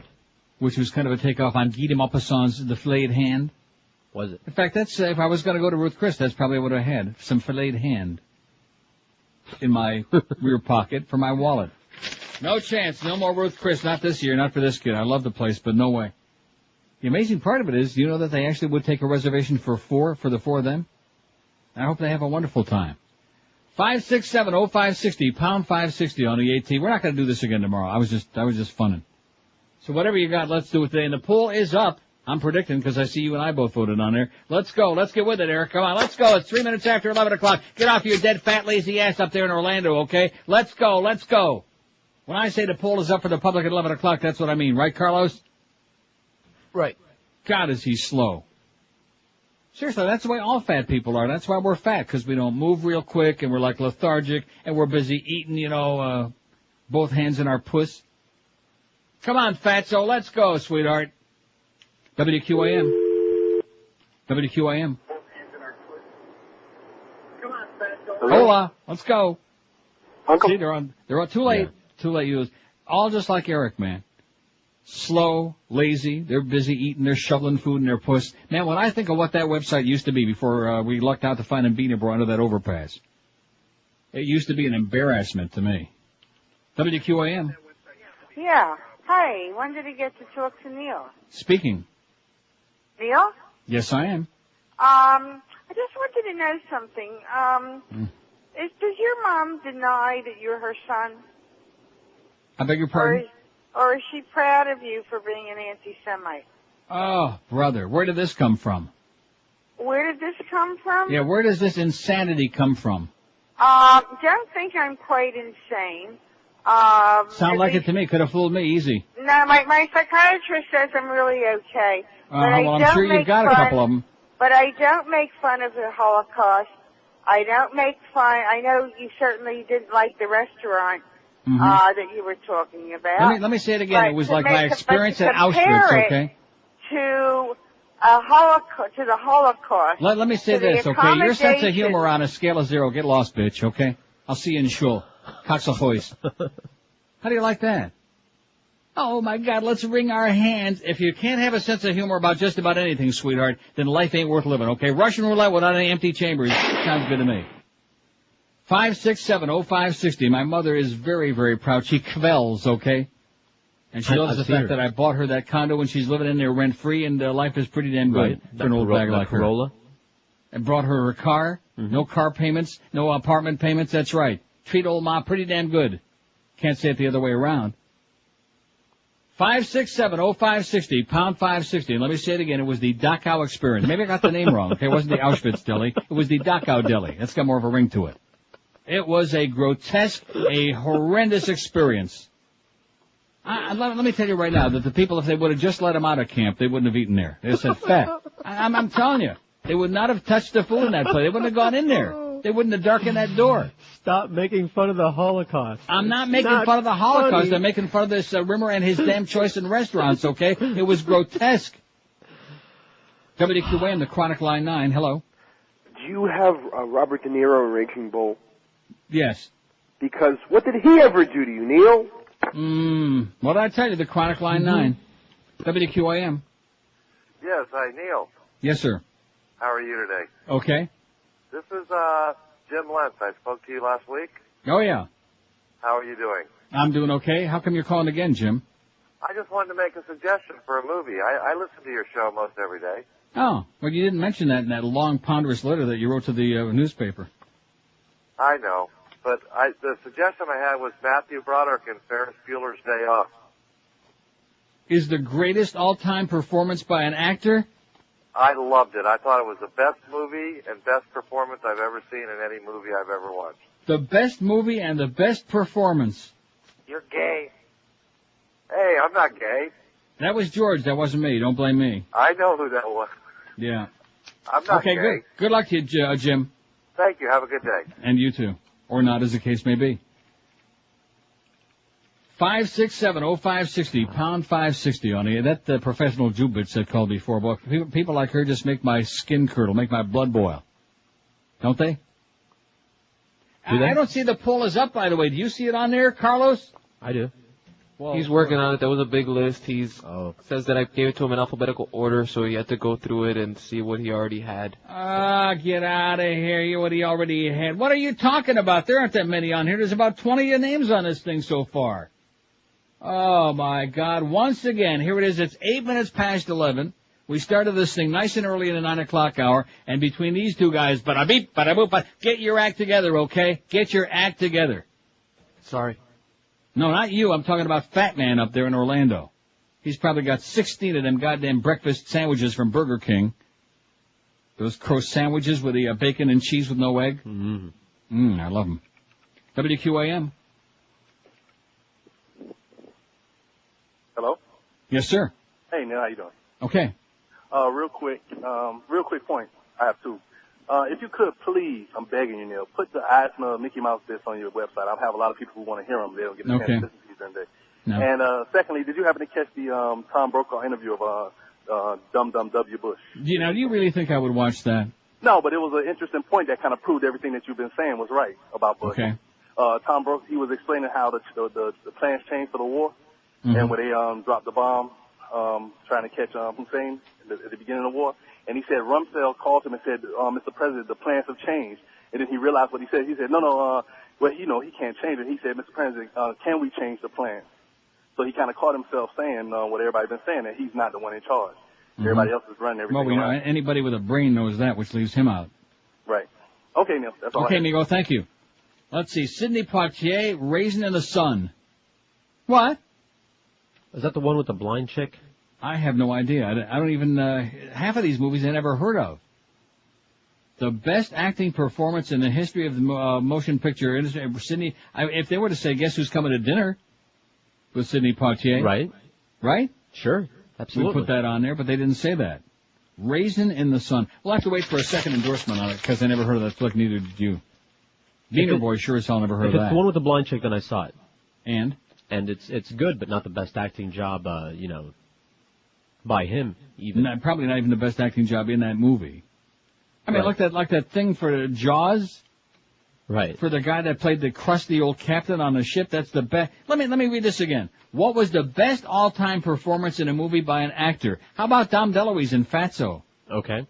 Which was kind of a takeoff on Guy de Maupassant's The Filleted Hand. Was it? In fact, that's if I was going to go to Ruth Chris, that's probably what I had. Some filleted hand in my rear pocket for my wallet. No chance. No more Ruth Chris. Not this year. Not for this kid. I love the place, but no way. The amazing part of it is, you know that they actually would take a reservation for the four of them? I hope they have a wonderful time. 567-0560, pound 560 on the AT. We're not going to do this again tomorrow. I was just funning. So whatever you got, let's do it today. And the poll is up. I'm predicting because I see you and I both voted on there. Let's go. Let's get with it, Eric. Come on, let's go. It's 3 minutes after 11 o'clock. Get off your dead, fat, lazy ass up there in Orlando, okay? Let's go. Let's go. When I say the poll is up for the public at 11 o'clock, that's what I mean. Right, Carlos? Right. God, is he slow. Seriously, that's the way all fat people are. That's why we're fat, because we don't move real quick, and we're like lethargic, and we're busy eating, both hands in our puss. Come on, fatso, let's go, sweetheart. WQAM. WQAM. Hola, let's go. Uncle. See, they're on too late. Yeah. Too late. All just like Eric, man. Slow, lazy, they're busy eating, they're shoveling food in their puss. Man, when I think of what that website used to be before we lucked out to find him Beanabro under that overpass, it used to be an embarrassment to me. WQAM. Yeah. Hi, when did he get to talk to Neil? Speaking. Neil? Yes, I am. I just wanted to know something. Does your mom deny that you're her son? I beg your pardon? Or is she proud of you for being an anti-Semite? Oh, brother, where did this come from? Where did this come from? Yeah, where does this insanity come from? Don't think I'm quite insane. Sound like it to me. Could have fooled me easy. No, my psychiatrist says I'm really okay. Well, I'm sure you've got a couple of them. But I don't make fun of the Holocaust. I don't make fun. I know you certainly didn't like the restaurant that you were talking about. Let me say it again. But it was like my experience at Auschwitz, okay? To the Holocaust. Let me say this, okay? Your sense of humor on a scale of 0, get lost, bitch, okay? I'll see you in shul. Coxahoist. How do you like that? Oh my God, let's wring our hands. If you can't have a sense of humor about just about anything, sweetheart, then life ain't worth living, okay? Russian roulette without any empty chambers. Sounds good to me. 567-0560. My mother is very, very proud. She quells, okay? And she loves the fact that I bought her that condo when she's living in there rent-free, and life is pretty damn good for an old bag like her. Corolla. And brought her a car. No car payments, no apartment payments. That's right. Treat old ma pretty damn good. Can't say it the other way around. 567-0560, pound 560. And let me say it again. It was the Dachau experience. Maybe I got the name wrong, okay? It wasn't the Auschwitz deli. It was the Dachau deli. That's got more of a ring to it. It was a grotesque, a horrendous experience. Let me tell you right now that the people, if they would have just let them out of camp, they wouldn't have eaten there. They said, fat. I'm telling you. They would not have touched the food in that place. They wouldn't have gone in there. They wouldn't have darkened that door. Stop making fun of the Holocaust. I'm not making fun of the Holocaust. Funny. I'm making fun of this Rimmer and his damn choice in restaurants, okay? It was grotesque. WQAM, the Chronic Line 9. Hello. Do you have Robert De Niro in Raging Bull? Yes. Because what did he ever do to you, Neil? What did I tell you? The Chronic Line 9. WQAM. Yes, hi, Neil. Yes, sir. How are you today? Okay. This is Jim Lentz. I spoke to you last week. Oh, yeah. How are you doing? I'm doing okay. How come you're calling again, Jim? I just wanted to make a suggestion for a movie. I listen to your show most every day. Oh, well, you didn't mention that in that long, ponderous letter that you wrote to the newspaper. I know, but the suggestion I had was Matthew Broderick in Ferris Bueller's Day Off. Is the greatest all-time performance by an actor? I loved it. I thought it was the best movie and best performance I've ever seen in any movie I've ever watched. The best movie and the best performance. You're gay. Hey, I'm not gay. That was George. That wasn't me. Don't blame me. I know who that was. Yeah. I'm not okay, gay. good. Good luck to you, Jim. Thank you. Have a good day. And you too. Or not, as the case may be. 567-0560, pound 560 on it. That professional Jew bitch that called before. Well, people like her just make my skin curdle, make my blood boil. Don't they? I don't see the poll is up, by the way. Do you see it on there, Carlos? I do. Well, he's working on it. There was a big list. Says that I gave it to him in alphabetical order, so he had to go through it and see what he already had. Get out of here. What he already had. What are you talking about? There aren't that many on here. There's about 20 names on this thing so far. Oh, my God. Once again, here it is. It's 8 minutes past 11. We started this thing nice and early in the 9 o'clock hour, and between these two guys, bada-beep, bada-boop, get your act together, okay? Get your act together. Sorry. No, not you. I'm talking about Fat Man up there in Orlando. He's probably got 16 of them goddamn breakfast sandwiches from Burger King. Those crow sandwiches with the bacon and cheese with no egg. I love them. WQAM. Hello? Yes, sir. Hey, Neil, how you doing? Okay. Real quick point. I have two. If you could, please, I'm begging you, Neil, put the I Smell Mickey Mouse bits on your website. I have a lot of people who want to hear them. They don't get a chance to listen to you during the day. No. And secondly, did you happen to catch the Tom Brokaw interview of Dum Dum W. Bush? Do you really think I would watch that? No, but it was an interesting point that kind of proved everything that you've been saying was right about Bush. Okay. Tom Brokaw, he was explaining how the plans changed for the war, and when they dropped the bomb trying to catch Hussein at the beginning of the war. And he said Rumsfeld called him and said, Mr. President, the plans have changed. And then he realized what he said. He said, no, well, he can't change it. He said, Mr. President, can we change the plans? So he kind of caught himself saying what everybody's been saying, that he's not the one in charge. Everybody else is running everything. Well, anybody with a brain knows that, which leaves him out. Right. Okay, Neil, that's all. Okay, Miguel, thank you. Let's see, Sidney Poitier, Raisin in the Sun. What? Is that the one with the blind chick? I have no idea. I don't even, half of these movies I never heard of. The best acting performance in the history of the motion picture industry, Sidney, if they were to say, guess who's coming to dinner with Sidney Poitier? Right. Right? Sure. Absolutely. We put that on there, but they didn't say that. Raisin in the Sun. We'll have to wait for a second endorsement on it, because I never heard of that flick, neither did you. Diener Boy sure as hell never heard of that. If it's the one with the blind chick, then I saw it. And it's good, but not the best acting job, by him, even. Probably not even the best acting job in that movie. I mean, like that thing for Jaws. Right. For the guy that played the crusty old captain on the ship, that's the best. Let me read this again. What was the best all-time performance in a movie by an actor? How about Dom DeLuise in Fatso? Okay.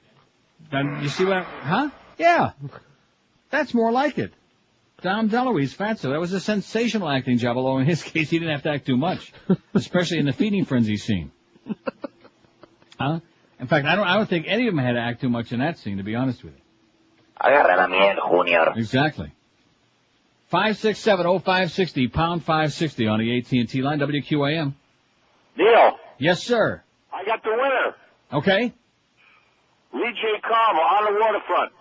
You see what? Huh? Yeah. That's more like it. Dom DeLuise, Fatso. That was a sensational acting job, although in his case he didn't have to act too much, especially in the feeding frenzy scene. Huh? In fact, I don't think any of them had to act too much in that scene, to be honest with you. Exactly. 567-0560, pound 560 on the AT&T line, WQAM. Neil. Yes, sir. I got the winner. Okay. Lee J. Cobb on the waterfront.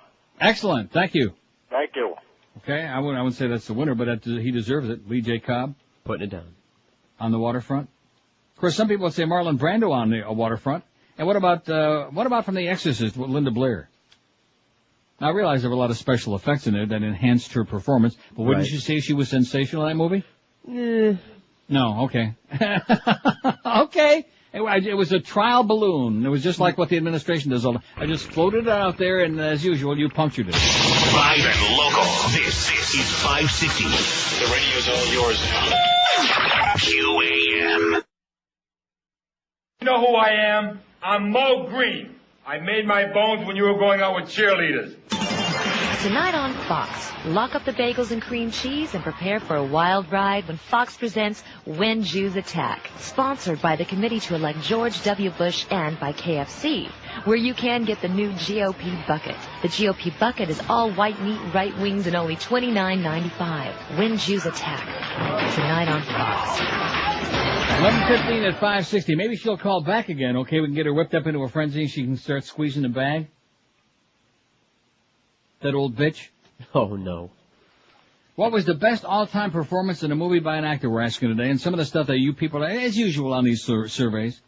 Excellent. Thank you. Thank you. Okay, I wouldn't say that's the winner, but he deserves it. Lee J. Cobb. Putting it down. On the waterfront. Of course, some people would say Marlon Brando on the waterfront. And what about from The Exorcist with Linda Blair? Now, I realize there were a lot of special effects in there that enhanced her performance, but wouldn't you say she was sensational in that movie? No, okay. Okay. It was a trial balloon. It was just like what the administration does. I just floated it out there, and as usual, you punctured it. Live and local. This is 560. The radio's all yours now. QAM. You know who I am? I'm Mo Green. I made my bones when you were going out with cheerleaders. Tonight on Fox, lock up the bagels and cream cheese and prepare for a wild ride when Fox presents When Jews Attack, sponsored by the Committee to Elect George W. Bush and by KFC, where you can get the new GOP bucket. The GOP bucket is all white meat, right wings, and only $29.95. When Jews Attack, tonight on Fox. 11:15 at 560. Maybe she'll call back again, okay? We can get her whipped up into a frenzy and she can start squeezing the bag. That old bitch. Oh, no. What was the best all-time performance in a movie by an actor, we're asking today, and some of the stuff that you people, as usual on these surveys,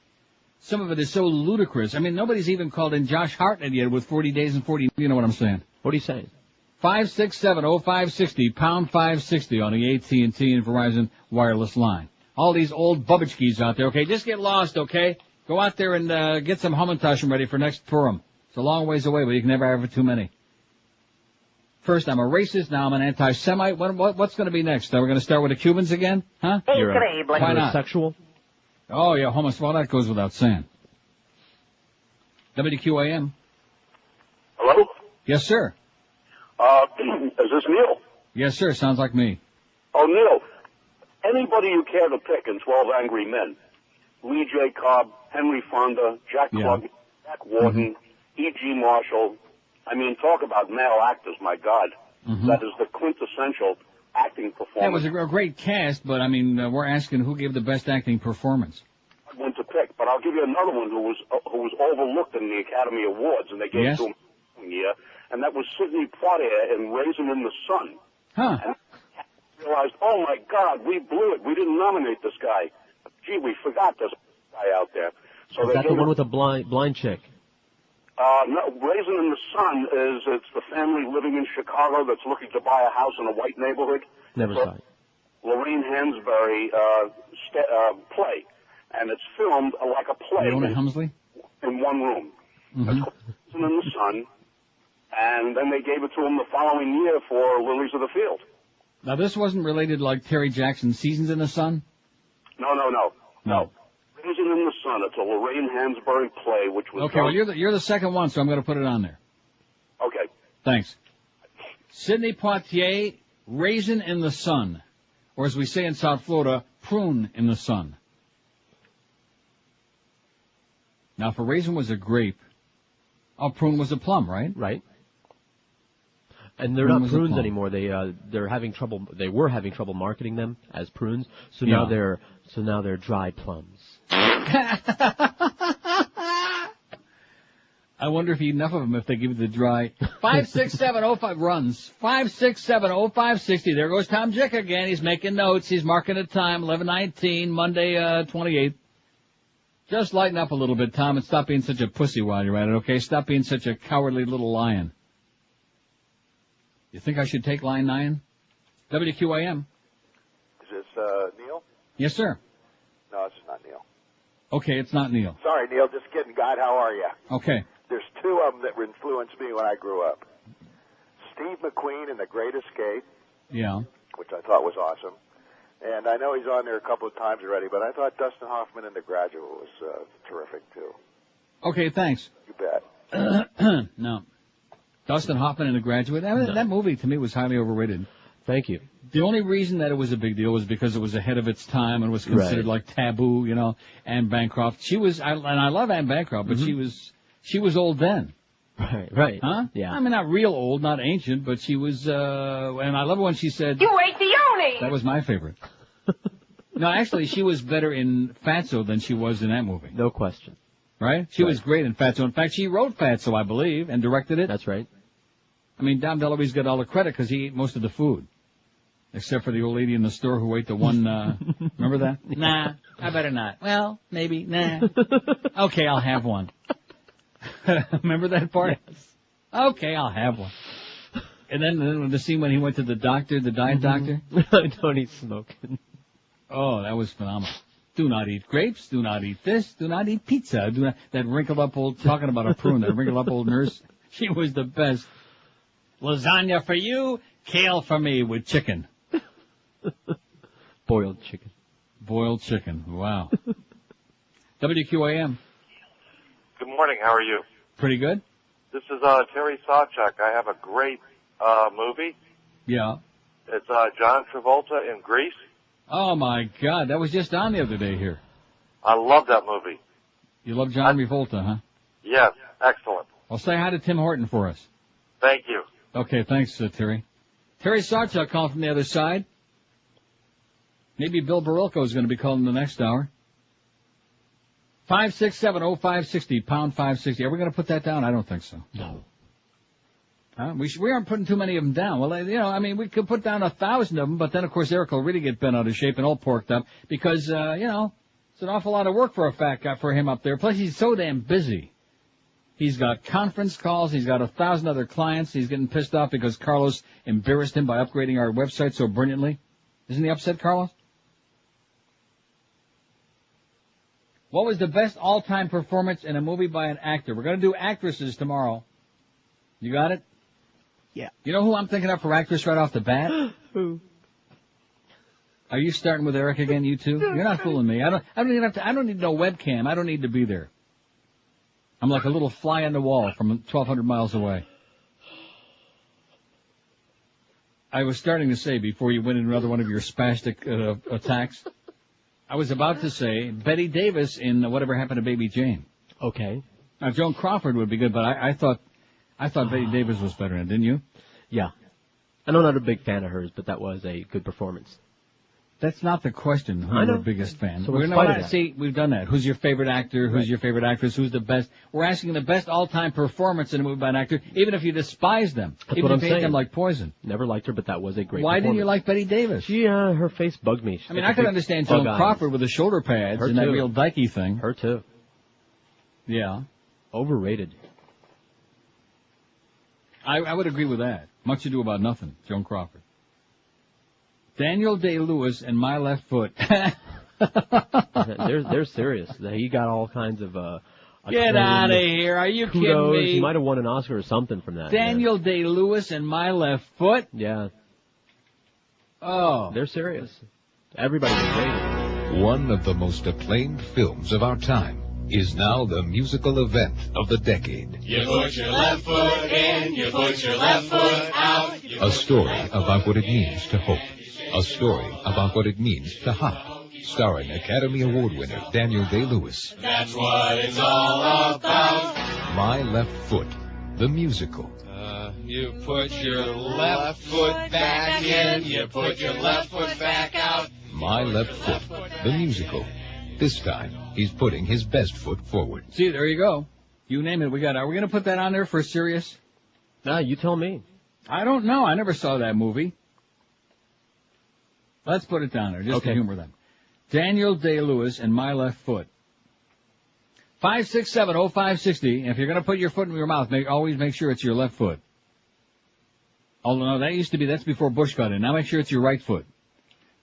Some of it is so ludicrous. I mean, nobody's even called in Josh Hartnett yet with 40 days and 40... You know what I'm saying? What are you saying? 567-0560, pound 560 on the AT&T and Verizon wireless line. All these old Bubbichkis out there, okay? Just get lost, okay? Go out there and get some Hamantaschen ready for next Purim. It's a long ways away, but you can never have too many. First, I'm a racist. Now I'm an anti-Semite. What's going to be next? We're going to start with the Cubans again? Huh? Why not? Sexual? Oh, yeah, homosexual. Well, that goes without saying. WQAM. Hello? Yes, sir. Is this Neil? Yes, sir. Sounds like me. Oh, Neil, anybody you care to pick in 12 Angry Men, Lee J. Cobb, Henry Fonda, Jack Klugman, Jack Warden, E.G. Marshall. I mean, talk about male actors, my God. That is the quintessential acting performance. That was a great cast, but, I mean, we're asking who gave the best acting performance. One to pick, but I'll give you another one who was overlooked in the Academy Awards, and they gave it to him one year, and that was Sidney Poitier in Raisin in the Sun. Huh. And I realized, oh my God, we blew it. We didn't nominate this guy. Gee, we forgot this guy out there. So Is that the one with the blind chick? No, Raisin in the Sun it's the family living in Chicago that's looking to buy a house in a white neighborhood. Never saw it. Lorraine Hansberry play, and it's filmed like a play in one room. It's called Raisin in the Sun, and then they gave it to him the following year for Lilies of the Field. Now, this wasn't related like Terry Jackson's Seasons in the Sun? No. Raisin in the Sun. It's a Lorraine Hansberry play, which was... Okay, well, you're the second one, so I'm going to put it on there. Okay. Thanks. Sidney Poitier, Raisin in the Sun. Or as we say in South Florida, prune in the sun. Now, if a raisin was a grape, prune was a plum, right? Right. And they're not prunes anymore. They're having trouble. They were having trouble marketing them as prunes. So now they're dry plums. I wonder if you eat enough of them if they give you the dry. 56705 runs. 5670560. There goes Tom Jicha again. He's making notes. He's marking the time. 11:19, Monday, 28th. Just lighten up a little bit, Tom, and stop being such a pussy while you're at it, okay? Stop being such a cowardly little lion. You think I should take line 9? WQAM. Is this Neil? Yes, sir. No, it's not Neil. Okay, it's not Neil. Sorry, Neil. Just kidding. God, how are you? Okay. There's two of them that influenced me when I grew up. Steve McQueen in The Great Escape. Yeah. Which I thought was awesome. And I know he's on there a couple of times already, but I thought Dustin Hoffman in The Graduate was terrific, too. Okay, thanks. You bet. No. Dustin Hoffman in The Graduate. That movie, to me, was highly overrated. Thank you. The only reason that it was a big deal was because it was ahead of its time and was considered like taboo, you know. Anne Bancroft. And I love Anne Bancroft, but she was old then. Right. Huh? Yeah. I mean, not real old, not ancient, but she was, and I love it when she said... You ate the yoni! That was my favorite. No, actually, she was better in Fatso than she was in that movie. No question. Right? She was great in Fatso. In fact, she wrote Fatso, I believe, and directed it. That's right. I mean, Dom DeLuise got all the credit because he ate most of the food. Except for the old lady in the store who ate the one, remember that? Nah, I better not. Well, maybe, nah. Okay, I'll have one. Remember that part? Yes. Okay, I'll have one. And then the scene when he went to the doctor, the diet doctor. Don't eat smoking. Oh, that was phenomenal. Do not eat grapes. Do not eat this. Do not eat pizza. That wrinkled up old, talking about a prune, that wrinkled up old nurse. She was the best. Lasagna for you, kale for me with chicken. Boiled chicken. Boiled chicken. Wow. WQAM. Good morning. How are you? Pretty good. This is Terry Sawchuk. I have a great movie. Yeah. It's John Travolta in Grease. Oh, my God. That was just on the other day here. I love that movie. You love John Travolta, huh? Yes. Excellent. Well, say hi to Tim Horton for us. Thank you. Okay, thanks, Terry. Terry Sawchuk calling from the other side. Maybe Bill Barilko is going to be calling the next hour. 5670560, pound 560. Are we going to put that down? I don't think so. No. Huh? We aren't putting too many of them down. Well, you know, I mean, we could put down 1,000 of them, but then, of course, Eric will really get bent out of shape and all porked up because, you know, It's an awful lot of work for a fat guy, for him up there. Plus, he's so damn busy. He's got conference calls. He's got 1,000 other clients. He's getting pissed off because Carlos embarrassed him by upgrading our website so brilliantly. Isn't he upset, Carlos? What was the best all-time performance in a movie by an actor? We're going to do actresses tomorrow. You got it? Yeah. You know who I'm thinking of for actress right off the bat? Who? Are you starting with Eric again, you two? You're not fooling me. I don't need no webcam. I don't need to be there. I'm like a little fly on the wall from 1,200 miles away. I was starting to say, before you went into another one of your spastic attacks, I was about to say Betty Davis in Whatever Happened to Baby Jane. Okay. Now, Joan Crawford would be good, but I thought Betty Davis was better, didn't you? Yeah. I know I'm not a big fan of hers, but that was a good performance. That's not the question. Who's your biggest fan? So we've done that. Who's your favorite actor? Who's your favorite actress? Who's the best? We're asking the best all-time performance in a movie by an actor, even if you despise them. That's even what if you hate them like poison. Never liked her, but that was a great Why performance. didn't you like Betty Davis? She, her face bugged me. I mean, I could understand Joan Crawford with the shoulder pads and that real dykey thing. Her too. Yeah. Overrated. I would agree with that. Much ado about nothing, Joan Crawford. Daniel Day-Lewis and My Left Foot. They're serious. He got all kinds of Get out of here. Are you kidding me? He might have won an Oscar or something from that. Daniel Day-Lewis and My Left Foot? Yeah. Oh. They're serious. Everybody was waiting. One of the most acclaimed films of our time is now the musical event of the decade. You put your left foot in, you put your left foot out. A story about what it means to hope. A story about what it means to hop. Starring Academy Award winner Daniel Day-Lewis. That's what it's all about. My Left Foot, the musical. You put your left foot back in, you put your left foot back out. My Left Foot, the musical. This time, he's putting his best foot forward. See, there you go. You name it. Are we going to put that on there for serious? No, you tell me. I don't know. I never saw that movie. Let's put it down there, just to humor them. Daniel Day-Lewis and My Left Foot. 5670560. If you're going to put your foot in your mouth, always make sure it's your left foot. Although, no, that's before Bush got in. Now make sure it's your right foot.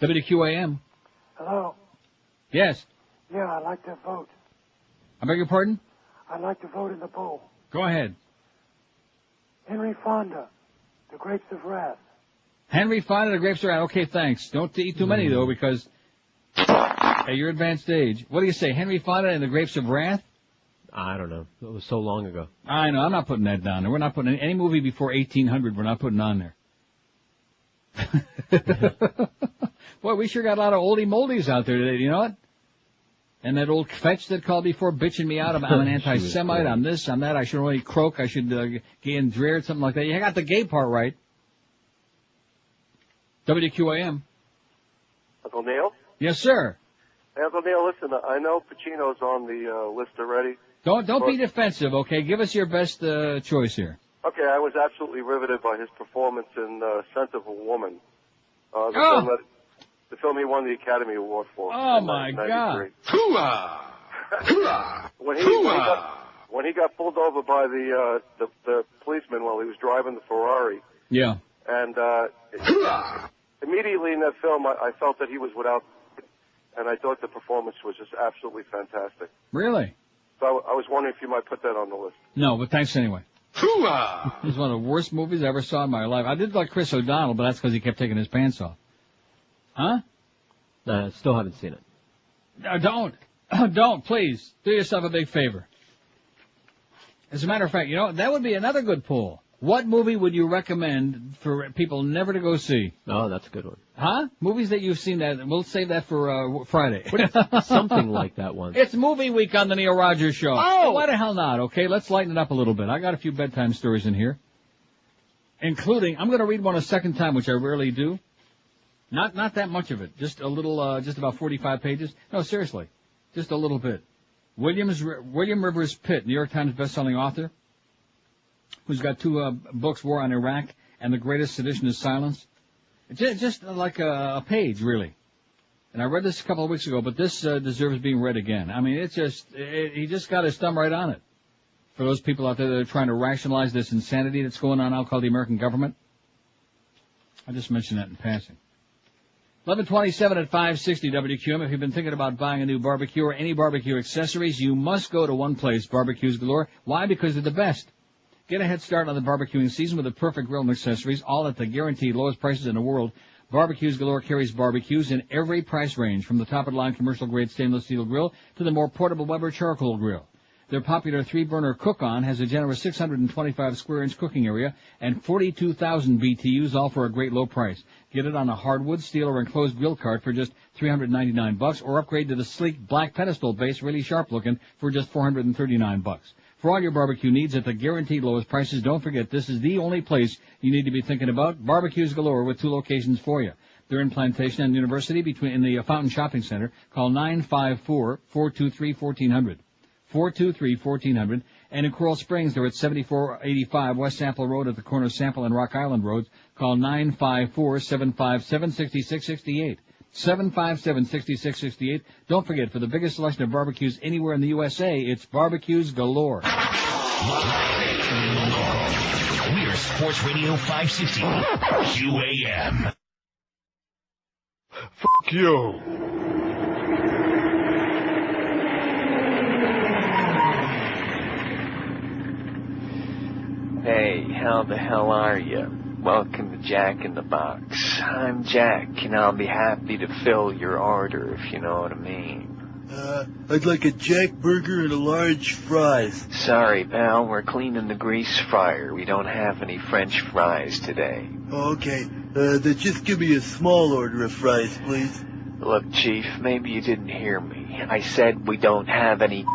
WQAM. Hello. Yes. Yeah, I'd like to vote. I beg your pardon? I'd like to vote in the poll. Go ahead. Henry Fonda, The Grapes of Wrath. Henry Fonda, The Grapes of Wrath. Okay, thanks. Don't eat too many, though, because at your advanced age. What do you say, Henry Fonda and The Grapes of Wrath? I don't know. It was so long ago. I know. I'm not putting that down there. We're not putting any movie before 1800. We're not putting on there. Boy, we sure got a lot of oldie moldies out there today. You know what? And that old fetch that called before, bitching me out. I'm an anti-Semite. I'm this, I'm that. I should only croak. I should gay and drear, something like that. You got the gay part right. WQAM. Uncle Neil? Yes, sir. Hey, Uncle Neil, listen, I know Pacino's on the list already. Don't be defensive, okay? Give us your best choice here. Okay, I was absolutely riveted by his performance in Scent of a Woman. The film he won the Academy Award for. Oh, my God. Hoo-ah! When he got pulled over by the policeman while he was driving the Ferrari. Yeah. And immediately in that film, I felt that he was without, and I thought the performance was just absolutely fantastic. Really? So I was wondering if you might put that on the list. No, but thanks anyway. This is one of the worst movies I ever saw in my life. I did like Chris O'Donnell, but that's because he kept taking his pants off. Huh? Still haven't seen it. Don't, please. Do yourself a big favor. As a matter of fact, you know, that would be another good poll. What movie would you recommend for people never to go see? Oh, that's a good one. Huh? Movies that you've seen that, we'll save that for Friday. Something like that one. It's movie week on the Neil Rogers Show. Oh! Why the hell not, okay? Let's lighten it up a little bit. I got a few bedtime stories in here. Including, I'm going to read one a second time, which I rarely do. Not that much of it. Just a little, just about 45 pages. No, seriously. Just a little bit. William Rivers Pitt, New York Times bestselling author, who's got two books, War on Iraq and The Greatest Sedition is Silence. Just like a page, really. And I read this a couple of weeks ago, but this deserves being read again. I mean, he just got his thumb right on it. For those people out there that are trying to rationalize this insanity that's going on now called the American government. I just mentioned that in passing. 11:27 at 560 WQM. If you've been thinking about buying a new barbecue or any barbecue accessories, you must go to one place, Barbecues Galore. Why? Because they're the best. Get a head start on the barbecuing season with the perfect grill and accessories, all at the guaranteed lowest prices in the world. Barbecues Galore carries barbecues in every price range, from the top-of-the-line commercial-grade stainless steel grill to the more portable Weber charcoal grill. Their popular 3-burner cook-on has a generous 625 square-inch cooking area and 42,000 BTUs, all for a great low price. Get it on a hardwood, steel, or enclosed grill cart for just $399, or upgrade to the sleek black pedestal base, really sharp-looking, for just $439. For all your barbecue needs at the guaranteed lowest prices, don't forget this is the only place you need to be thinking about. Barbecues Galore with 2 locations for you. They're in Plantation and University in the Fountain Shopping Center. Call 954-423-1400. 423-1400. And in Coral Springs, they're at 7485 West Sample Road at the corner of Sample and Rock Island Roads. Call 954-757-6668. 757-6668. Don't forget, for the biggest selection of barbecues anywhere in the USA, it's Barbecues Galore. We're Sports Radio 560 QAM. Fuck you. Hey, how the hell are you? Welcome to Jack in the Box. I'm Jack, and I'll be happy to fill your order, if you know what I mean. I'd like a Jack burger and a large fries. Sorry, pal, we're cleaning the grease fryer. We don't have any French fries today. Oh, okay. Then just give me a small order of fries, please. Look, Chief, maybe you didn't hear me. I said we don't have any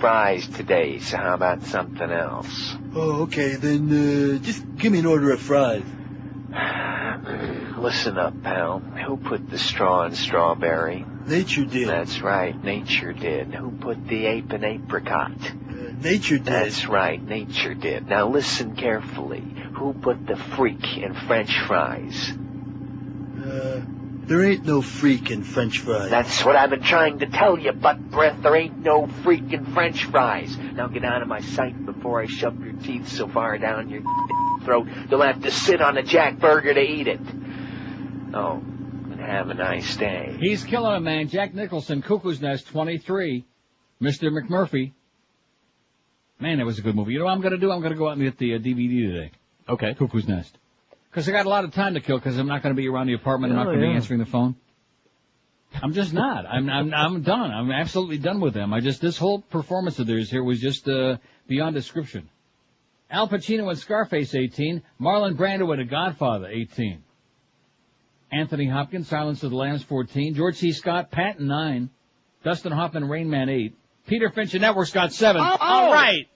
fries today, so how about something else? Oh, okay, then just give me an order of fries. Listen up, pal. Who put the straw in strawberry? Nature did. That's right, nature did. Who put the ape in apricot? Nature did. That's right, nature did. Now listen carefully. Who put the freak in French fries? There ain't no freak in French fries. That's what I've been trying to tell you, butt breath. There ain't no freak in French fries. Now get out of my sight before I shove your teeth so far down your throat you'll have to sit on a Jack burger to eat it. Oh, and have a nice day. He's killing him, man. Jack Nicholson, Cuckoo's Nest 23. Mr. McMurphy. Man, that was a good movie. You know what I'm going to do? I'm going to go out and get the DVD today. Okay. Cuckoo's Nest. Because I got a lot of time to kill because I'm not going to be around the apartment. I'm not going to be answering the phone. I'm just not. I'm done. I'm absolutely done with them. This whole performance of theirs here was just beyond description. Al Pacino in Scarface, 18. Marlon Brando in A Godfather, 18. Anthony Hopkins, Silence of the Lambs, 14. George C. Scott, Patton, 9. Dustin Hoffman, Rain Man, 8. Peter Finch and Networks got 7. Oh! All right.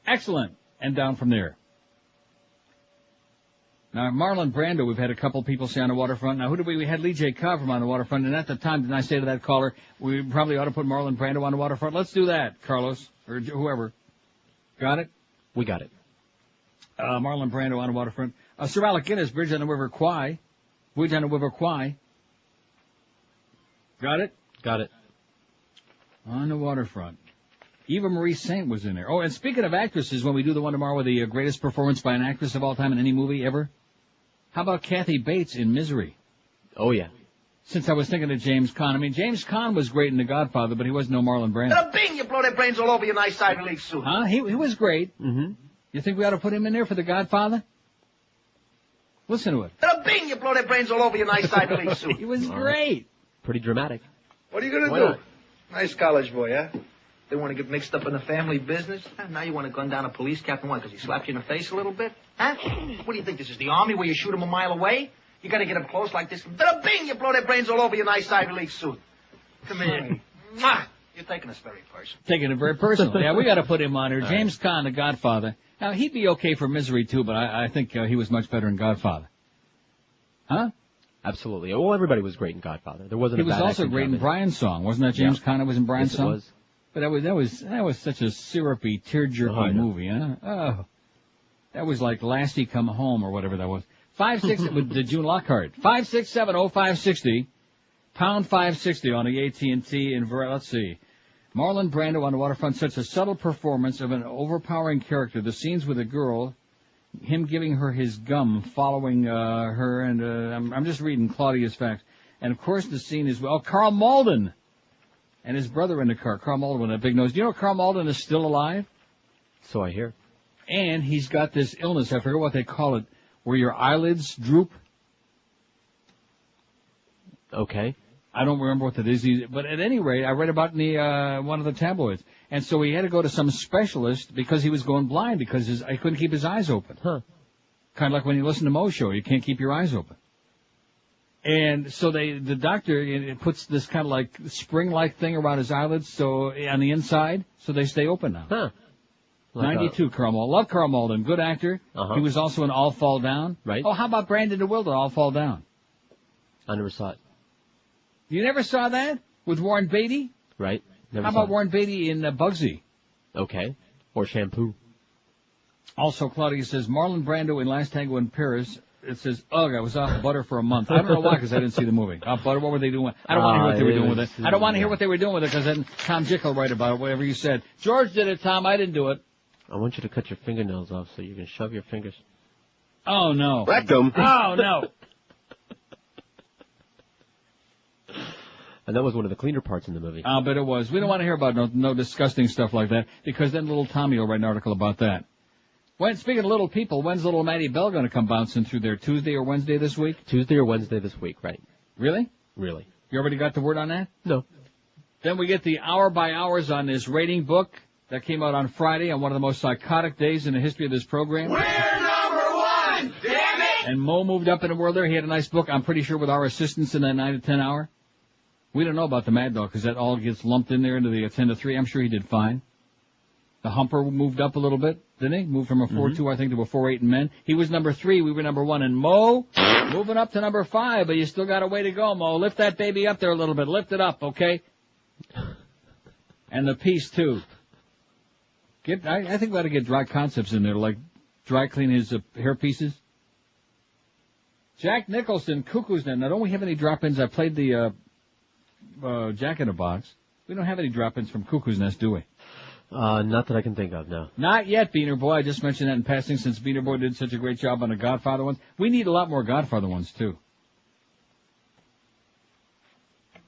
Excellent. And down from there. Now, Marlon Brando, we've had a couple people say on the waterfront. Now, we had Lee J. Cobb from On the Waterfront, and at the time, didn't I say to that caller, we probably ought to put Marlon Brando on the waterfront? Let's do that, Carlos, or whoever. Got it? We got it. Marlon Brando on the waterfront. Sir Alec Guinness, Bridge on the River Kwai. Bridge on the River Kwai. Got it? Got it. On the waterfront. Eva Marie Saint was in there. Oh, and speaking of actresses, when we do the one tomorrow with the greatest performance by an actress of all time in any movie ever, how about Kathy Bates in Misery? Oh, yeah. Since I was thinking of James Caan. I mean, James Caan was great in The Godfather, but he wasn't no Marlon Brando. Bing! You blow their brains all over your nice Ivy League suit. Huh? He was great. Mm-hmm. You think we ought to put him in there for The Godfather? Listen to it. Bing! You blow their brains all over your nice Ivy League suit. He was great. Pretty dramatic. What are you going to do? Nice college boy, huh? They want to get mixed up in the family business? Now you want to gun down a police captain, why, because he slapped you in the face a little bit? Huh? What do you think, this is the Army where you shoot him a mile away? You got to get up close like this. Bing! You blow their brains all over your nice Ivy League suit. Come here. Mwah! You're taking this very personal. Taking it very personal. Yeah, we got to put him on here. James Caan, The Godfather. Now, he'd be okay for Misery, too, but I think he was much better in Godfather. Huh? Absolutely. Well, everybody was great in Godfather. There wasn't. He was also great in Brian's Song, wasn't that James Caan that was in Brian's Song? It was. But that was such a syrupy, tear-jerky movie, huh? Oh, that was like Lassie Come Home or whatever that was. 5-6 with the June Lockhart. 5670560. Pound 560 on the AT&T in let's see. Marlon Brando on the waterfront, such a subtle performance of an overpowering character. The scenes with a girl, him giving her his gum, following her, and I'm just reading Claudia's facts. And of course the scene is, Carl Malden and his brother in the car. Carl Malden with a big nose. Do you know Carl Malden is still alive? So I hear. And he's got this illness, I forget what they call it, where your eyelids droop. Okay. I don't remember what that is, but at any rate, I read about it in the one of the tabloids. And so he had to go to some specialist because he was going blind because he couldn't keep his eyes open. Huh. Kind of like when you listen to Mo's show, you can't keep your eyes open. And so the doctor puts this kind of like spring-like thing around his eyelids, so on the inside, so they stay open now. Huh. 92, Carl Malden. Love Carl Malden. Good actor. Uh-huh. He was also in All Fall Down. Right. Oh, how about Brandon DeWilde in All Fall Down? I never saw it. You never saw that? With Warren Beatty? Right. Never How saw about it. Warren Beatty in Bugsy? Okay. Or Shampoo. Also, Claudia says, Marlon Brando in Last Tango in Paris. It says, ugh, I was off butter for a month. I don't know why, because I didn't see the movie. Off butter, what were they doing? I don't want to hear what they were doing with it. I don't want to hear what they were doing with it, because then Tom Jicha will write about it, whatever you said. George did it, Tom. I didn't do it. I want you to cut your fingernails off so you can shove your fingers. Oh, no. Rectum. Oh, no. And that was one of the cleaner parts in the movie. I'll bet it was. We don't want to hear about no disgusting stuff like that, because then little Tommy will write an article about that. Speaking of little people, when's little Maddie Bell going to come bouncing through there? Tuesday or Wednesday this week? Tuesday or Wednesday this week, right. Really? Really. You already got the word on that? No. Then we get the hour by hours on this rating book that came out on Friday on one of the most psychotic days in the history of this program. We're number one, damn it! And Mo moved up in the world there. He had a nice book, I'm pretty sure, with our assistance in that 9 to 10 hour. We don't know about the Mad Dog because that all gets lumped in there into the 10 to 3. I'm sure he did fine. The Humper moved up a little bit, didn't he? Moved from a 4-2, I think, to a 4-8 in men. He was number 3. We were number 1. And Mo, moving up to number 5, but you still got a way to go, Mo. Lift that baby up there a little bit. Lift it up, okay? And the piece, too. I think we ought to get dry concepts in there, like dry clean his hair pieces. Jack Nicholson, Cuckoo's Nest. Now, don't we have any drop-ins? I played the Jack in a Box. We don't have any drop-ins from Cuckoo's Nest, do we? Not that I can think of, no. Not yet, Beaner Boy. I just mentioned that in passing since Beaner Boy did such a great job on the Godfather ones. We need a lot more Godfather ones, too.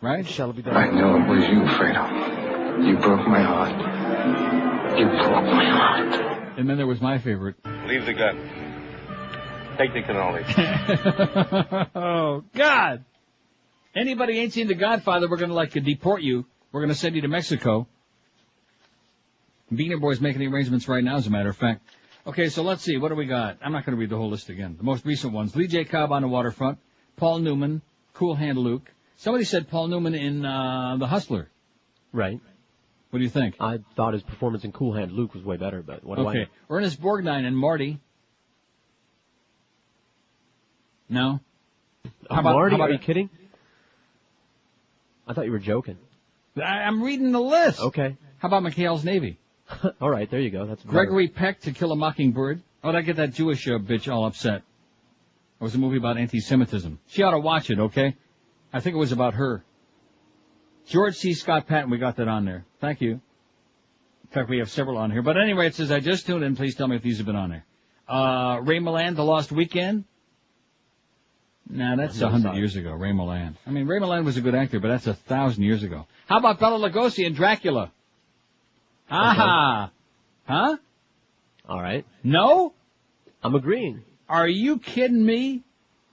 Right? Shall it be done? I know it was you, Fredo. You broke my heart. You broke my heart. And then there was my favorite. Leave the gun. Take the cannoli. Oh, God! Anybody ain't seen The Godfather, we're going to, deport you. We're going to send you to Mexico. Beaner Boy's making the arrangements right now, as a matter of fact. Okay, so let's see. What do we got? I'm not going to read the whole list again. The most recent ones. Lee J. Cobb on the waterfront. Paul Newman. Cool Hand Luke. Somebody said Paul Newman in The Hustler. Right. What do you think? I thought his performance in Cool Hand Luke was way better, but what do I know? Okay. Ernest Borgnine and Marty. No? Marty, are you kidding? I thought you were joking. I'm reading the list. Okay. How about McHale's Navy? All right, there you go. That's better. Gregory Peck, To Kill a Mockingbird. Oh, did I get that Jewish bitch all upset? It was a movie about anti-Semitism. She ought to watch it, okay? I think it was about her. George C. Scott Patton, we got that on there. Thank you. In fact, we have several on here. But anyway, it says, I just tuned in. Please tell me if these have been on there. Ray Milland, The Lost Weekend. Nah, that's 100 years ago, Ray Milland. I mean, Ray Milland was a good actor, but that's 1,000 years ago. How about Bela Lugosi and Dracula? Aha! Okay. Huh? All right. No? I'm agreeing. Are you kidding me?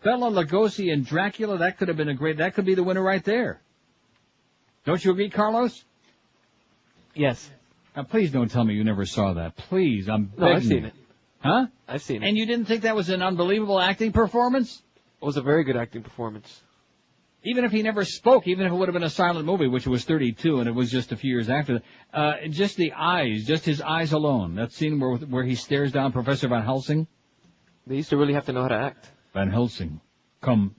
Bela Lugosi and Dracula, that could have been that could be the winner right there. Don't you agree, Carlos? Yes. Now, please don't tell me you never saw that. Please, I'm begging No, I've seen you. it. Huh? I've seen it. And you didn't think that was an unbelievable acting performance? It was a very good acting performance. Even if he never spoke, even if it would have been a silent movie, which was 32, and it was just a few years after that, just the eyes, just his eyes alone. That scene where he stares down Professor Van Helsing. They used to really have to know how to act. Van Helsing, come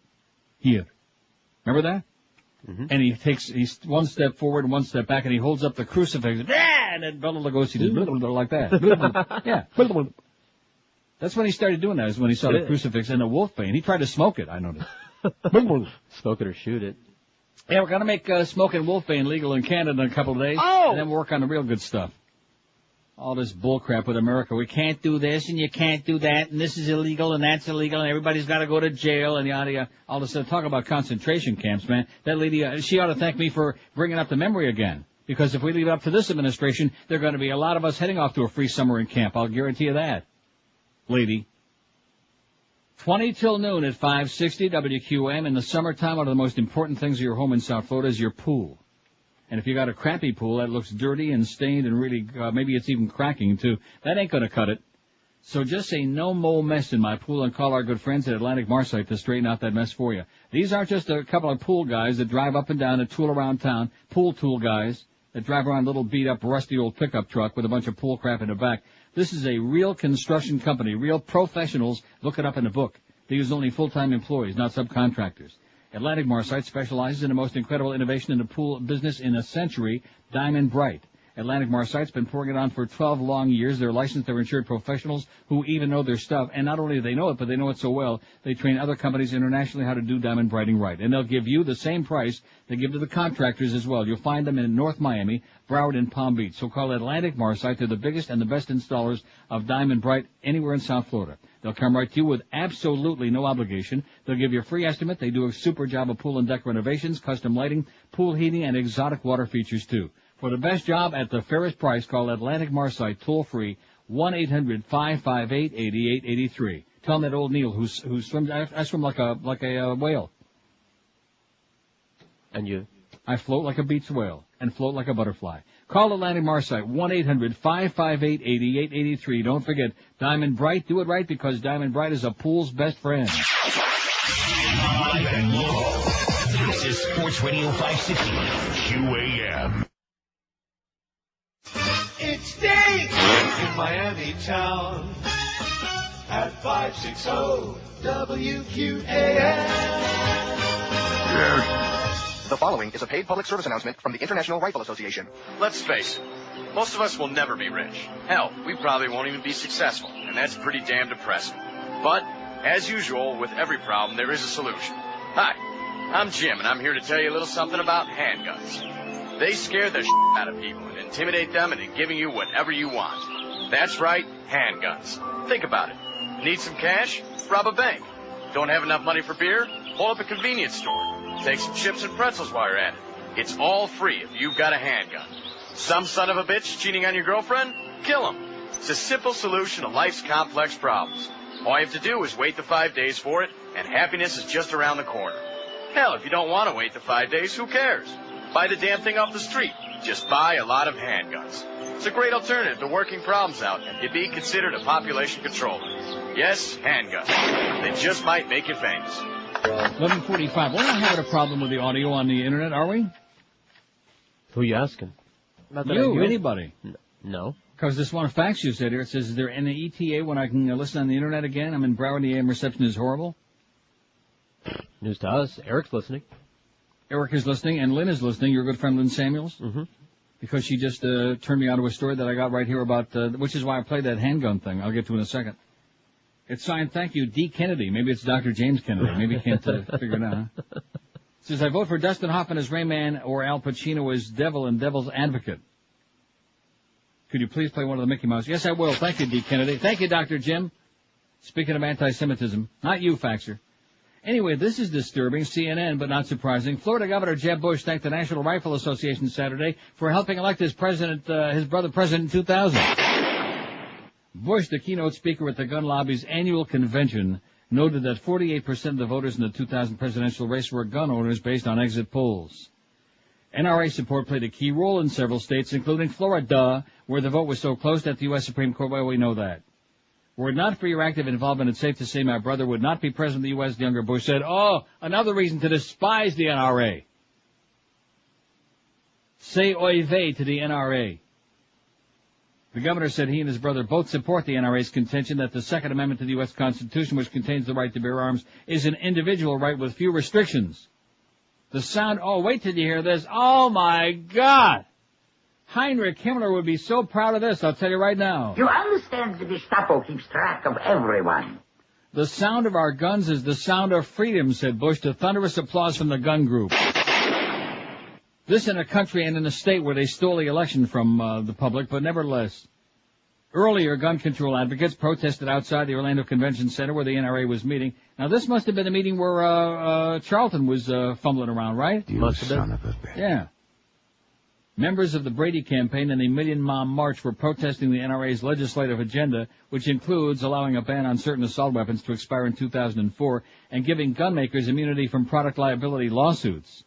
here. Remember that? Mm-hmm. And he's one step forward and one step back, and he holds up the crucifix. And then Bela Lugosi did like that. Yeah. That's when he started doing that, is when he saw the crucifix and the wolf bane. He tried to smoke it, I noticed. Smoke it or shoot it. Yeah, we're going to make smoking wolfbane legal in Canada in a couple of days. Oh! And then we'll work on the real good stuff. All this bullcrap with America. We can't do this and you can't do that and this is illegal and that's illegal and everybody's got to go to jail and yada yada. All this stuff. Talk about concentration camps, man. That lady, she ought to thank me for bringing up the memory again. Because if we leave it up to this administration, there are going to be a lot of us heading off to a free summer in camp. I'll guarantee you that. Lady. 20 till noon at 560 WQM. In the summertime, one of the most important things of your home in South Florida is your pool. And if you got a crappy pool that looks dirty and stained and really, maybe it's even cracking too, that ain't gonna cut it. So just say no more mess in my pool and call our good friends at Atlantic Marcite to straighten out that mess for you. These aren't just a couple of pool guys that drive up and down and tool around town, pool tool guys that drive around a little beat up rusty old pickup truck with a bunch of pool crap in the back. This is a real construction company, real professionals. Look it up in the book. They use only full-time employees, not subcontractors. Atlantic Marcite specializes in the most incredible innovation in the pool business in a century, Diamond Bright. Atlantic Marcite's been pouring it on for 12 long years. They're licensed, they're insured professionals who even know their stuff. And not only do they know it, but they know it so well, they train other companies internationally how to do diamond brighting right. And they'll give you the same price they give to the contractors as well. You'll find them in North Miami, Broward, and Palm Beach. So call Atlantic Marcite. They're the biggest and the best installers of Diamond Bright anywhere in South Florida. They'll come right to you with absolutely no obligation. They'll give you a free estimate. They do a super job of pool and deck renovations, custom lighting, pool heating, and exotic water features too. For the best job at the fairest price, call Atlantic Marcite toll-free 1-800-558-8883. Tell them that old Neil who swims. I swim like a whale. And you? I float like a beach whale and float like a butterfly. Call Atlantic Marcite 1-800-558-8883. Don't forget Diamond Bright. Do it right because Diamond Bright is a pool's best friend. Live and local. This is Sports Radio 560 QAM. It's Dave in Miami town at 560 WQAM. The following is a paid public service announcement from the International Rifle Association. Let's face it, most of us will never be rich. Hell, we probably won't even be successful, and that's pretty damn depressing. But, as usual, with every problem, there is a solution. Hi, I'm Jim, and I'm here to tell you a little something about handguns. They scare the out of people and intimidate them into giving you whatever you want. That's right, handguns. Think about it. Need some cash? Rob a bank. Don't have enough money for beer? Pull up a convenience store. Take some chips and pretzels while you're at it. It's all free if you've got a handgun. Some son of a bitch cheating on your girlfriend? Kill him. It's a simple solution to life's complex problems. All you have to do is wait the 5 days for it, and happiness is just around the corner. Hell, if you don't want to wait the 5 days, who cares? Buy the damn thing off the street. Just buy a lot of handguns. It's a great alternative to working problems out, and you'd be considered a population controller. Yes, handguns. They just might make you famous. 11:45. We're not having a problem with the audio on the internet, are we? Who are you asking? You, anybody. No. Because this one fax you said here, it says, is there any ETA when I can listen on the internet again? I'm in Broward, the AM reception is horrible. News to us. Eric's listening. Eric is listening, and Lynn is listening. Your good friend Lynn Samuels. Mm-hmm. Because she just turned me on to a story that I got right here about, which is why I played that handgun thing. I'll get to in a second. It's signed, thank you, D. Kennedy. Maybe it's Dr. James Kennedy. Maybe you can't figure it out, huh? It says, I vote for Dustin Hoffman as Rayman or Al Pacino as Devil and Devil's Advocate. Could you please play one of the Mickey Mouse? Yes, I will. Thank you, D. Kennedy. Thank you, Dr. Jim. Speaking of anti-Semitism. Not you, Faxer. Anyway, this is disturbing. CNN, but not surprising. Florida Governor Jeb Bush thanked the National Rifle Association Saturday for helping elect his brother president in 2000. Bush, the keynote speaker at the gun lobby's annual convention, noted that 48% of the voters in the 2000 presidential race were gun owners based on exit polls. NRA support played a key role in several states, including Florida, where the vote was so close that the U.S. Supreme Court, well, we know that. Were it not for your active involvement, it's safe to say my brother would not be president of the U.S., younger Bush said. Oh, another reason to despise the NRA. Say oy vey to the NRA. The governor said he and his brother both support the NRA's contention that the Second Amendment to the U.S. Constitution, which contains the right to bear arms, is an individual right with few restrictions. The sound, oh, wait till you hear this. Oh, my God. Heinrich Himmler would be so proud of this, I'll tell you right now. You understand the Gestapo keeps track of everyone. The sound of our guns is the sound of freedom, said Bush to thunderous applause from the gun group. This in a country and in a state where they stole the election from the public, but nevertheless. Earlier, gun control advocates protested outside the Orlando Convention Center where the NRA was meeting. Now, this must have been a meeting where Charlton was fumbling around, right? You son of a bitch. Yeah. Members of the Brady campaign and the Million Mom March were protesting the NRA's legislative agenda, which includes allowing a ban on certain assault weapons to expire in 2004 and giving gun makers immunity from product liability lawsuits.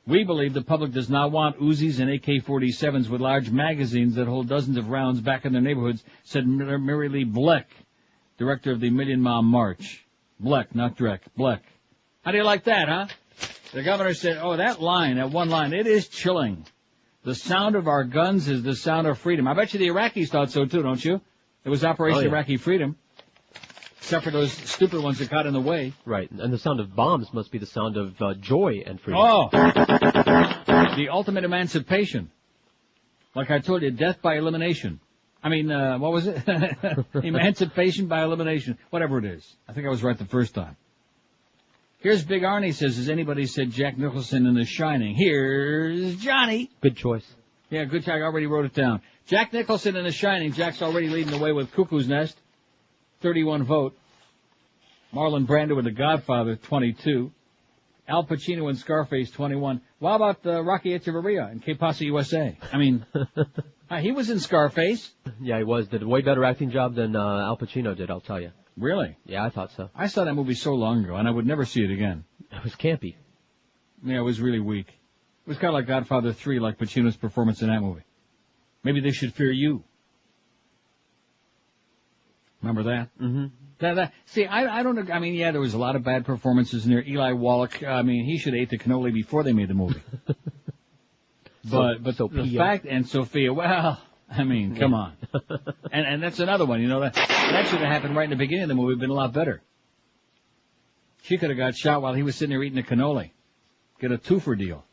We believe the public does not want Uzis and AK-47s with large magazines that hold dozens of rounds back in their neighborhoods, said Mary Lee Bleck, director of the Million Mom March. Bleck, not Dreck. Bleck. How do you like that, huh? The governor said, that one line, it is chilling. The sound of our guns is the sound of freedom. I bet you the Iraqis thought so too, don't you? It was Operation Iraqi Freedom. Except for those stupid ones that got in the way. Right, and the sound of bombs must be the sound of joy and freedom. Oh! The ultimate emancipation. Like I told you, death by elimination. I mean, what was it? Emancipation by elimination. Whatever it is. I think I was right the first time. Here's Big Arnie says, has anybody said Jack Nicholson in The Shining? Here's Johnny. Good choice. Yeah, good choice. I already wrote it down. Jack Nicholson in The Shining. Jack's already leading the way with Cuckoo's Nest. 31 vote. Marlon Brando with The Godfather, 22. Al Pacino in Scarface, 21. What about Rocky Echeverria in Que Pasa USA? I mean, he was in Scarface. Yeah, he was. Did a way better acting job than Al Pacino did, I'll tell you. Really? Yeah, I thought so. I saw that movie so long ago, and I would never see it again. It was campy. Yeah, it was really weak. It was kind of like Godfather 3, like Pacino's performance in that movie. Maybe they should fear you. Remember that? Mm-hmm. See, I don't, I mean, yeah, there was a lot of bad performances in there. Eli Wallach, I mean, he should have ate the cannoli before they made the movie. But the fact, and Sophia, well, I mean, come on. And that's another one, you know, that should have happened right in the beginning of the movie, been a lot better. She could have got shot while he was sitting there eating the cannoli. Get a twofer deal.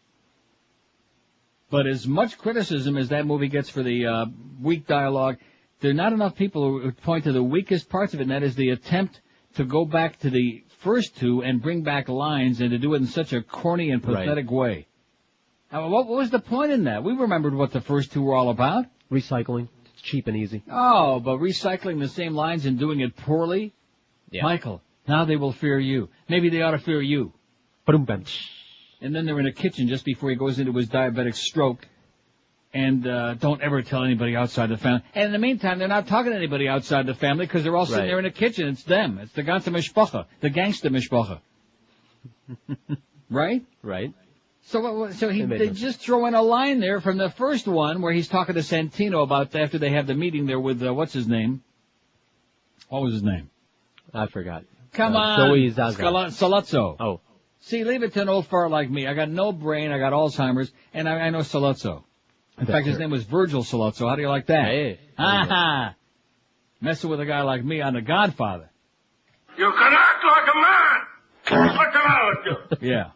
But as much criticism as that movie gets for the weak dialogue, there are not enough people who point to the weakest parts of it, and that is the attempt to go back to the first two and bring back lines and to do it in such a corny and pathetic way. What was the point in that? We remembered what the first two were all about. Recycling. It's cheap and easy. Oh, but recycling the same lines and doing it poorly? Yeah. Michael, now they will fear you. Maybe they ought to fear you. Ba-dum-bam. And then they're in a kitchen just before he goes into his diabetic stroke. And don't ever tell anybody outside the family. And in the meantime, they're not talking to anybody outside the family because they're all sitting there in the kitchen. It's them. It's the ganze Mishpacha, the gangster Mishpacha. Right? Right. So they just throw in a line there from the first one where he's talking to Santino about after they have the meeting there with, what's his name? What was his name? I forgot. Come on. Joey Zaza. Salazzo. Oh. See, leave it to an old fart like me. I got no brain, I got Alzheimer's, and I know Salazzo. In fact, his name was Virgil Salazzo. How do you like that? Hey. Ha! Messing with a guy like me on The Godfather. You can act like a man. What's the matter with you? Yeah.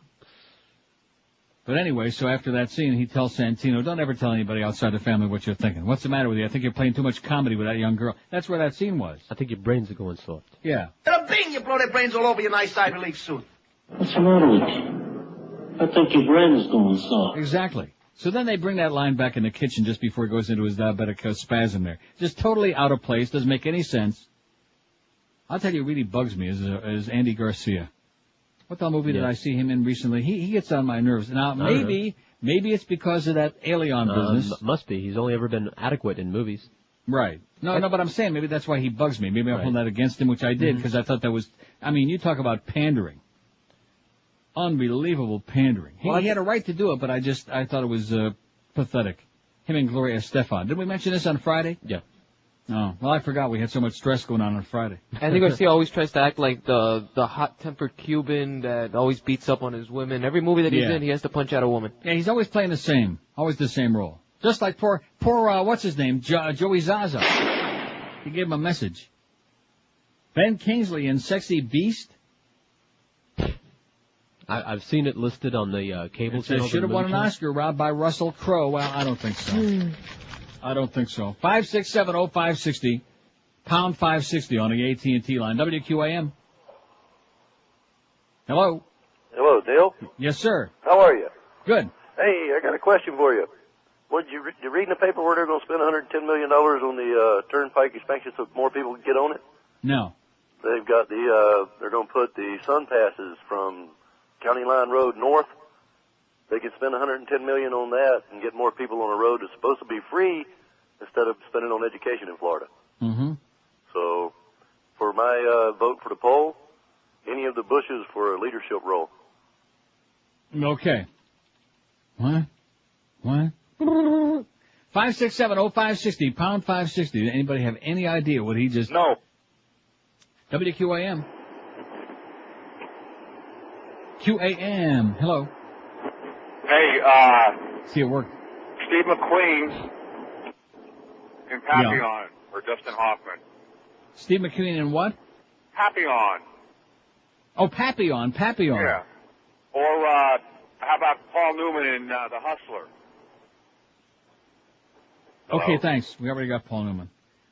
But anyway, so after that scene, he tells Santino, don't ever tell anybody outside the family what you're thinking. What's the matter with you? I think you're playing too much comedy with that young girl. That's where that scene was. I think your brains are going soft. Yeah. Bing, you blow their brains all over your nice Ivy League suit. What's the matter with you? I think your brain is going soft. Exactly. So then they bring that line back in the kitchen just before he goes into his diabetic spasm there. Just totally out of place, doesn't make any sense. I'll tell you what really bugs me is Andy Garcia. What the movie did I see him in recently? He gets on my nerves. Now, maybe it's because of that Alien business. Must be. He's only ever been adequate in movies. Right. No, but I'm saying maybe that's why he bugs me. Maybe I'll hold that against him, which I did, because I thought that was, I mean, you talk about pandering. Unbelievable pandering. He had a right to do it, but I thought it was pathetic. Him and Gloria Estefan. Did we mention this on Friday? Yeah. Oh, well, I forgot we had so much stress going on Friday. Andy Garcia always tries to act like the hot-tempered Cuban that always beats up on his women. Every movie that he's in, he has to punch out a woman. Yeah, he's always playing the same role. Just like poor what's his name, Joey Zaza. He gave him a message. Ben Kingsley in Sexy Beast. I've seen it listed on the cable channel. Should have won an Oscar, robbed by Russell Crowe. Well, I don't think so. I don't think so. 5670560, pound 560 on the AT&T line. WQAM. Hello. Hello, Dale. Yes, sir. How are you? Good. Hey, I got a question for you. What you read in the paper where they're going to spend $110 million on the turnpike expansion so more people can get on it? No. They've got they're going to put the sun passes from County Line Road north. They can spend $110 million on that and get more people on a road that's supposed to be free instead of spending on education in Florida. Mm-hmm. So, for my vote for the poll, any of the Bushes for a leadership role. Okay. What? 567-0560, pound 560. Does anybody have any idea what he just... No. WQAM. QAM. Hello. Hey, See it work. Steve McQueen and Papillon, or Dustin Hoffman. Steve McQueen and what? Papillon. Oh, Papillon. Yeah. Or, how about Paul Newman in The Hustler? Okay, thanks. We already got Paul Newman.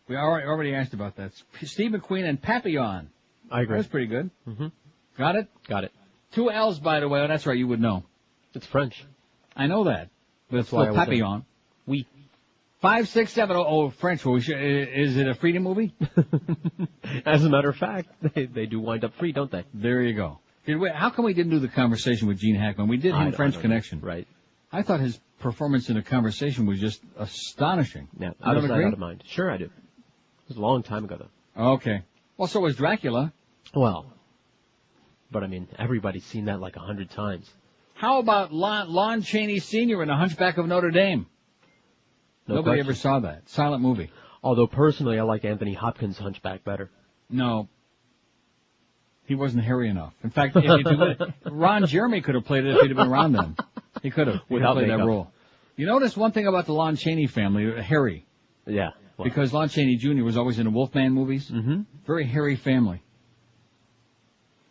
We already asked about that. Steve McQueen and Papillon. I agree. That's pretty good. Mm-hmm. Got it? Got it. 2 L's, by the way. Oh, that's right. You would know. It's French. I know that. But it's why I was Papillon. Oui. 567. Oh, French. Well, is it a freedom movie? As a matter of fact, they do wind up free, don't they? There you go. How come we didn't do the conversation with Gene Hackman? We did him French Connection. Right. I thought his performance in the conversation was just astonishing. Yeah, out of sight, out of mind. Sure, I do. It was a long time ago, though. Okay. Well, so was Dracula. Well, but I mean, everybody's seen that like 100 times. How about Lon Chaney Sr. in The Hunchback of Notre Dame? Nobody ever saw that. Silent movie. Although, personally, I like Anthony Hopkins' Hunchback better. No. He wasn't hairy enough. In fact, Ron Jeremy could have played it if he'd have been around then. He could have. Without played that role. You notice one thing about the Lon Chaney family, hairy. Yeah. Well. Because Lon Chaney Jr. was always in the Wolfman movies. Mm-hmm. Very hairy family.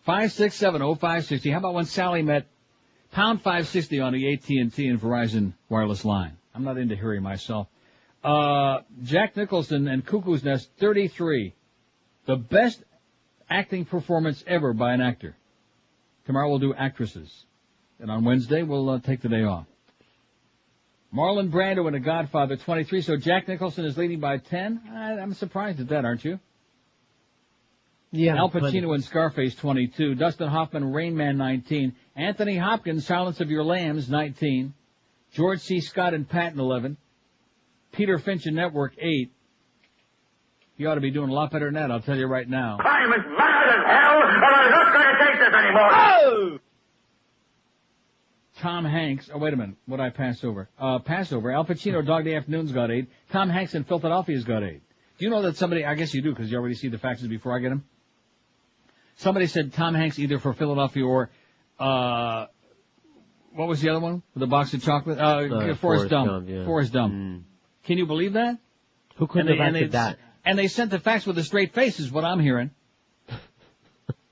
567-0560. How about when Sally met pound 560 on the AT&T and Verizon wireless line? I'm not into hairy myself. Jack Nicholson and Cuckoo's Nest 33. The best acting performance ever by an actor. Tomorrow we'll do actresses. And on Wednesday we'll take the day off. Marlon Brando and The Godfather 23. So Jack Nicholson is leading by 10. I'm surprised at that, aren't you? Yeah. Al Pacino and Scarface 22. Dustin Hoffman, Rain Man 19. Anthony Hopkins, Silence of Your Lambs 19. George C. Scott and Patton 11. Peter Finch and Network 8. He ought to be doing a lot better than that, I'll tell you right now. I'm as mad as hell, and I'm not going to take this anymore. Oh! Tom Hanks. Oh, wait a minute. What'd I pass over? Passover. Al Pacino, Dog Day Afternoon's got 8. Tom Hanks in Philadelphia's got 8. Do you know that somebody, I guess you do because you already see the faxes before I get them. Somebody said Tom Hanks either for Philadelphia or, what was the other one? With the box of chocolate? Forrest Gump. Yeah. Forrest Gump. Mm. Can you believe that? Who couldn't have answered that? And they sent the fax with a straight face is what I'm hearing.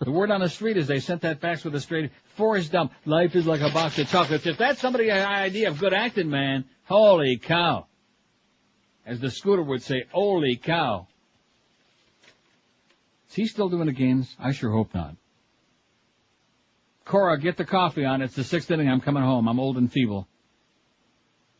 The word on the street is they sent that fax with a straight Forrest Gump. Life is like a box of chocolates. If that's somebody's idea of good acting, man, holy cow. As the Scooter would say, holy cow. Is he still doing the games? I sure hope not. Cora, get the coffee on. It's the 6th inning. I'm coming home. I'm old and feeble.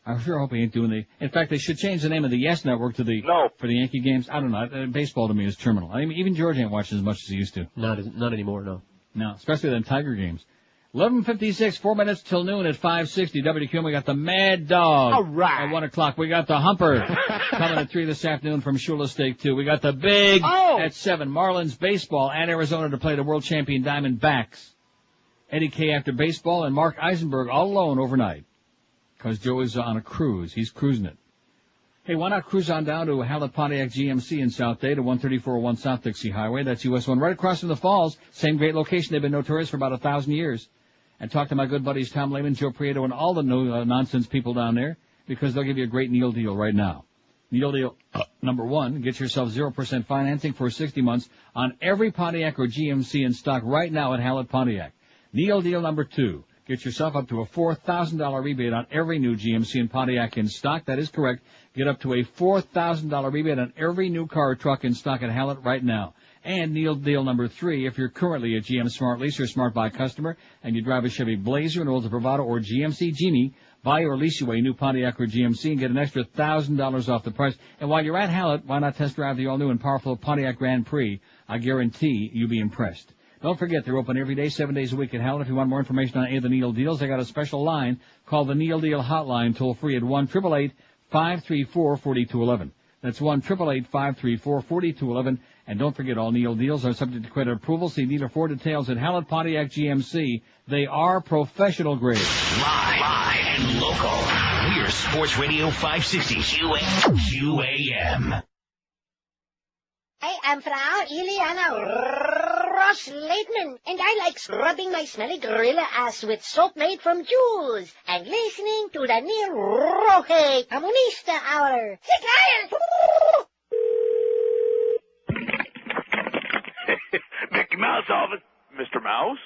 I sure hope he ain't doing in fact, they should change the name of the Yes Network to for the Yankee games. I don't know. Baseball to me is terminal. I mean, even George ain't watching as much as he used to. Not anymore, no. No, especially them Tiger games. 11:56, 4 minutes till noon at 560. WQM, we got the Mad Dog. All right. At 1 o'clock. We got the Humper coming at 3 this afternoon from Shula Steak 2. We got the Big at 7. Marlins baseball at Arizona to play the world champion Diamondbacks. Eddie K after baseball and Mark Eisenberg all alone overnight. Because Joe is on a cruise. He's cruising it. Hey, why not cruise on down to Halliburton Pontiac GMC in South Dade, 13401 South Dixie Highway. That's US 1 right across from the falls. Same great location. They've been notorious for about 1,000 years. And talk to my good buddies Tom Lehman, Joe Prieto, and all the nonsense people down there because they'll give you a great Neil deal right now. Neil deal number 1, get yourself 0% financing for 60 months on every Pontiac or GMC in stock right now at Halliburton Pontiac. Neil deal number 2. Get yourself up to a $4,000 rebate on every new GMC and Pontiac in stock. That is correct. Get up to a $4,000 rebate on every new car or truck in stock at Hallett right now. And Neil deal number 3, if you're currently a GM Smart Lease or Smart Buy customer and you drive a Chevy Blazer, an Oldsmobile Bravado, or GMC Genie, Buy or lease you a new Pontiac or GMC and get an extra $1,000 off the price. And while you're at Hallett, why not test drive the all-new and powerful Pontiac Grand Prix? I guarantee you'll be impressed. Don't forget, they're open every day, 7 days a week at Hallett. If you want more information on any of the Neil deals, they got a special line called the Neil Deal Hotline, toll-free at 1-888-534-4211. That's 1-888-534-4211. And don't forget, all Neil deals are subject to credit approval. See dealer for details at Hallett Pontiac GMC. They are professional grade. Live and local. We're Sports Radio 560 QAM. I am Frau Iliana Ross-Leitman, and I like scrubbing my smelly gorilla ass with soap made from Jules, and listening to the Neil Roque Comunista Hour. Mickey Mouse office. Mr. Mouse?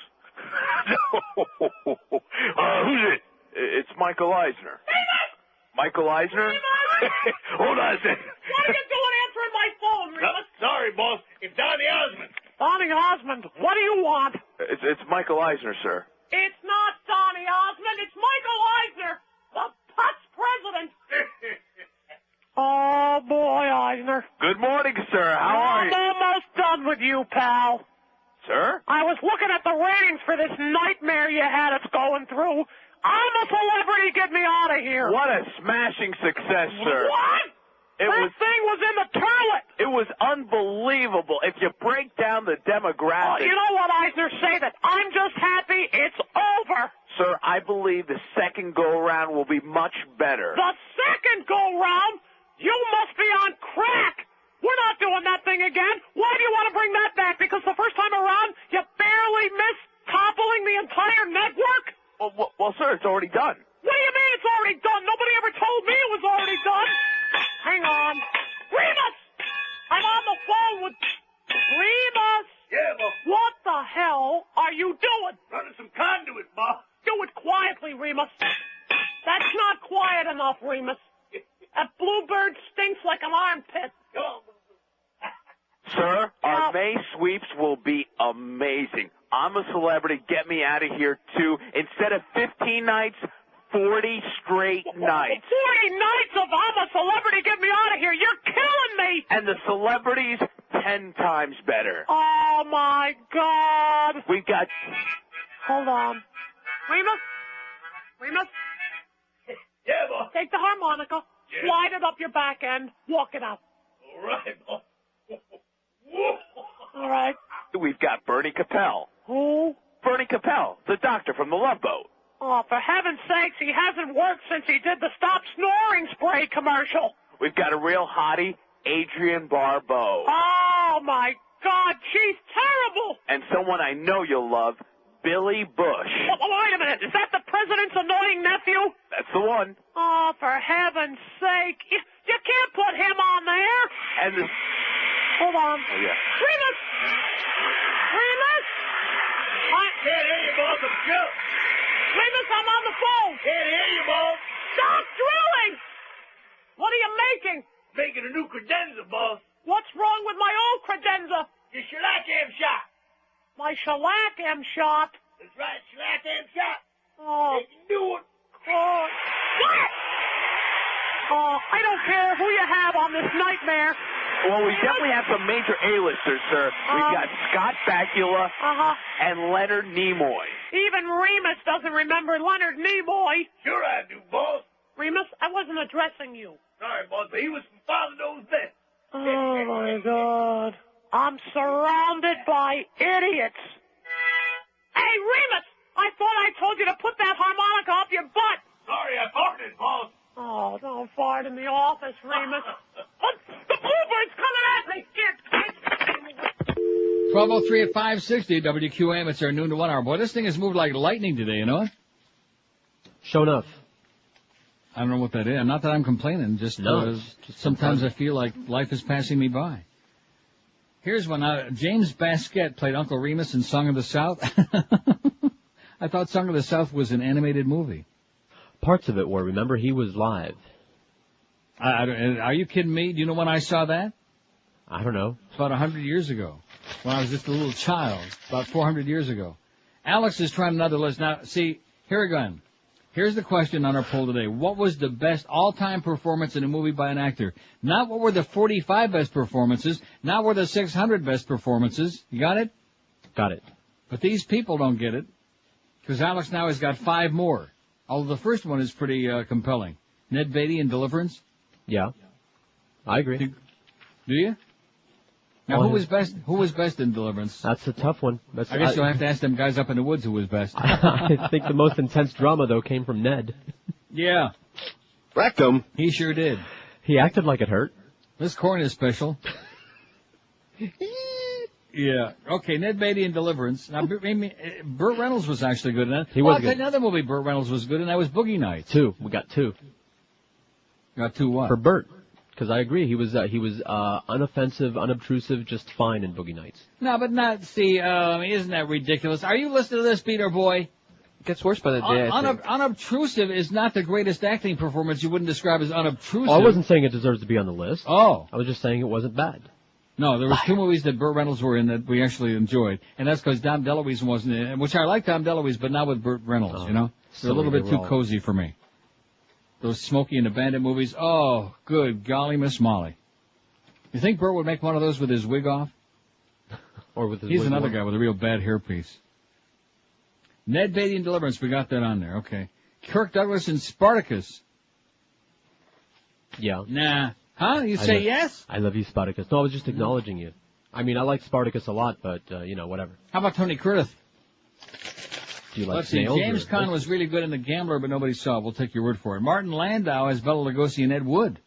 No. Who's it? It's Michael Eisner. Michael Eisner? Hold on a second. What are you doing answering my phone, Remus? Sorry, boss. It's Donnie Osmond. Donnie Osmond, what do you want? It's Michael Eisner, sir. It's not Donnie Osmond, it's Michael Eisner, the Putz president. Oh, boy, Eisner. Good morning, sir. How are you? I'm almost done with you, pal. Sir? I was looking at the ratings for this nightmare you had us going through. I'm a celebrity, get me out of here. What a smashing success, sir. What? That thing was in the toilet. It was unbelievable. If you break down the demographics. You know what, Eisner, say that. I'm just happy it's over. Sir, I believe the second go-around will be much better. The second go-round? You must be on crack. We're not doing that thing again. Why do you want to bring that back? Because the first time around, you barely missed toppling the entire network? Well, sir, it's already done. What do you mean it's already done? Nobody ever told me it was already done. Hang on. Remus! I'm on the phone with Remus! Yeah, boss. What the hell are you doing? Running some conduit, boss. Do it quietly, Remus. That's not quiet enough, Remus. That bluebird stinks like an armpit. Sir, our May sweeps will be amazing. I'm a celebrity. Get me out of here, too. Instead of 15 nights, 40 straight nights. 40 nights of I'm a celebrity, get me out of here. You're killing me. And the celebrities, 10 times better. Oh, my God. We've got... Hold on. Remus? Yeah, boss. Take the harmonica, slide it up your back end, walk it out. All right, boss. All right. We've got Bernie Capel. Who? Bernie Capel, the doctor from the Love Boat. Oh, for heaven's sakes, he hasn't worked since he did the Stop Snoring Spray commercial. We've got a real hottie, Adrienne Barbeau. Oh, my God, she's terrible. And someone I know you'll love, Billy Bush. Wait a minute, is that the president's annoying nephew? That's the one. Oh, for heaven's sake. You can't put him on there. And the... Hold on. Oh, yeah. Remus! I can't hear you, boss. I'm sure. Remus, I'm on the phone. Can't hear you, boss. Stop drilling! What are you making? Making a new credenza, boss. What's wrong with my old credenza? Your shellac-am shot. My shellac-am shot? That's right, shellac-am shot. Oh. They can do it. Oh. What? Oh, I don't care who you have on this nightmare. Well, we definitely have some major A-listers, sir. We've got Scott Bakula and Leonard Nimoy. Even Remus doesn't remember Leonard Nimoy. Sure I do, boss. Remus, I wasn't addressing you. Sorry, boss, but he was from Father Knows Best. Oh, my God. I'm surrounded by idiots. Hey, Remus, I thought I told you to put that harmonica up your butt. Sorry, I farted, boss. Oh, don't fart in the office, Remus. The bluebird's coming at me. 12:03 at 560 WQAM. It's our noon to 1 hour. Boy, this thing has moved like lightning today, you know it? Sure enough. I don't know what that is. Not that I'm complaining. Just sometimes I feel like life is passing me by. Here's one. James Baskett played Uncle Remus in Song of the South. I thought Song of the South was an animated movie. Parts of it were. Remember, he was live. Are you kidding me? Do you know when I saw that? I don't know. It's about 100 years ago. When I was just a little child. About 400 years ago. Alex is trying another list. Now, see, here again. Here's the question on our poll today. What was the best all-time performance in a movie by an actor? Not what were the 45 best performances, not what were the 600 best performances. You got it? Got it. But these people don't get it, because Alex now has got 5 more. Although the first one is pretty compelling. Ned Beatty in Deliverance? Yeah. I agree. Do you? Now, who was best? Who was best in Deliverance? That's a tough one. I guess you'll have to ask them guys up in the woods who was best. I think the most intense drama, though, came from Ned. Yeah. Wrecked him. He sure did. He acted like it hurt. This corn is special. Yeah. Okay, Ned Beatty in Deliverance. Now, Burt Reynolds was actually good in that. He was good. Another movie Burt Reynolds was good in, that was Boogie Nights. 2. We got 2. Got 2 what? For Burt. Because I agree, he was unoffensive, unobtrusive, just fine in Boogie Nights. No, but not, see, isn't that ridiculous? Are you listening to this, Peter boy? It gets worse by the day, I think. Unobtrusive is not the greatest acting performance you wouldn't describe as unobtrusive. Oh, I wasn't saying it deserves to be on the list. Oh. I was just saying it wasn't bad. No, there was 2 movies that Burt Reynolds were in that we actually enjoyed, and that's because Dom DeLuise wasn't in it, which I like Dom DeLuise, but not with Burt Reynolds, you know? They're a little bit too cozy for me. Those Smokey and the Bandit movies, oh, good golly, Miss Molly. You think Burt would make one of those with his wig off? Or with his He's wig another on? guy with a real bad hairpiece. Ned Beatty in Deliverance, we got that on there, okay. Kirk Douglas in Spartacus. Yeah. Nah. Huh? You say yes? I love you, Spartacus. No, I was just acknowledging you. I mean, I like Spartacus a lot, but, whatever. How about Tony Curtis? Do you like Let's see, snails? James Caan was really good in The Gambler, but nobody saw it. We'll take your word for it. Martin Landau as Bela Lugosi and Ed Wood.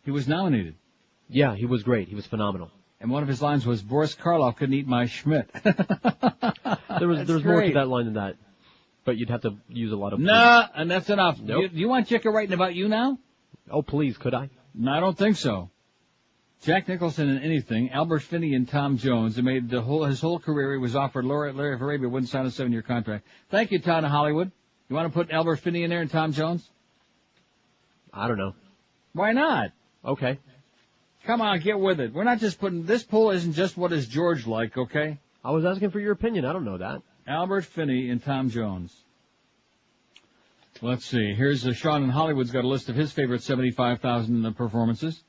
He was nominated. Yeah, he was great. He was phenomenal. And one of his lines was, Boris Karloff couldn't eat my Schmidt. There was more to that line than that. But you'd have to use a lot of... Nah, and that's enough. Nope. You want Jicha writing about you now? Oh, please, could I? No, I don't think so. Jack Nicholson in Anything, Albert Finney and Tom Jones. They made his whole career. He was offered Larry of Arabia, wouldn't sign a 7-year contract. Thank you, Todd of Hollywood. You want to put Albert Finney in there and Tom Jones? I don't know. Why not? Okay. Come on, get with it. We're not just putting, this poll isn't just what is George like, okay? I was asking for your opinion. I don't know that. Albert Finney and Tom Jones. Let's see. Here's Sean in Hollywood's got a list of his favorite 75,000 performances.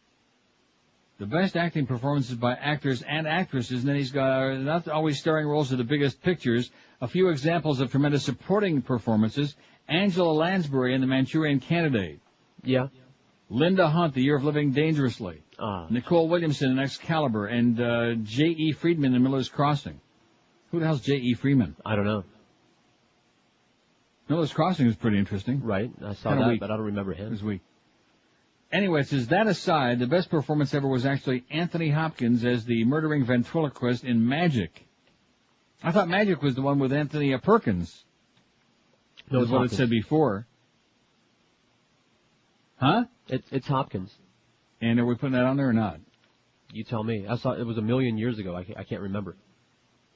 The best acting performances by actors and actresses, and then he's got not always starring roles of the biggest pictures. A few examples of tremendous supporting performances. Angela Lansbury in The Manchurian Candidate. Yeah. Linda Hunt, The Year of Living Dangerously. Nicole Williamson in Excalibur, and J.E. Friedman in Miller's Crossing. Who the hell's J.E. Friedman? I don't know. Miller's Crossing was pretty interesting. Right, I saw Kinda that, weak. but I don't remember him. It was weak. Anyway, it says, that aside, the best performance ever was actually Anthony Hopkins as the murdering ventriloquist in Magic. I thought Magic was the one with Anthony Perkins. No, That's what Hopkins. it said before. Huh? It's Hopkins. And are we putting that on there or not? You tell me. I saw it was a million years ago. I can't remember.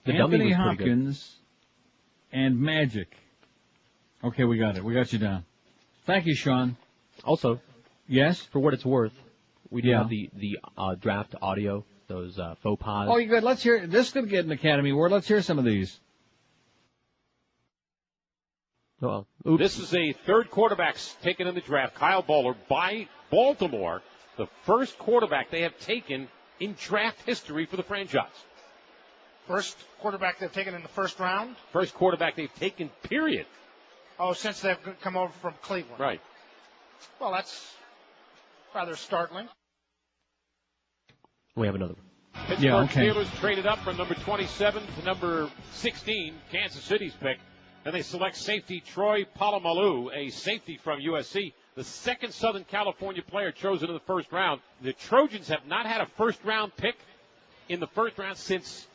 The dummy Anthony was pretty Hopkins and Magic. Okay, we got it. We got you down. Thank you, Sean. Also, yes, for what it's worth, we do Yeah. have the draft audio, those faux pas. Oh, you good. Let's hear. This could get an Academy Award. Let's hear some of these. Well, oops. This is a third quarterback taken in the draft, Kyle Bowler, by Baltimore, the first quarterback they have taken in draft history for the franchise. First quarterback they've taken in the first round? First quarterback they've taken, period. Oh, since they've come over from Cleveland. Right. Well, that's rather startling. We have another one. Pittsburgh Steelers traded up from number 27 to number 16, Kansas City's pick. And they select safety Troy Polamalu, a safety from USC, the second Southern California player chosen in the first round. The Trojans have not had a first-round pick in the first round since,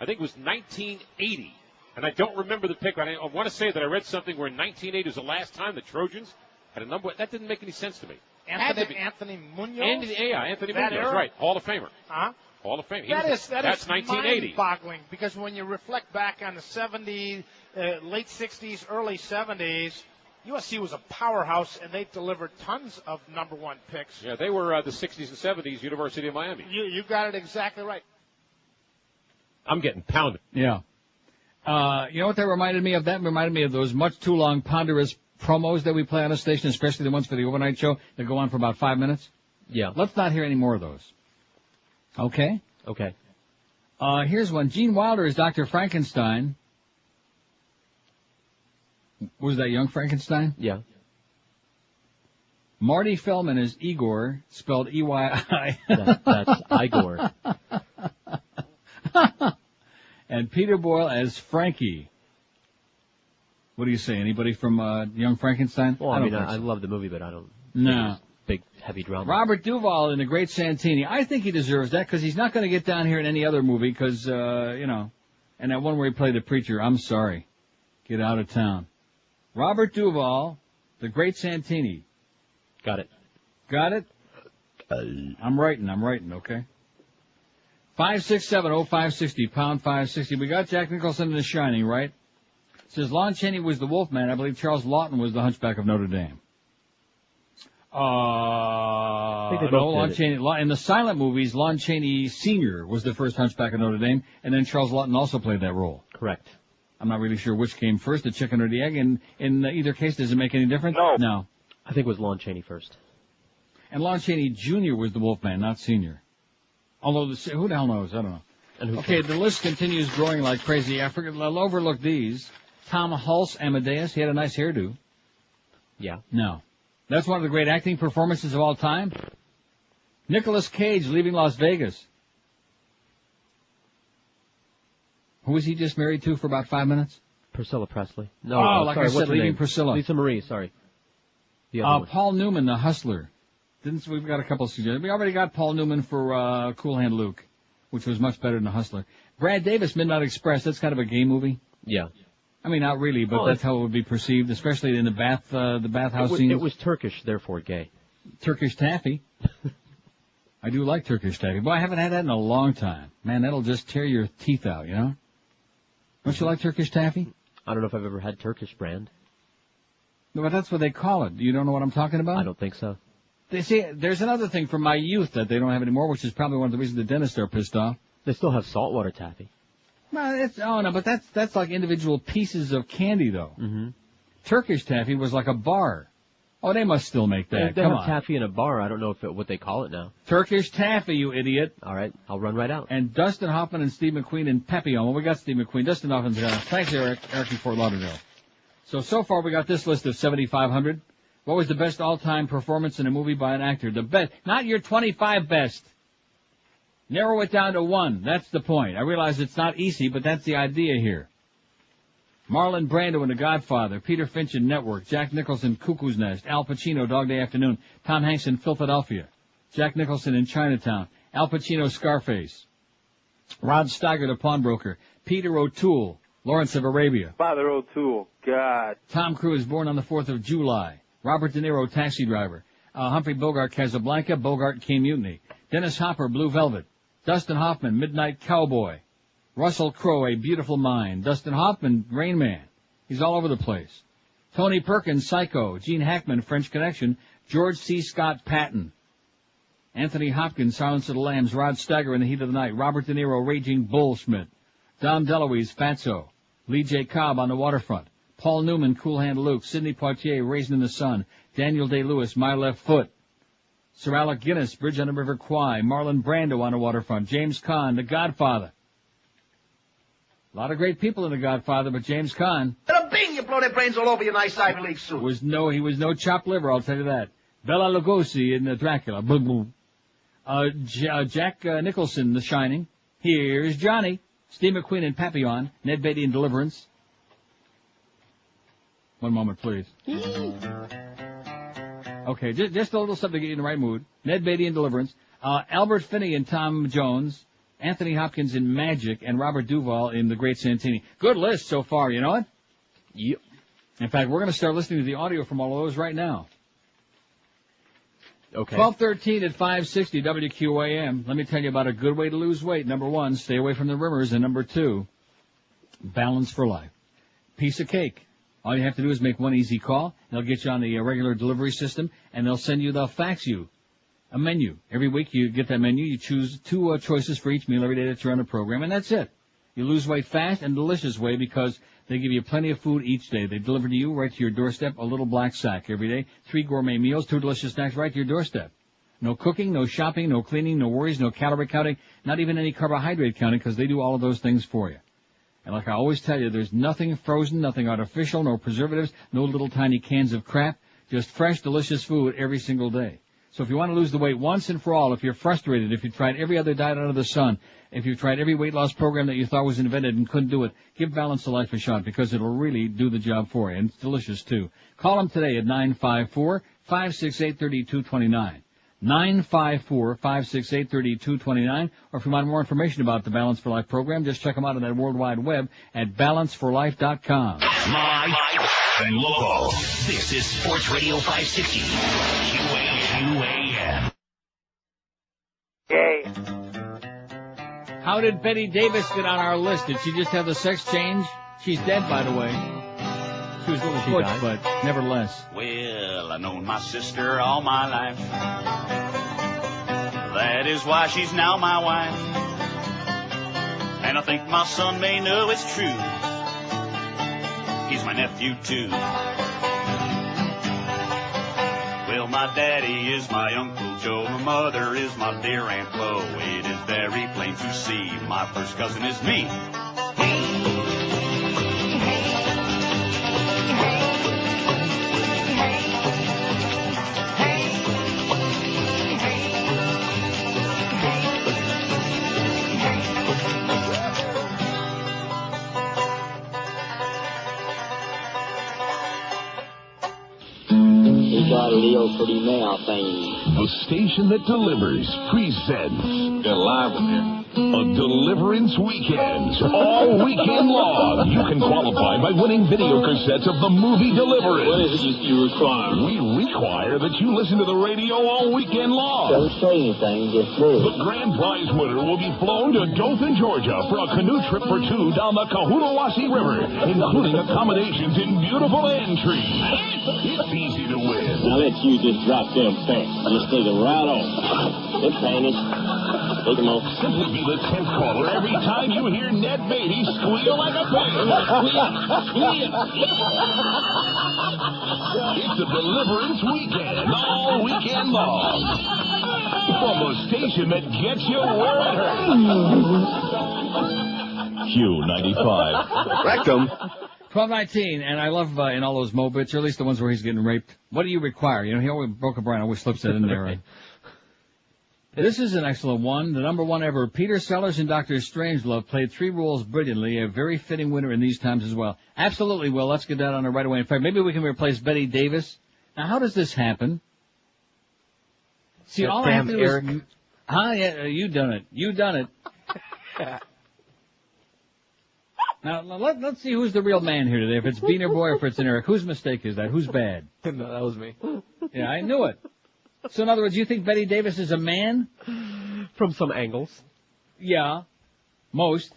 I think it was 1980. And I don't remember the pick. I want to say that I read something where in 1980 was the last time the Trojans had a number. That didn't make any sense to me. Anthony Munoz? Anthony That Munoz, era? right. Hall of Famer. Huh? Hall of Fame. That's 1980. mind-boggling, because when you reflect back on the 70s, late 60s, early 70s, USC was a powerhouse, and they delivered tons of number one picks. Yeah, they were the 60s and 70s University of Miami. You got it exactly right. I'm getting pounded. Yeah. You know what that reminded me of? That reminded me of those much too long, ponderous promos that we play on a station, especially the ones for the overnight show that go on for about 5 minutes. Yeah. Let's not hear any more of those. Okay? Okay. Here's one. Gene Wilder is Dr. Frankenstein. Was that Young Frankenstein? Yeah. Marty Feldman is Igor, spelled E-Y-I. That's Igor. And Peter Boyle as Frankie. What do you say? Anybody from Young Frankenstein? Well, I love the movie, but I don't. No. Big, heavy drama. Robert Duvall in The Great Santini. I think he deserves that because he's not going to get down here in any other movie because, and that one where he played the preacher, I'm sorry. Get out of town. Robert Duvall, The Great Santini. Got it. Got it? I'm writing, okay? 5670560, pound 560. We got Jack Nicholson in The Shining, right? It says Lon Chaney was the Wolfman. I believe Charles Lawton was the Hunchback of Notre Dame. I think they both Lon did Chaney. In the silent movies, Lon Chaney Sr. was the first Hunchback of Notre Dame, and then Charles Lawton also played that role. Correct. I'm not really sure which came first, the chicken or the egg. In either case, does it make any difference? No. I think it was Lon Chaney first. And Lon Chaney Jr. was the Wolfman, not Sr. Although, who the hell knows? I don't know. Okay, the list continues growing like crazy. I'll overlook these. Tom Hulse, Amadeus, he had a nice hairdo. Yeah. No. That's one of the great acting performances of all time. Nicolas Cage, Leaving Las Vegas. Who was he just married to for about 5 minutes? Priscilla Presley. No, like sorry, I said, Leaving Priscilla. Lisa Marie, sorry. The other one. Paul Newman, The Hustler. We've got a couple of suggestions. We already got Paul Newman for Cool Hand Luke, which was much better than The Hustler. Brad Davis, Midnight Express. That's kind of a gay movie. Yeah. I mean, not really, but that's how it would be perceived, especially in the bathhouse scenes. It was Turkish, therefore gay. Turkish taffy. I do like Turkish taffy. Boy, I haven't had that in a long time. Man, that'll just tear your teeth out, you know? Don't you like Turkish taffy? I don't know if I've ever had Turkish brand. No, but that's what they call it. You don't know what I'm talking about? I don't think so. They see, there's another thing from my youth that they don't have anymore, which is probably one of the reasons the dentists are pissed off. They still have saltwater taffy. Well, but that's like individual pieces of candy, though. Mm-hmm. Turkish taffy was like a bar. Oh, they must still make that. They Come have on. taffy in a bar. I don't know what they call it now. Turkish taffy, you idiot. All right, I'll run right out. And Dustin Hoffman and Steve McQueen and Papillon. Well, we got Steve McQueen. Dustin Hoffman's got it. Thanks, Eric. Eric in Fort Lauderdale. So far we got this list of 7,500. What was the best all-time performance in a movie by an actor? The best, not your 25 best. Narrow it down to one. That's the point. I realize it's not easy, but that's the idea here. Marlon Brando in The Godfather, Peter Finch in Network, Jack Nicholson, Cuckoo's Nest, Al Pacino, Dog Day Afternoon, Tom Hanks in Philadelphia, Jack Nicholson in Chinatown, Al Pacino, Scarface, Rod Steiger, The Pawnbroker, Peter O'Toole, Lawrence of Arabia. Father O'Toole, God. Tom Cruise, Born on the 4th of July, Robert De Niro, Taxi Driver, Humphrey Bogart, Casablanca, Bogart, King Mutiny, Dennis Hopper, Blue Velvet, Dustin Hoffman, Midnight Cowboy, Russell Crowe, A Beautiful Mind, Dustin Hoffman, Rain Man. He's all over the place. Tony Perkins, Psycho, Gene Hackman, French Connection, George C. Scott, Patton, Anthony Hopkins, Silence of the Lambs, Rod Steiger, In the Heat of the Night, Robert De Niro, Raging Bull Schmidt, Dom DeLuise, Fatso, Lee J. Cobb, On the Waterfront, Paul Newman, Cool Hand Luke, Sidney Poitier, Raisin in the Sun, Daniel Day-Lewis, My Left Foot, Sir Alec Guinness, Bridge on the River Kwai, Marlon Brando, On the Waterfront, James Caan, The Godfather. A lot of great people in The Godfather, but James Caan Bing, you blow their brains all over your nice Ivy League suit. he was no chopped liver, I'll tell you that. Bela Lugosi in Dracula, boom boom. Jack Nicholson, The Shining. Here's Johnny. Steve McQueen in Papillon, Ned Beatty in Deliverance. One moment, please. Okay, just a little something to get you in the right mood. Ned Beatty in Deliverance. Albert Finney and Tom Jones. Anthony Hopkins in Magic. And Robert Duvall in The Great Santini. Good list so far, you know it? Yep. In fact, we're going to start listening to the audio from all of those right now. Okay. 12:13 at 560 WQAM. Let me tell you about a good way to lose weight. Number one, stay away from the rimmers. And number two, balance for life. Piece of cake. All you have to do is make one easy call. They'll get you on the regular delivery system, and they'll fax you a menu. Every week you get that menu. You choose two choices for each meal every day that you're on the program, and that's it. You lose weight fast and delicious way because they give you plenty of food each day. They deliver to you right to your doorstep a little black sack every day. 3 gourmet meals, 2 delicious snacks right to your doorstep. No cooking, no shopping, no cleaning, no worries, no calorie counting, not even any carbohydrate counting because they do all of those things for you. And like I always tell you, there's nothing frozen, nothing artificial, no preservatives, no little tiny cans of crap, just fresh, delicious food every single day. So if you want to lose the weight once and for all, if you're frustrated, if you've tried every other diet under the sun, if you've tried every weight loss program that you thought was invented and couldn't do it, give Balance of Life a shot because it'll really do the job for you. And it's delicious too. Call them today at 954-568-3229. 954-568-3229. Or if you want more information about the Balance for Life program, just check them out on that World Wide Web at balanceforlife.com. Live and local. This is Sports Radio 560. QAM. Yay. How did Betty Davis get on our list? Did she just have the sex change? She's dead, by the way. She was a little butch, but nevertheless. Well, I've known my sister all my life. That is why she's now my wife. And I think my son may know it's true. He's my nephew, too. Well, my daddy is my Uncle Joe. My mother is my dear Aunt Flo. It is very plain to see my first cousin is me. Got a little pretty now thing. The station that delivers presents. Got a live one here. A Deliverance Weekend. All weekend long. You can qualify by winning video cassettes of the movie Deliverance. What is it you require? We require that you listen to the radio all weekend long. Don't say anything, just do. The grand prize winner will be flown to Dothan, Georgia for a canoe trip for 2 down the Cohulawasi River, including accommodations in beautiful entries. It's easy to win. Now let you just drop them pants. Just take them right off. They're panties. Take them off. Simply be the 10th caller every time you hear Ned Beatty squeal like a pig. Squeal. It's a Deliverance Weekend, all weekend long. From the station that gets you where it hurts. Q95. Rectum. 12:19, and I love in all those Mo bits, or at least the ones where he's getting raped. What do you require? You know, he always broke a brain, always slips that in there. Right? This is an excellent one, the number one ever. Peter Sellers and Dr. Strangelove played 3 roles brilliantly, a very fitting winner in these times as well. Absolutely, Will. Let's get that on it right away. In fact, maybe we can replace Betty Davis. Now, how does this happen? See, all I have to do is... Huh? Yeah, you done it. You done it. Now, let's see who's the real man here today. If it's Beaner Boy or if it's an Eric. Whose mistake is that? Who's bad? No, that was me. Yeah, I knew it. So, in other words, you think Betty Davis is a man? From some angles. Yeah. Most.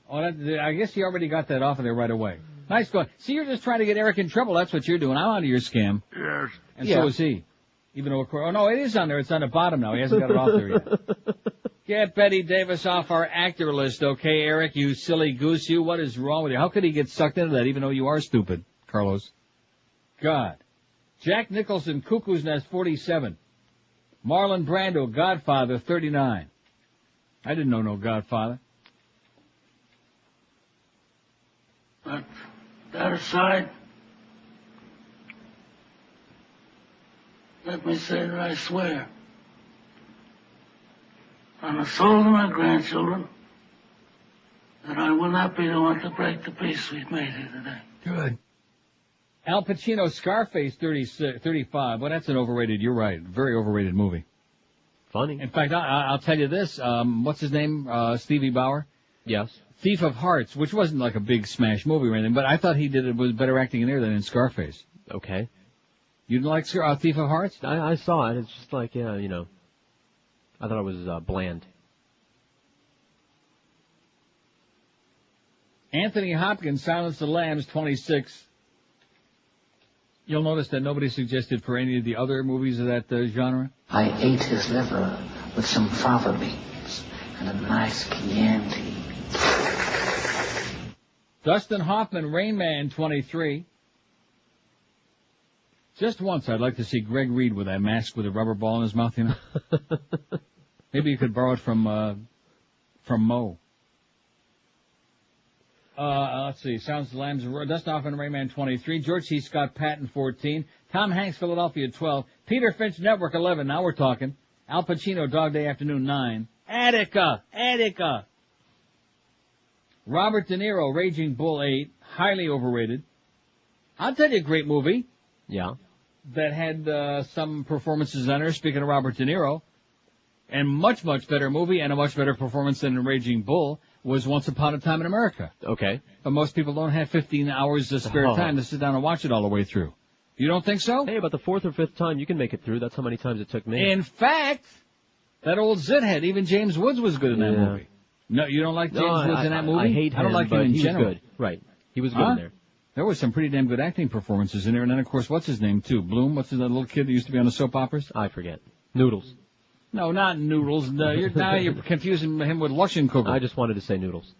Oh, I guess you already got that off of there right away. Nice going. See, you're just trying to get Eric in trouble. That's what you're doing. I'm out of your scam. Yes. And so is he. Even though, oh, no, it is on there. It's on the bottom now. He hasn't got it off there yet. Get Betty Davis off our actor list, okay, Eric? You silly goose, you. What is wrong with you? How could he get sucked into that, even though you are stupid, Carlos? God. Jack Nicholson, Cuckoo's Nest, 47. Marlon Brando, Godfather, 39. I didn't know no Godfather. But that aside, let me say that I swear on the soul of my grandchildren that I will not be the one to break the peace we've made here today. Good. Al Pacino, Scarface, 35. Well, that's an overrated, you're right, very overrated movie. Funny. In fact, I'll tell you this, what's his name, Stevie Bauer? Yes. Thief of Hearts, which wasn't like a big smash movie or anything, but I thought he was better acting in there than in Scarface. Okay. You didn't like Thief of Hearts? I saw it. It's just like, you know, I thought it was bland. Anthony Hopkins, Silence of the Lambs, 26. You'll notice that nobody suggested for any of the other movies of that genre. I ate his liver with some fava beans. and a nice Chianti. Dustin Hoffman, Rain Man 23. Just once I'd like to see Greg Reed with that mask with a rubber ball in his mouth, you know. Maybe you could borrow it from Mo. Let's see. Sounds the Lambs, Dustin Hoffman, Rayman 23. George C. Scott Patton 14. Tom Hanks, Philadelphia 12. Peter Finch Network 11. Now we're talking. Al Pacino, Dog Day Afternoon 9. Attica. Robert De Niro, Raging Bull 8. Highly overrated. I'll tell you a great movie. Yeah. That had some performances on her, speaking of Robert De Niro. And much, much better movie and a much better performance than in Raging Bull was Once Upon a Time in America. Okay. But most people don't have 15 hours of spare time to sit down and watch it all the way through. You don't think so? Hey, about the fourth or fifth time you can make it through. That's how many times it took me. In fact, that old zithead, even James Woods was good in that movie. No, you don't like James Woods in that movie? I hate him, I don't like but him in he general. was good. Right. He was good in there. There was some pretty damn good acting performances in there. And then, of course, what's his name, too? Bloom? What's that little kid that used to be on the soap operas? I forget. Noodles. No, not Noodles. No, you're confusing him with Lushenkoger. I just wanted to say Noodles.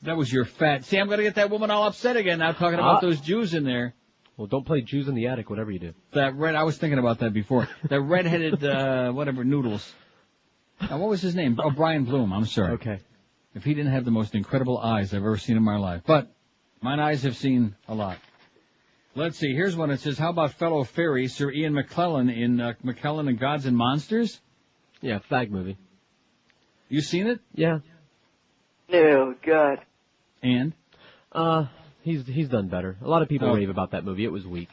That was your fat. See, I'm going to get that woman all upset again now talking about those Jews in there. Well, don't play Jews in the attic, whatever you do. I was thinking about that before. That red-headed, Noodles. Now, what was his name? Oh, Brian Bloom. I'm sorry. Okay. If he didn't have the most incredible eyes I've ever seen in my life. But mine eyes have seen a lot. Let's see. Here's one that says, how about fellow fairy Sir Ian McKellen in McKellen and Gods and Monsters? Yeah, fag movie. You seen it? Yeah. Oh, God. And? He's done better. A lot of people rave about that movie. It was weak.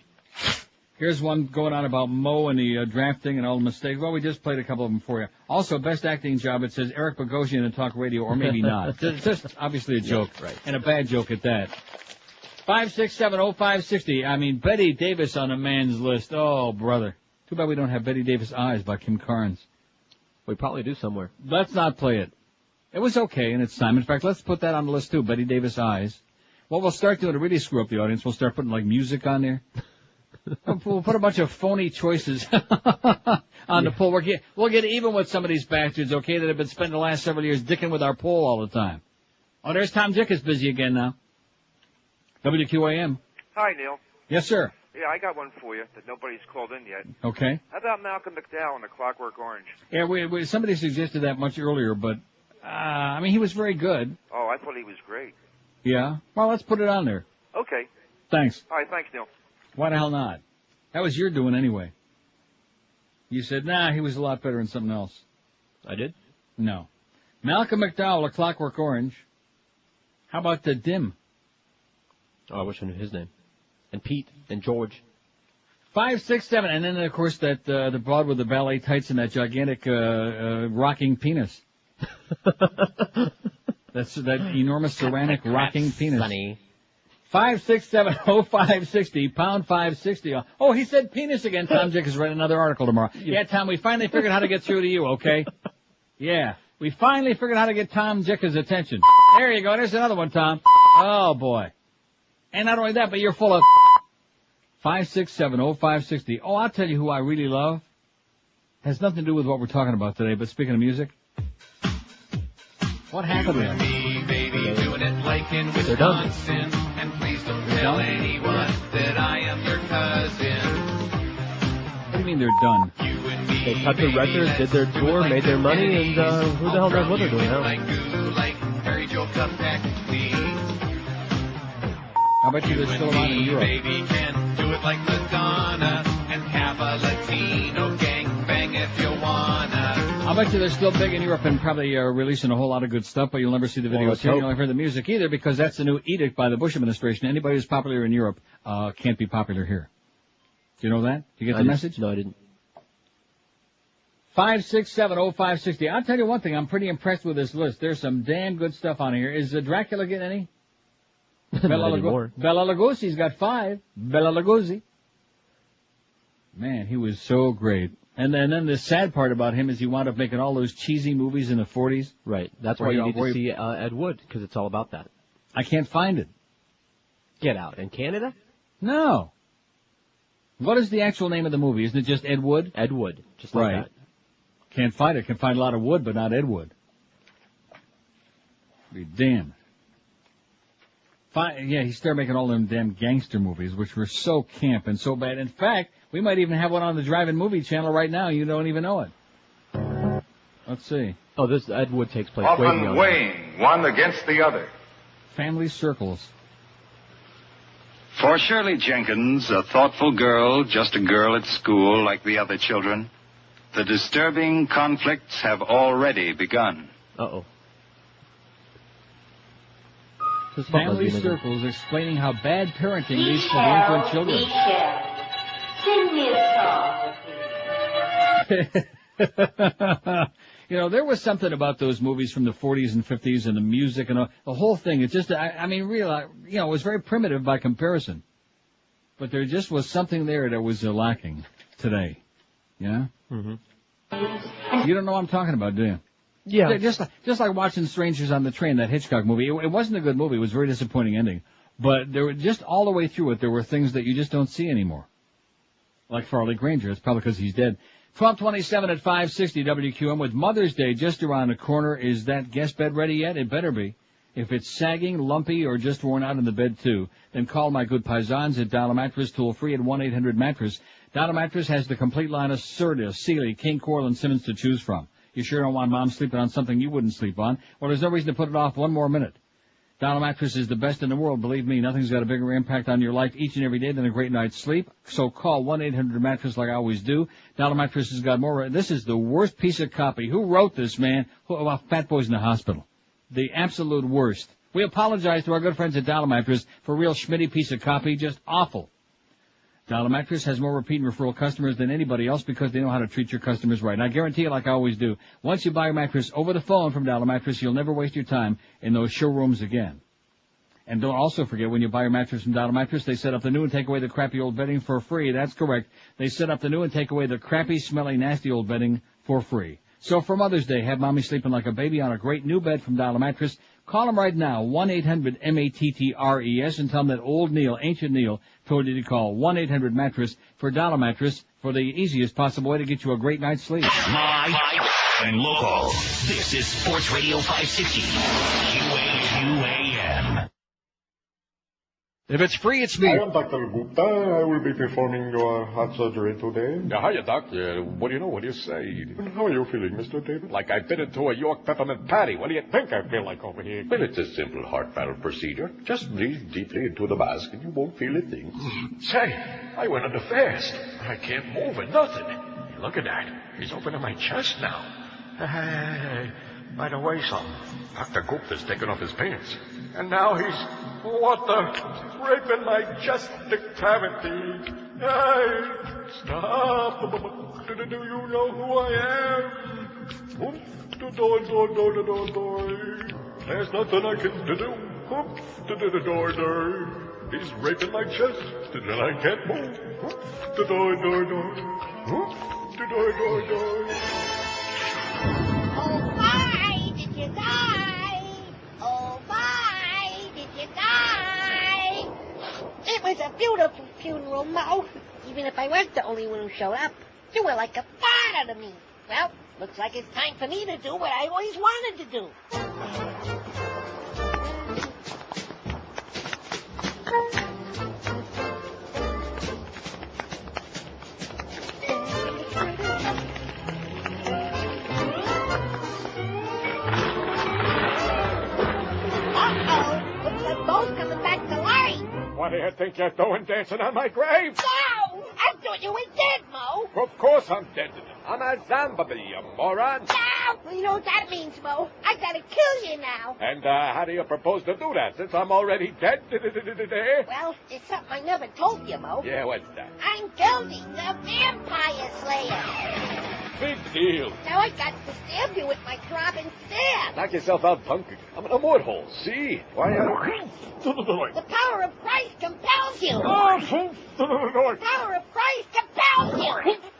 Here's one going on about Mo and the drafting and all the mistakes. Well, we just played a couple of them for you. Also, best acting job, it says Eric Bogosian in talk radio, or maybe not. It's just obviously a joke. Yeah, right. And a bad joke at that. 5670560. I mean, Betty Davis on a man's list. Oh, brother. Too bad we don't have Betty Davis Eyes by Kim Carnes. We probably do somewhere. Let's not play it. It was okay in its time. In fact, let's put that on the list too, Betty Davis Eyes. What we'll start doing to really screw up the audience, we'll start putting like music on there. We'll put a bunch of phony choices on the poll. We'll get even with some of these bastards, okay, that have been spending the last several years dicking with our poll all the time. Oh, there's Tom Jicha busy again now. WQAM. Hi, Neil. Yes, sir. Yeah, I got one for you that nobody's called in yet. Okay. How about Malcolm McDowell in The Clockwork Orange? Yeah, somebody suggested that much earlier, but, I mean, he was very good. Oh, I thought he was great. Yeah? Well, let's put it on there. Okay. Thanks. All right, thanks, Neil. Why the hell not? That was your doing anyway. You said, nah, he was a lot better in something else. I did? No. Malcolm McDowell, A Clockwork Orange. How about the Dim? Oh, I wish I knew his name. And Pete and George. 567, and then of course that the broad with the ballet tights and that gigantic rocking penis. That's that enormous ceramic rocking penis. Funny. 5670560 pound 560. Oh, he said penis again. Tom Jicha has read another article tomorrow. Yeah, Tom, we finally figured how to get through to you. Okay. Yeah, we finally figured how to get Tom Jicha's attention. There you go. There's another one, Tom. Oh boy. And not only that, but you're full of 5670560. Oh, I'll tell you who I really love. Has nothing to do with what we're talking about today, but speaking of music. What happened there? They're done. And please don't tell anyone that I am your cousin. What do you mean they're done? They cut the record, did their tour, made their money, and who the hell knows what they're doing now? How about you, they're still around in Europe? Baby can do it like Madonna and have a Latino gangbang if you wanna. I'll bet you they're still big in Europe and probably releasing a whole lot of good stuff, but you'll never see the videos here. You'll never hear the music either because that's the new edict by the Bush administration. Anybody who's popular in Europe can't be popular here. Do you know that? Did you get the message? No, I didn't. 5670560. I'll tell you one thing. I'm pretty impressed with this list. There's some damn good stuff on here. Is Dracula getting any? Bela Lugosi's got 5. Bela Lugosi. Man, he was so great. And then the sad part about him is he wound up making all those cheesy movies in the 40s. Right. That's why you need to see Ed Wood, because it's all about that. I can't find it. Get out. In Canada? No. What is the actual name of the movie? Isn't it just Ed Wood? Ed Wood. Just like that. Can't find it. Can find a lot of wood, but not Ed Wood. Be damned. Yeah, he started making all them damn gangster movies, which were so camp and so bad. In fact, we might even have one on the Drive-In Movie channel right now. You don't even know it. Let's see. Oh, this Ed Wood takes place way Often beyond weighing one against the other. Family Circles. For Shirley Jenkins, a thoughtful girl, just a girl at school like the other children, the disturbing conflicts have already begun. Uh-oh. Family Circles explaining how bad parenting leads to delinquent children. Sing me a song. You know, there was something about those movies from the 40s and 50s and the music and the whole thing. It just, I mean, real, you know, it was very primitive by comparison. But there just was something there that was lacking today. Yeah? Mm-hmm. You don't know what I'm talking about, do you? Yeah. Just like watching Strangers on the Train, that Hitchcock movie. It wasn't a good movie. It was a very disappointing ending. But there were just all the way through it, there were things that you just don't see anymore. Like Farley Granger. It's probably because he's dead. 12:27 at 560 WQM. With Mother's Day just around the corner, is that guest bed ready yet? It better be. If it's sagging, lumpy, or just worn out in the bed too, then call my good paisans at Dollar Mattress, toll free at 1-800-MATTRESS. Dollar Mattress has the complete line of Serta, Sealy, King, Coral, and Simmons to choose from. You sure don't want Mom sleeping on something you wouldn't sleep on? Well, there's no reason to put it off one more minute. Dollar Mattress is the best in the world. Believe me, nothing's got a bigger impact on your life each and every day than a great night's sleep. So call 1-800-MATTRESS like I always do. Dollar Mattress has got more. This is the worst piece of copy. Who wrote this, man? Well, Fat Boys in the Hospital. The absolute worst. We apologize to our good friends at Dollar Mattress for a real schmitty piece of copy. Just awful. Dollar Mattress has more repeat and referral customers than anybody else because they know how to treat your customers right. And I guarantee you, like I always do, once you buy a mattress over the phone from Dollar Mattress, you'll never waste your time in those showrooms again. And don't also forget, when you buy your mattress from Dollar Mattress, they set up the new and take away the crappy old bedding for free. That's correct. They set up the new and take away the crappy, smelly, nasty old bedding for free. So for Mother's Day, have Mommy sleeping like a baby on a great new bed from Dollar Mattress. Call them right now, 1-800-MATTRES, and tell them that old Neil, Ancient Neil, told you to call 1-800-MATTRESS for Dollar Mattress for the easiest possible way to get you a great night's sleep. Live and local. This is Sports Radio 560. QAM. If it's free, it's me. I am Dr. Gupta. I will be performing your heart surgery today. Hiya, Doc. What do you know? What do you say? How are you feeling, Mr. David? Like I bit into a York peppermint patty. What do you think I feel like over here? Well, it's a simple heart valve procedure. Just breathe deeply into the mask and you won't feel a thing. Say, I went under fast. I can't move or nothing. Look at that. He's opening my chest now. Hey, by the way, son, Dr. Gupta's taking off his pants. And now he's raping my chest cavity. Hey, stop. Do you know who I am? There's nothing I can do. He's raping my chest, and I can't move. Oh, why did you die? Oh, why did you die? It was a beautiful funeral, Mo. Even if I was the only one who showed up, you were like a part out of me. Well, looks like it's time for me to do what I always wanted to do. What do you think you're doing dancing on my grave? No! I thought you were dead, Mo. Of course I'm dead. I'm a zombie, you moron. No! You know what that means, Mo. I gotta kill you now. And how do you propose to do that, since I'm already dead? Well, it's something I never told you, Mo. Yeah, what's that? I'm Gildy, the Vampire Slayer. Big deal. Now I got to stab you with my throbbing stab. Knock yourself out, punk. I'm in a mud hole, see? Why, The power of Christ compels you. Oh, The power of Christ compels you.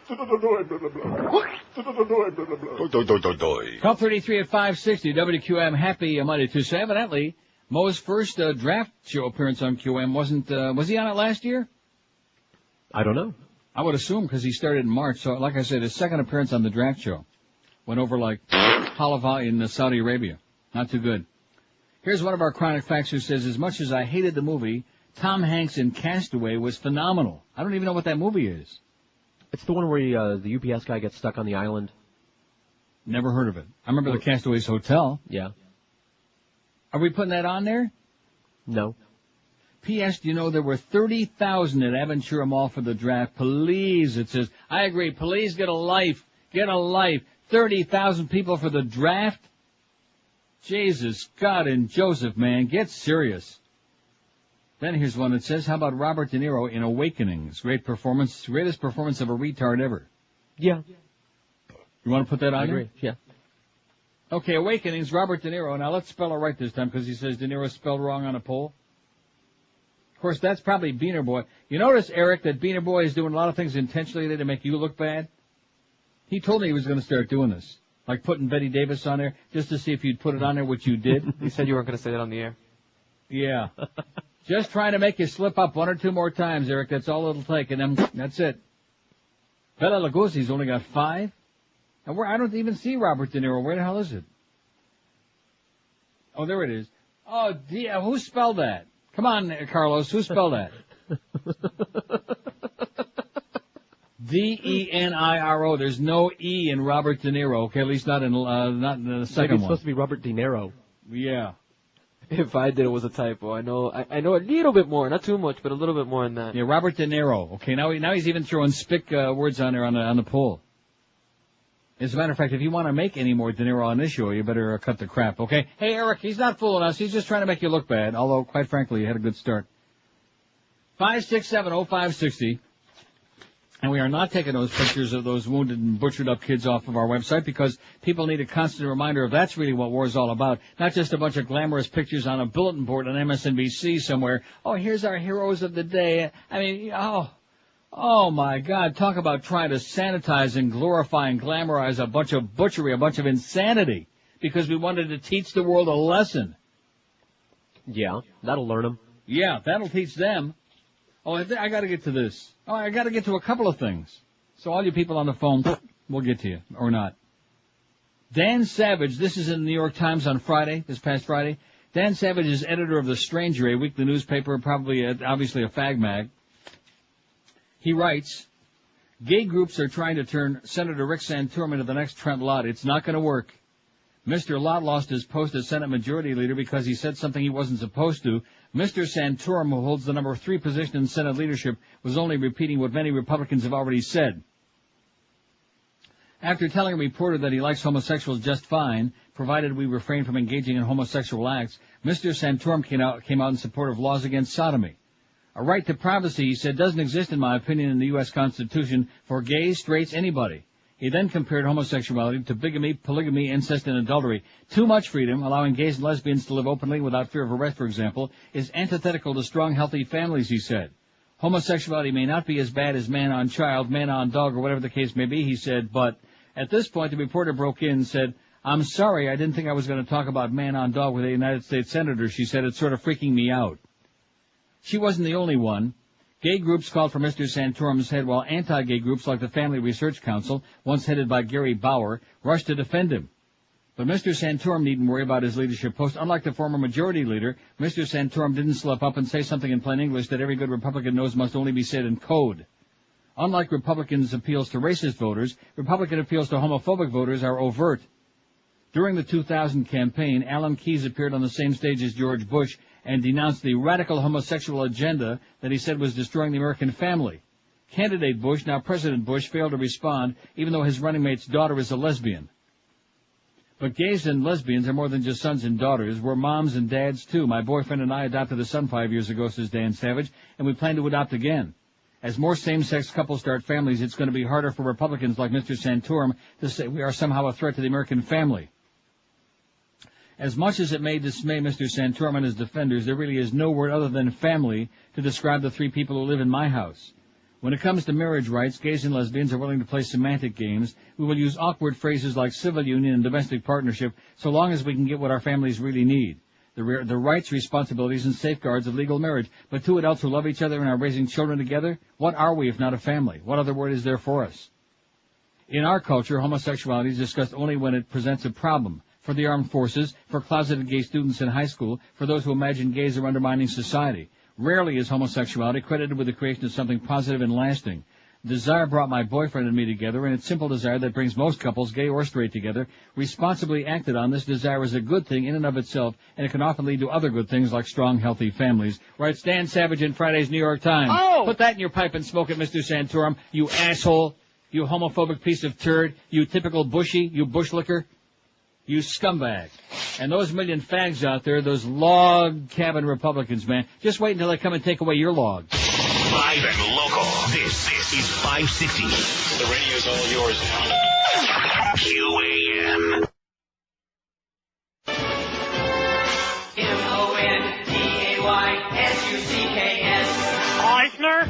12:33 at 560 WQM. Happy Monday Tuesday. Evidently, Mo's first draft show appearance on QM wasn't. Was he on it last year? I don't know. I would assume because he started in March. So, like I said, his second appearance on the draft show went over like halava in Saudi Arabia. Not too good. Here's one of our chronic facts who says, as much as I hated the movie, Tom Hanks in Castaway was phenomenal. I don't even know what that movie is. It's the one where the UPS guy gets stuck on the island. Never heard of it. I remember the Castaways Hotel. Yeah. Are we putting that on there? No. P.S. Do you know there were 30,000 at Aventura Mall for the draft? Please, it says. I agree. Please get a life. Get a life. 30,000 people for the draft? Jesus, God and Joseph, man. Get serious. Then here's one that says, how about Robert De Niro in Awakenings? Greatest performance of a retard ever. Yeah. You want to put that on I agree. there? Yeah. Okay, Awakenings, Robert De Niro. Now let's spell it right this time because he says De Niro spelled wrong on a poll. Of course, that's probably Beaner Boy. You notice, Eric, that Beaner Boy is doing a lot of things intentionally to make you look bad? He told me he was going to start doing this. Like putting Betty Davis on there just to see if you'd put it on there, which you did. He said you weren't going to say that on the air. Yeah. Just trying to make you slip up one or two more times, Eric. That's all it'll take, and then that's it. Bela Lugosi's only got 5. And I don't even see Robert De Niro. Where the hell is it? Oh, there it is. Oh, dear. Who spelled that? Come on, Carlos. Who spelled that? D-E-N-I-R-O. There's no E in Robert De Niro. Okay, at least not in the second Maybe it's one. supposed to be Robert De Niro. Yeah. If I did, it was a typo. I know a little bit more, not too much, but a little bit more than that. Yeah, Robert De Niro. Okay, now he's even throwing spick words on there on the poll. As a matter of fact, if you want to make any more De Niro on this show, you better cut the crap, okay? Hey, Eric, he's not fooling us. He's just trying to make you look bad, although, quite frankly, you had a good start. 5670560. And we are not taking those pictures of those wounded and butchered up kids off of our website because people need a constant reminder of that's really what war is all about. Not just a bunch of glamorous pictures on a bulletin board on MSNBC somewhere. Oh, here's our heroes of the day. I mean, oh my God. Talk about trying to sanitize and glorify and glamorize a bunch of butchery, a bunch of insanity because we wanted to teach the world a lesson. Yeah, that'll learn them. Yeah, that'll teach them. Oh, I got to get to this. Oh, I got to get to a couple of things. So all you people on the phone, we'll get to you, or not. Dan Savage, this is in the New York Times on Friday, this past Friday. Dan Savage is editor of The Stranger, a weekly newspaper, probably, obviously a fag mag. He writes, gay groups are trying to turn Senator Rick Santorum into the next Trent Lott. It's not going to work. Mr. Lott lost his post as Senate Majority Leader because he said something he wasn't supposed to. Mr. Santorum, who holds the number 3 position in Senate leadership, was only repeating what many Republicans have already said. After telling a reporter that he likes homosexuals just fine, provided we refrain from engaging in homosexual acts, Mr. Santorum came out in support of laws against sodomy. A right to privacy, he said, doesn't exist, in my opinion, in the U.S. Constitution for gays, straights, anybody. He then compared homosexuality to bigamy, polygamy, incest, and adultery. Too much freedom, allowing gays and lesbians to live openly without fear of arrest, for example, is antithetical to strong, healthy families, he said. Homosexuality may not be as bad as man on child, man on dog, or whatever the case may be, he said, but at this point the reporter broke in and said, I'm sorry, I didn't think I was going to talk about man on dog with a United States Senator. She said, it's sort of freaking me out. She wasn't the only one. Gay groups called for Mr. Santorum's head, while anti-gay groups like the Family Research Council, once headed by Gary Bauer, rushed to defend him. But Mr. Santorum needn't worry about his leadership post. Unlike the former majority leader, Mr. Santorum didn't slip up and say something in plain English that every good Republican knows must only be said in code. Unlike Republicans' appeals to racist voters, Republican appeals to homophobic voters are overt. During the 2000 campaign, Alan Keyes appeared on the same stage as George Bush and denounced the radical homosexual agenda that he said was destroying the American family. Candidate Bush, now President Bush, failed to respond, even though his running mate's daughter is a lesbian. But gays and lesbians are more than just sons and daughters. We're moms and dads, too. My boyfriend and I adopted a son 5 years ago, says Dan Savage, and we plan to adopt again. As more same-sex couples start families, it's going to be harder for Republicans like Mr. Santorum to say we are somehow a threat to the American family. As much as it may dismay Mr. Santorum and his defenders, there really is no word other than family to describe the 3 people who live in my house. When it comes to marriage rights, gays and lesbians are willing to play semantic games. We will use awkward phrases like civil union and domestic partnership so long as we can get what our families really need. The rights, responsibilities, and safeguards of legal marriage. But 2 adults who love each other and are raising children together, what are we if not a family? What other word is there for us? In our culture, homosexuality is discussed only when it presents a problem. for the armed forces, for closeted gay students in high school, for those who imagine gays are undermining society. Rarely is homosexuality credited with the creation of something positive and lasting. Desire brought my boyfriend and me together, and it's simple desire that brings most couples, gay or straight, together. Responsibly acted on, this desire is a good thing in and of itself, and it can often lead to other good things like strong, healthy families. Writes Dan Savage in Friday's New York Times. Oh! Put that in your pipe and smoke it, Mr. Santorum, you asshole, you homophobic piece of turd, you typical bushy, you bushlicker, you scumbag. And those million fags out there, those log cabin Republicans, man, just wait until they come and take away your log. Live and local. This is 560. The radio's all yours now. QAM. MONDAYSUCKS. Eisner?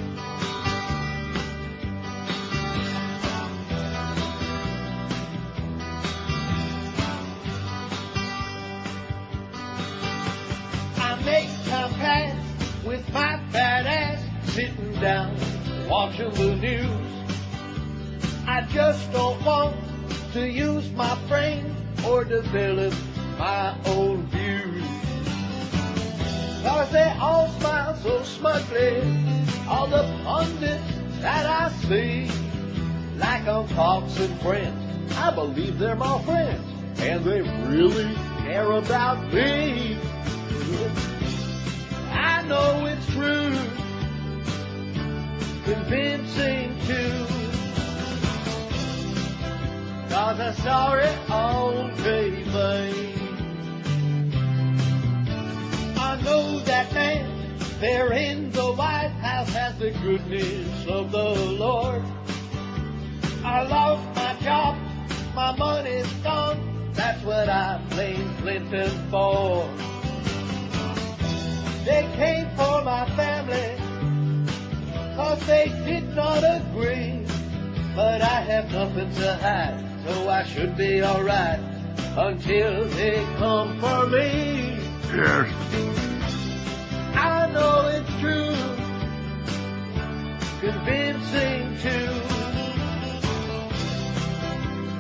I make time pass with my fat ass sitting down watching the news. I just don't want to use my brain or develop my own views. 'Cause they all smile so smugly, all the pundits that I see, like I'm Fox and Friends. I believe they're my friends, and they really care about me. I know it's true, convincing too, 'cause I saw it on TV. I know that man there in the White House has the goodness of the Lord. I lost my job, my money's gone, that's what I blame Clinton for. They came for my family, 'cause they did not agree. But I have nothing to hide, so I should be alright until they come for me. Yes. I know it's true, convincing too,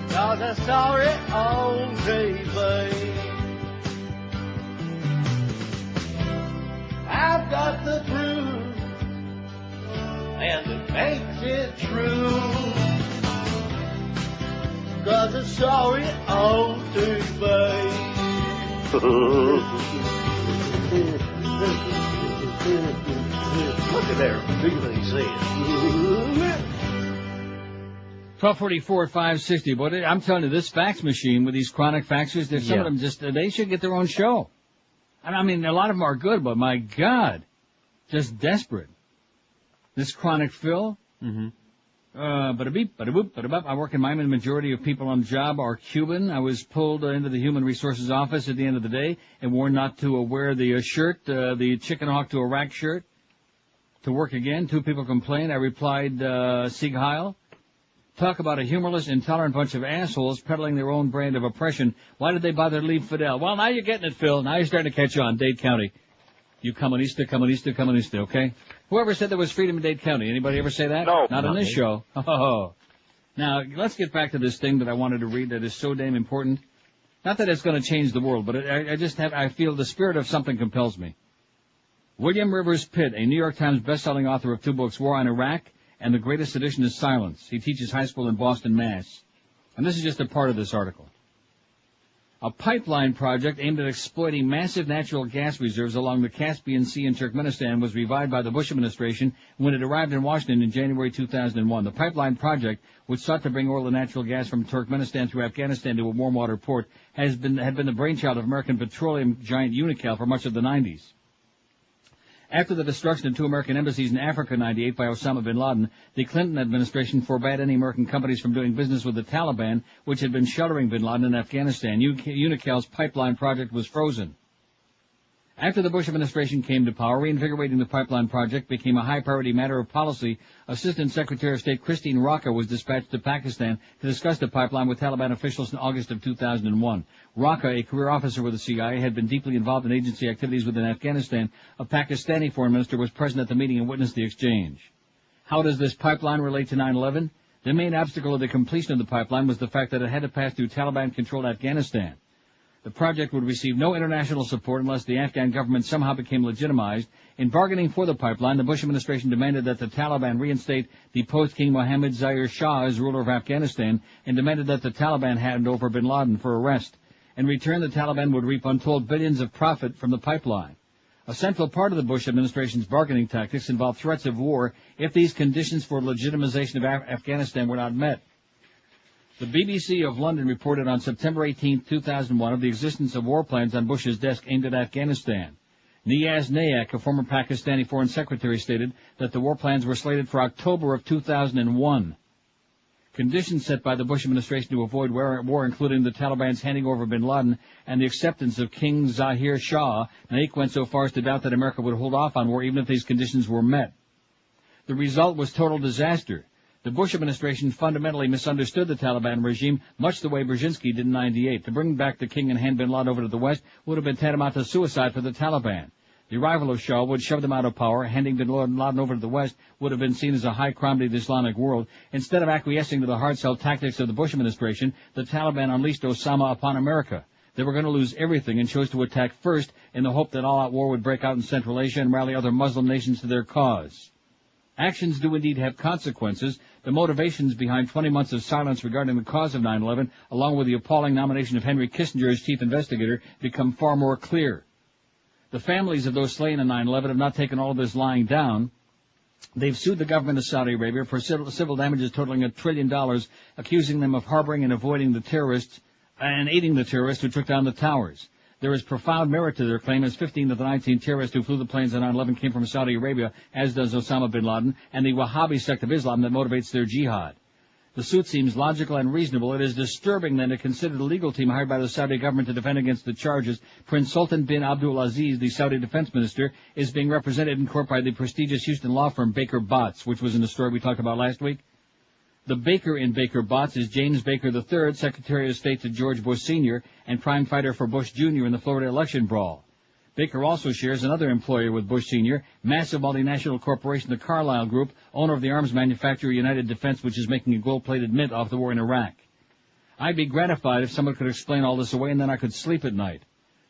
'cause I saw it on TV. I've got the truth, and it makes it true, 'cause I saw it on TV. Look at there, really see it. 1244 at 560. But I'm telling you, this fax machine with these chronic faxers, there's some of them just, they should get their own show. I mean, a lot of them are good, but my God, just desperate. This chronic fill. Mm-hmm. Bada beep, bada boop, bada bop. I work in Miami. The majority of people on the job are Cuban. I was pulled into the Human Resources office at the end of the day and warned not to wear the shirt, the Chicken Hawk to Iraq shirt, to work again. 2 people complained. I replied, Sieg Heil. Talk about a humorless, intolerant bunch of assholes peddling their own brand of oppression. Why did they bother to leave Fidel? Well, now you're getting it, Phil. Now you're starting to catch on. Dade County. You comunista, comunista, comunista, okay? Whoever said there was freedom in Dade County? Anybody ever say that? No. Not on this show. Oh. Now, let's get back to this thing that I wanted to read that is so damn important. Not that it's going to change the world, but I feel the spirit of something compels me. William Rivers Pitt, a New York Times bestselling author of 2 books, War on Iraq and The Greatest Sedition is Silence. He teaches high school in Boston, Mass. And this is just a part of this article. A pipeline project aimed at exploiting massive natural gas reserves along the Caspian Sea in Turkmenistan was revived by the Bush administration when it arrived in Washington in January 2001. The pipeline project, which sought to bring oil and natural gas from Turkmenistan through Afghanistan to a warm water port, had been the brainchild of American petroleum giant Unocal for much of the 90s. After the destruction of 2 American embassies in Africa in '98 by Osama bin Laden, the Clinton administration forbade any American companies from doing business with the Taliban, which had been sheltering bin Laden in Afghanistan. Unical's pipeline project was frozen. After the Bush administration came to power, reinvigorating the pipeline project became a high-priority matter of policy. Assistant Secretary of State Christine Raqqa was dispatched to Pakistan to discuss the pipeline with Taliban officials in August of 2001. Raqqa, a career officer with the CIA, had been deeply involved in agency activities within Afghanistan. A Pakistani foreign minister was present at the meeting and witnessed the exchange. How does this pipeline relate to 9/11? The main obstacle of the completion of the pipeline was the fact that it had to pass through Taliban-controlled Afghanistan. The project would receive no international support unless the Afghan government somehow became legitimized. In bargaining for the pipeline, the Bush administration demanded that the Taliban reinstate deposed King Mohammed Zahir Shah as ruler of Afghanistan and demanded that the Taliban hand over bin Laden for arrest. In return, the Taliban would reap untold billions of profit from the pipeline. A central part of the Bush administration's bargaining tactics involved threats of war if these conditions for legitimization of Afghanistan were not met. The BBC of London reported on September 18, 2001, of the existence of war plans on Bush's desk aimed at Afghanistan. Niyaz Nayak, a former Pakistani foreign secretary, stated that the war plans were slated for October of 2001. Conditions set by the Bush administration to avoid war, including the Taliban's handing over bin Laden and the acceptance of King Zahir Shah. Naik went so far as to doubt that America would hold off on war even if these conditions were met. The result was total disaster. The Bush administration fundamentally misunderstood the Taliban regime, much the way Brzezinski did in '98. To bring back the king and hand bin Laden over to the West would have been tantamount to suicide for the Taliban. The arrival of Shah would shove them out of power. Handing bin Laden over to the West would have been seen as a high crime to the Islamic world. Instead of acquiescing to the hard-sell tactics of the Bush administration, the Taliban unleashed Osama upon America. They were going to lose everything and chose to attack first in the hope that all-out war would break out in Central Asia and rally other Muslim nations to their cause. Actions do indeed have consequences. The motivations behind 20 months of silence regarding the cause of 9/11, along with the appalling nomination of Henry Kissinger as chief investigator, become far more clear. The families of those slain in 9/11 have not taken all of this lying down. They've sued the government of Saudi Arabia for civil damages totaling $1 trillion, accusing them of harboring and avoiding the terrorists and aiding the terrorists who took down the towers. There is profound merit to their claim, as 15 of the 19 terrorists who flew the planes on 9/11 came from Saudi Arabia, as does Osama bin Laden, and the Wahhabi sect of Islam that motivates their jihad. The suit seems logical and reasonable. It is disturbing then to consider the legal team hired by the Saudi government to defend against the charges. Prince Sultan bin Abdul Aziz, the Saudi defense minister, is being represented in court by the prestigious Houston law firm Baker Botts, which was in the story we talked about last week. The Baker in Baker Botts is James Baker III, Secretary of State to George Bush Sr., and prime fighter for Bush Jr. in the Florida election brawl. Baker also shares another employer with Bush Sr., massive multinational corporation, the Carlyle Group, owner of the arms manufacturer United Defense, which is making a gold-plated mint off the war in Iraq. I'd be gratified if someone could explain all this away and then I could sleep at night.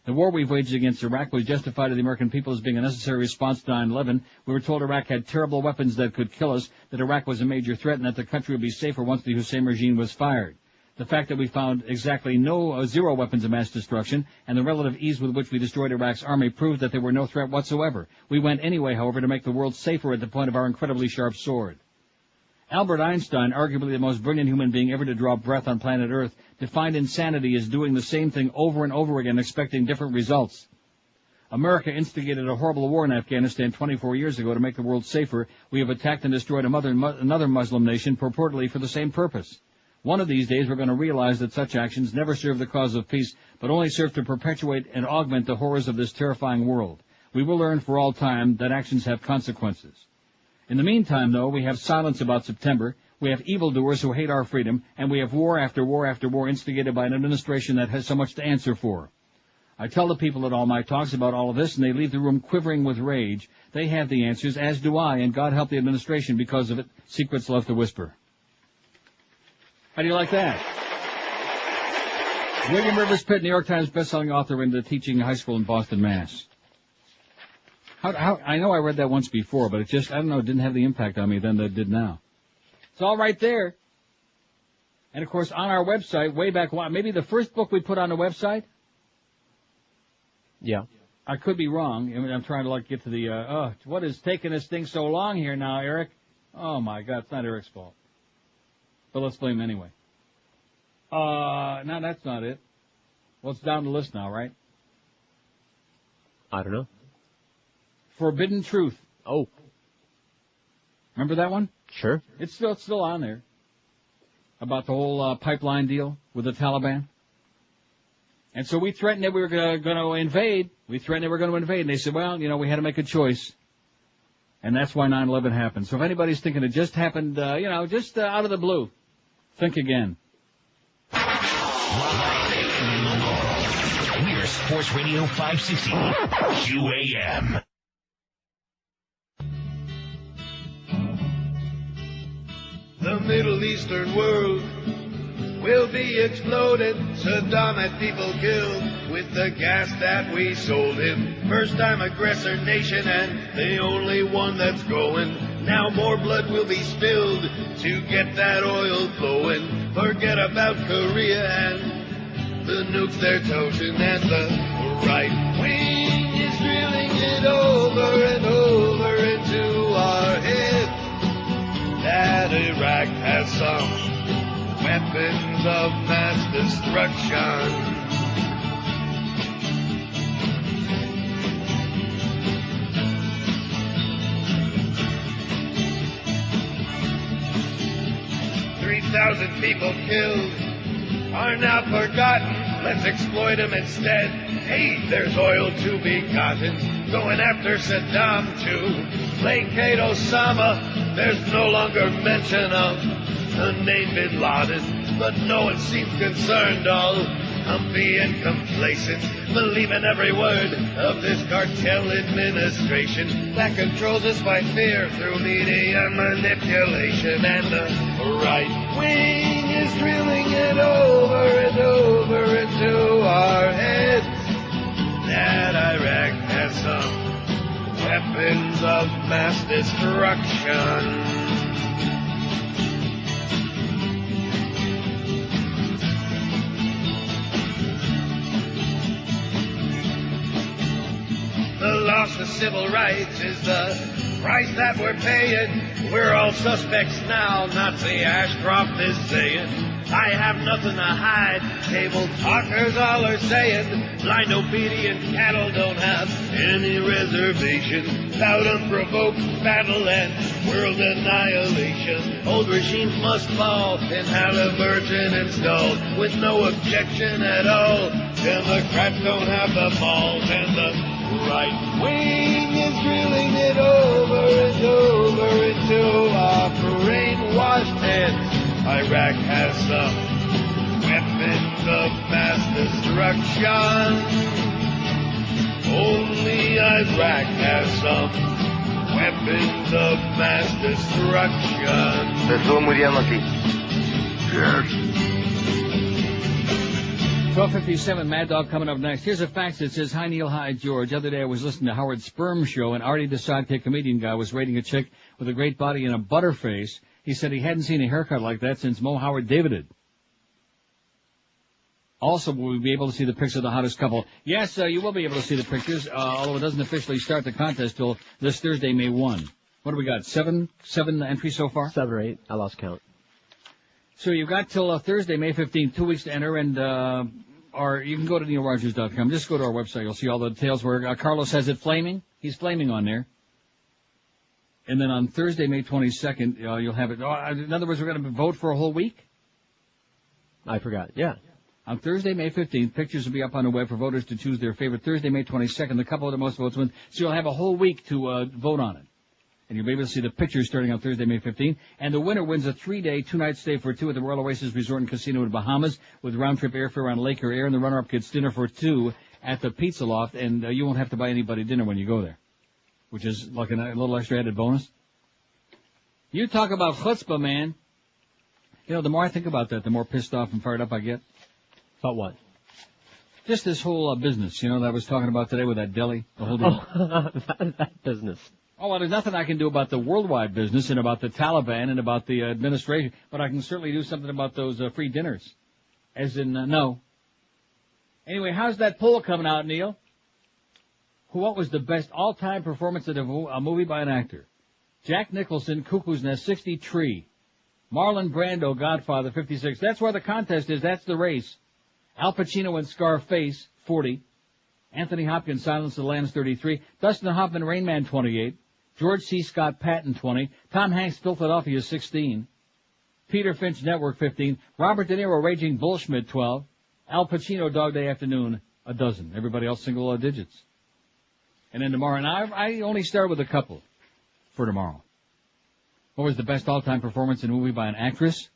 The war we've waged against Iraq was justified to the American people as being a necessary response to 9/11. We were told Iraq had terrible weapons that could kill us, that Iraq was a major threat, and that the country would be safer once the Hussein regime was fired. The fact that we found exactly zero weapons of mass destruction and the relative ease with which we destroyed Iraq's army proved that they were no threat whatsoever. We went anyway, however, to make the world safer at the point of our incredibly sharp sword. Albert Einstein, arguably the most brilliant human being ever to draw breath on planet Earth, defined insanity as doing the same thing over and over again, expecting different results. America instigated a horrible war in Afghanistan 24 years ago to make the world safer. We have attacked and destroyed another Muslim nation purportedly for the same purpose. One of these days we're going to realize that such actions never serve the cause of peace, but only serve to perpetuate and augment the horrors of this terrifying world. We will learn for all time that actions have consequences. In the meantime, though, we have silence about September, we have evildoers who hate our freedom, and we have war after war after war instigated by an administration that has so much to answer for. I tell the people at all my talks about all of this, and they leave the room quivering with rage. They have the answers, as do I, and God help the administration because of it. Secrets love to whisper. How do you like that? William Rivers Pitt, New York Times bestselling author, into teaching high school in Boston, Mass. I know I read that once before, but it just, I don't know, it didn't have the impact on me then that it did now. It's all right there. And, of course, on our website, way back when, maybe the first book we put on the website? Yeah. I could be wrong. I mean, I'm trying to, get to the, what is taking this thing so long here now, Eric? Oh, my God, it's not Eric's fault. But let's blame him anyway. No, that's not it. Well, it's down the list now, right? I don't know. Forbidden Truth. Oh. Remember that one? Sure. It's still on there. About the whole pipeline deal with the Taliban. And so we threatened that we were going to invade. And they said, well, we had to make a choice. And that's why 9/11 happened. So if anybody's thinking it just happened, just out of the blue, think again. We're Sports Radio 560 QAM. The Middle Eastern world will be exploded. Saddam had people killed with the gas that we sold him. First-time aggressor nation and the only one that's going. Now more blood will be spilled to get that oil flowing. Forget about Korea and the nukes they're toting. And the right wing is drilling it over and over into our heads that Iraq has some weapons of mass destruction. 3,000 people killed are now forgotten. Let's exploit them instead. Hey, there's oil to be gotten. Going after Saddam to placate Osama. There's no longer mention of the name Bin Laden, but no one seems concerned. All humpy and complacent, believing every word of this cartel administration that controls us by fear through media manipulation. And the right wing is drilling it over and over into our heads that Iraq has some weapons of mass destruction. The loss of civil rights is the price that we're paying. We're all suspects now, Nazi Ashcroft is saying. I have nothing to hide, table talkers all are saying. Blind obedient cattle don't have any reservation. Without unprovoked battle and world annihilation. Old regimes must fall and Halliburton installed with no objection at all. Democrats don't have the balls and the right wing is drilling it over and over into our brainwashed heads. Iraq has some weapons of mass destruction. Only Iraq has some weapons of mass destruction. Estuvo muriendo aquí. Yes. 12:57, Mad Dog coming up next. Here's a fax that says, Hi Neil, hi George. The other day I was listening to Howard's Sperm Show and Artie the sidekick comedian guy was rating a chick with a great body and a butterface. He said he hadn't seen a haircut like that since Mo Howard Davided. Also, will we be able to see the pics of the hottest couple? Yes, you will be able to see the pictures, although it doesn't officially start the contest till this Thursday, May 1. What do we got? Seven entries so far? 7 or 8. I lost count. So you've got till Thursday, May 15th, 2 weeks to enter, and or you can go to neilrogers.com. Just go to our website. You'll see all the details where Carlos has it flaming. He's flaming on there. And then on Thursday, May 22nd, you'll have it. In other words, we're going to vote for a whole week? I forgot. Yeah. On Thursday, May 15th, pictures will be up on the web for voters to choose their favorite. Thursday, May 22nd, the couple with the most votes win. So you'll have a whole week to vote on it. And you'll be able to see the pictures starting on Thursday, May 15th. And the winner wins a 3-day, 2-night stay for 2 at the Royal Oasis Resort and Casino in Bahamas with round-trip airfare on Lake or Air. And the runner-up gets dinner for 2 at the Pizza Loft. And you won't have to buy anybody dinner when you go there, which is like a little extra added bonus. You talk about chutzpah, man. You know, the more I think about that, the more pissed off and fired up I get. About what? Just this whole business, that I was talking about today with that deli. The whole deal. That business. Oh, well, there's nothing I can do about the worldwide business and about the Taliban and about the administration, but I can certainly do something about those free dinners. As in, no. Anyway, how's that poll coming out, Neil? What was the best all-time performance of a movie by an actor? Jack Nicholson, Cuckoo's Nest, 63. Marlon Brando, Godfather, 56. That's where the contest is. That's the race. Al Pacino and Scarface, 40. Anthony Hopkins, Silence of the Lambs, 33. Dustin Hoffman, Rain Man, 28. George C. Scott, Patton, 20. Tom Hanks, Philadelphia, 16. Peter Finch, Network, 15. Robert De Niro, Raging Bullshit, 12. Al Pacino, Dog Day Afternoon, 12. Everybody else single digits. And then tomorrow, and I only start with a couple for tomorrow. What was the best all-time performance in a movie by an actress?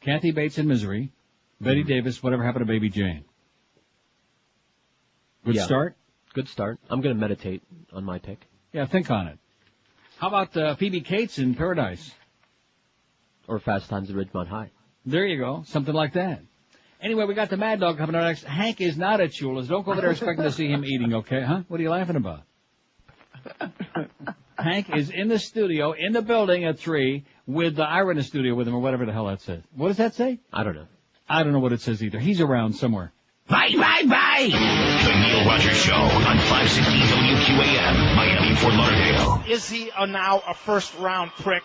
Kathy Bates in Misery. Betty Davis, Whatever Happened to Baby Jane. Good start? Good start. I'm going to meditate on my pick. Yeah, think on it. How about Phoebe Cates in Paradise? Or Fast Times at Ridgemont High. There you go. Something like that. Anyway, we got the Mad Dog coming up next. Hank is not at Shula's. Don't go over there expecting to see him eating, okay? Huh? What are you laughing about? Hank is in the studio, in the building at 3, with Ira in the studio with him, or whatever the hell that says. What does that say? I don't know. I don't know what it says either. He's around somewhere. Bye, bye, bye! The Neil Rogers Show on 560 WQAM, Miami, Fort Lauderdale. Is he now a first-round prick?